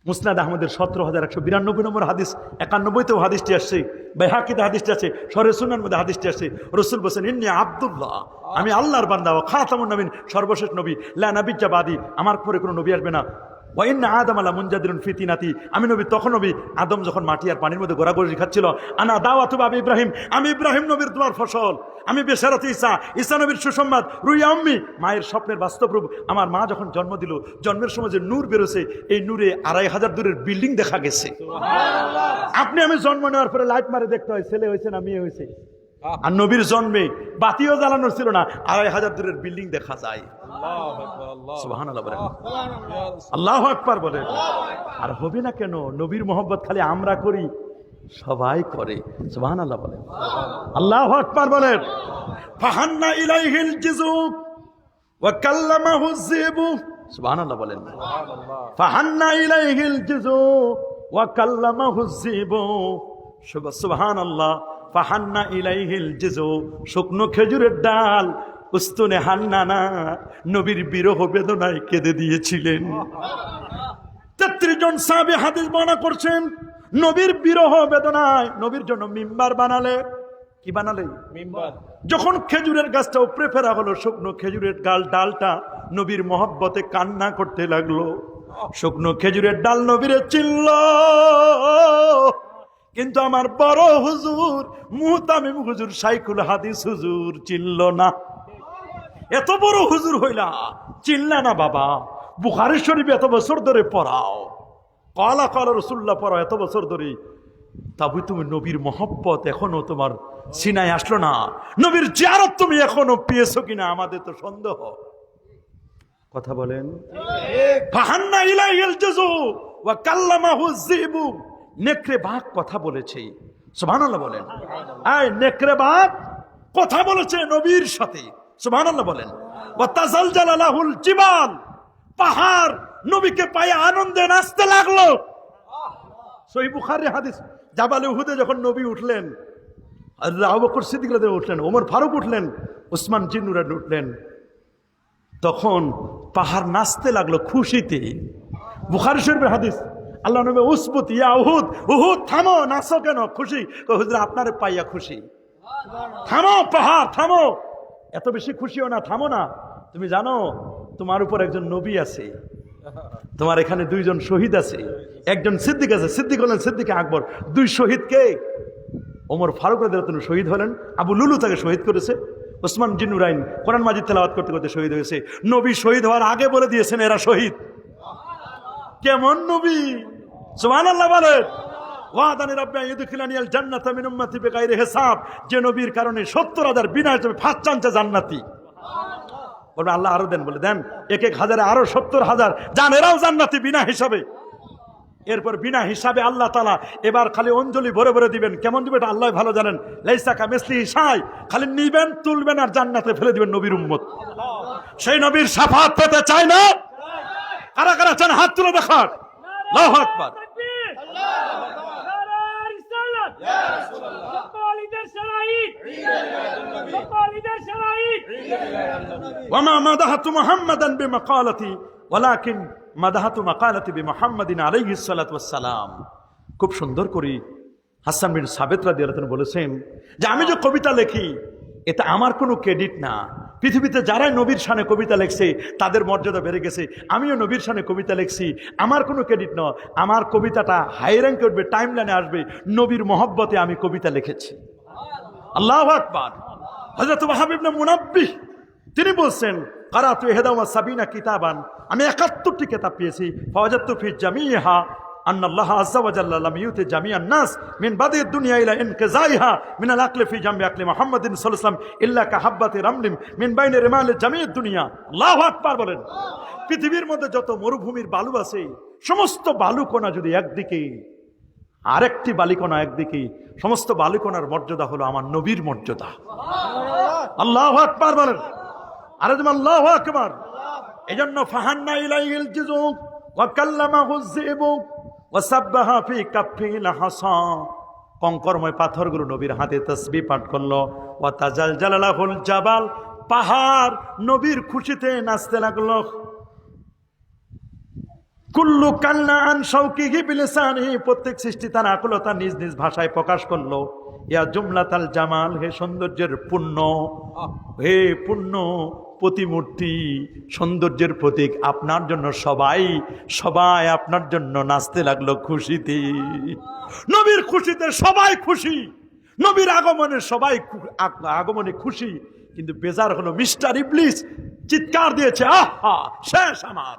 মুসনাদ আহমদের 17192 নম্বর হাদিস, 91তেও হাদিসটি আসছে, বাইহাকিতে হাদিসটি আছে, শরহে সুনানের মধ্যে হাদিসটি আসছে। রাসূল বলেন, ইন্নী আব্দুল্লাহ, আমি আল্লাহর বান্দা, ওয়া খাতামুন নবীন, সর্বশেষ নবী, লা নাবিয়্যা বাদি, আমার পরে কোনো নবী আসবে না। ওয়া ইন্না আদম লা মুনজাদিরুন ফি তিনাতি, আমি নবী তখন নবী, আদম যখন মাটি আর পানির মধ্যে গোড়াগড়ি খাচ্ছিল। আনা দাওয়াতু বাবি ইব্রাহিম, আমি ইব্রাহিম নবীর দোয়ার ফসল, আমি বেশারাত ঈসা, ঈসা নবীর সুসংবাদ, রুইয়া উম্মি, মায়ের স্বপ্নের বাস্তব রূপ। আমার মা যখন জন্ম দিল, জন্মের সময় যে নূর বেরোছে, এই নূরে 2500 দূরের বিল্ডিং দেখা গেছে। আপনি আমি জন্ম নেওয়ার পরে লাইট মারে দেখতে হয় ছেলে হয়েছে না মেয়ে হয়েছে, আর নবীর জন্মে বাতিও জ্বালানো ছিল না, 2500 দূরের বিল্ডিং দেখা যায়। সুবহানাল্লাহ বলেন, আল্লাহু আকবার বলেন। আর হবে না কেন? নবীর মোহাব্বত খালি আমরা করি, সবাই করে। সুবহানাল্লাহ বলেন, আল্লাহু আকবার বলেন। ফাহান্না ইলাইহিল জিজু ওয়া কাল্লামাহু যিবু, সুবহানাল্লাহ বলেন। ফাহান্না ইলাইহিল জিজু ওয়া কাল্লামাহু যিবু, সুবহানাল্লাহ। ফাহান্না ইলাইহিল জিজু, শুকনো খেজুরের ডাল, উস্তুনে হান্নানা, নবীর বিরহ বেদনায় কেঁদে দিয়েছিলেন। 33 জন সাহাবী হাদিস বর্ণনা করছেন, নবীর বিরহ বেদনায় নবীর জন্য মিম্বার বানালে। কি বানালে? মিম্বার। যখন খেজুরের গাছটা উপরে ফেরা হলো, শুকনো খেজুরের ডালটা নবীর মহব্বতে কান্না করতে লাগলো। শুকনো খেজুরের ডাল নবীরে চিনল, কিন্তু আমার বড় হুজুর মুহতামিম হুজুর, শাইখুল হাদিস হুজুর চিনল না। এত বড় হুজুর হইলা, চিনলা না বাবা? বুখারী শরীফ এত বছর ধরে পড়াও, কালা কালা রাসূলুল্লাহ পড়াও এত বছর ধরে, তবে তুমি নবীর মহব্বত এখনো তোমার সিনায় আসলো না, নবীর জিয়ারত তুমি এখনো পেয়েছো কিনা আমাদের তো সন্দেহ। কথা বলেন। ফাহান্না ইলাইহিল জুজু ওয়া কাল্লামাহু যিবু, নেকড়ে বাঘ কথা বলেছে। সুবহানাল্লাহ বলেন। এই নেকড়ে বাঘ কথা বলেছে নবীর সাথে। সুবহানাল্লাহ বলেন। ওয়া তাজালজালা লাহুল জিবাল, পাহাড় নবীকে পায়ে আনন্দে নাচতে লাগলো। সহিহ বুখারী হাদিস, জাবালে উহুদে যখন নবী উঠলেন, আবু বকর সিদ্দিক রাদিয়াল্লাহু উঠলেন, ওমর ফারুক উঠলেন, উসমান জিন্নুরান উঠলেন, তখন পাহাড় নাচতে লাগলো খুশিতে। বুখারী শরীফের হাদিস, আল্লাহ নবী, উসবুত ইয়া উহুদ, উহুদ থামো, নাচো কেন? খুশি? হুজুর আপনার পাইয়া খুশি। থামো পাহাড়, থামো, এত বেশি খুশিও না, থামো না। তুমি জানো তোমার উপর একজন নবী আছে, তোমার এখানে 2 জন শহীদ আছে, একজন সিদ্দিক আছে, সিদ্দিক হলেন সিদ্দিক আকবর। 2 শহীদ কে? ওমর ফারুক রাদিয়াল্লাহু আনহু শহীদ হলেন, আবু লুলু তাকে শহীদ করেছে, ওসমান জিন্নুরাইন কোরআন মাজিদ তেলাওয়াত করতে করতে শহীদ হয়েছে। নবী শহীদ হওয়ার আগে বলে দিয়েছেন এরা শহীদ। কেমন নবী? সুবহানাল্লাহ বলেন। ওয়াদানি রাব্বি ইদখিলানিল জান্নাতা মিন উম্মতি বিগাইরি হিসাব, যে নবীর কারণে 70,000 বিনা হিসাবে ফার্স্ট চান্সে জান্নাতি। বলবে আল্লাহ আরো দেন, বলে দেন, 1-1 হাজারে আরো 70,000 জান, এরাও জান্নাতি বিনা হিসাবে। এরপর বিনা হিসাবে আল্লাহ তাআলা এবার খালি অঞ্জলি ভরে ভরে দিবেন। কেমন দিবেন আল্লাহ ভালো জানেন। লাইসা কামিসলিহি শাই, খালি নিবেন, তুলবেন আর জান্নাতে ফেলে দিবেন নবীর উম্মত। সেই নবীর শাফাত পেতে চায় না? কারা কারা চান হাত তুলে দেখান। আল্লাহু আকবার। ওয়ামা মাদাহাতু মুহাম্মাদান বিমাকালাতি ওয়ালাকিন মাদাহাতু মাকালাতি বিমুহাম্মাদিন আলাইহিস সালাতু ওয়াস সালাম। খুব সুন্দর করে হাসান বিন সাবিত রাদিয়াল্লাহু আনহু বলেছেন যে আমি যে কবিতা লিখি এটা আমার কোনো ক্রেডিট না, পৃথিবীতে যারাই নবীর শানে কবিতা লিখছে তাদের মর্যাদা বেড়ে গেছে, আমিও নবীর শানে কবিতা লিখছি, আমার কোনো ক্রেডিট নয়, আমার কবিতাটা হাই র্যাঙ্কে উঠবে, টাইম লাইনে আসবে, নবীর মহব্বতে আমি কবিতা লিখেছি। আল্লাহু আকবার। হযরত ওয়াহাব ইবনে মুনাব্বিহ তিনি বলছেন কারাতু ইহদা ওয়া সাবিনা কিতাবান, আমি ৭১টি কিতাব পেয়েছি, ফাওয়াজাতু ফি জামিহা আন্না আল্লাহ আযজা ওয়া জাল্লা লাম ইউতি জামিআন নাস মিন বাদিদ দুনিয়া ইলা ইনকিজাইহা মিন আল আকলি ফি জামি আকলি মুহাম্মাদিন সাল্লাল্লাহু আলাইহি ওয়াসাল্লাম ইল্লা কাহাব্বাতি রামলিম মিন বাইনি রিমালি জামিআদ দুনিয়া। আল্লাহু আকবার বলেন। পৃথিবীর মধ্যে যত মরুভূমির বালু আছে সমস্ত বালুকণা যদি একদিকে, আরেকটি বালিকণা একদিকে, সমস্ত বালিকণার মর্যাদা হলো আমার নবীর মর্যাদা। আল্লাহু আকবার বলেন। আরে তুমি আল্লাহু আকবার। এজন্য ফাহান্না ইলাইহিল জিজু ওয়া কাল্লামাহু যিবু ওয়া সাব্বাহা ফি কাফিল হাসা, কঙ্করময় পাথরগুলো নবীর হাতে তাসবিহ পাঠ করলো। ওয়া তাজালজালাহুল জাবাল, পাহাড় নবীর খুশিতে নাচতে লাগলো। কুল্লু কান্না আন শাওকিহি বিলিসানিহি, প্রত্যেক সৃষ্টি তার আকুলতা নিজ নিজ ভাষায় প্রকাশ করলো। ইয়া জুমলাতাল জামাল, হে সৌন্দর্যের পূর্ণ, হে পূর্ণ প্রতিমূর্তি, সৌন্দর্যের প্রতীক, আপনার জন্য সবাই সবাই আপনার জন্য নাচতে লাগলো খুশিতে। নবীর খুশিতে সবাই খুশি, নবীর আগমনে সবাই আগমনে খুশি, কিন্তু বেজার হলো মিস্টার ইবলিস চিৎকার দিয়েছে, আহা শেষ আমার।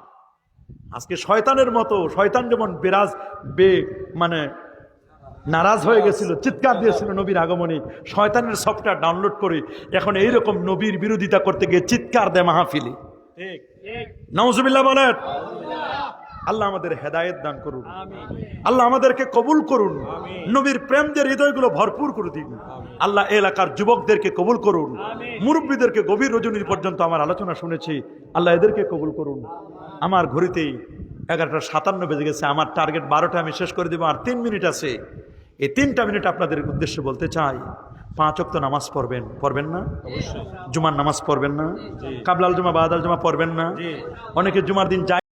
আজকে শয়তানের মতো, শয়তান যেমন মানে নারাজ হয়ে গেছিল, চিৎকার দিয়েছিল নবীর আগমনে, শয়তানের সফটওয়্যার ডাউনলোড করে এখন এইরকম নবীর বিরোধিতা করতে গিয়ে চিৎকার দেয় মাহফিলে। নাউজুবিল্লাহ বলেন। আল্লাহ আমাদের হেদায়েত দান করুন, আল্লাহ আমাদেরকে কবুল করুন, নবীর প্রেম দিয়ে হৃদয়গুলো ভরপুর করে দিন। আল্লাহ এলাকার যুবকদেরকে কবুল করুন, মুরব্বীদেরকে গভীর রজনী পর্যন্ত আমার আলোচনা শুনেছি, আল্লাহ এদেরকে কবুল করুন। আমার ঘড়িতেই 11:57 বেজে গেছে, আমার টার্গেট 12টা আমি শেষ করে দেবো, আর 3 মিনিট আছে। এই 3টা মিনিট আপনাদের উদ্দেশ্যে বলতে চাই, 5 ওয়াক্ত নামাজ পড়বেন না? জুমার নামাজ পড়বেন না? কাবলাল জুমা বাদাল জুমা পড়বেন না? অনেকে জুমার দিন যায়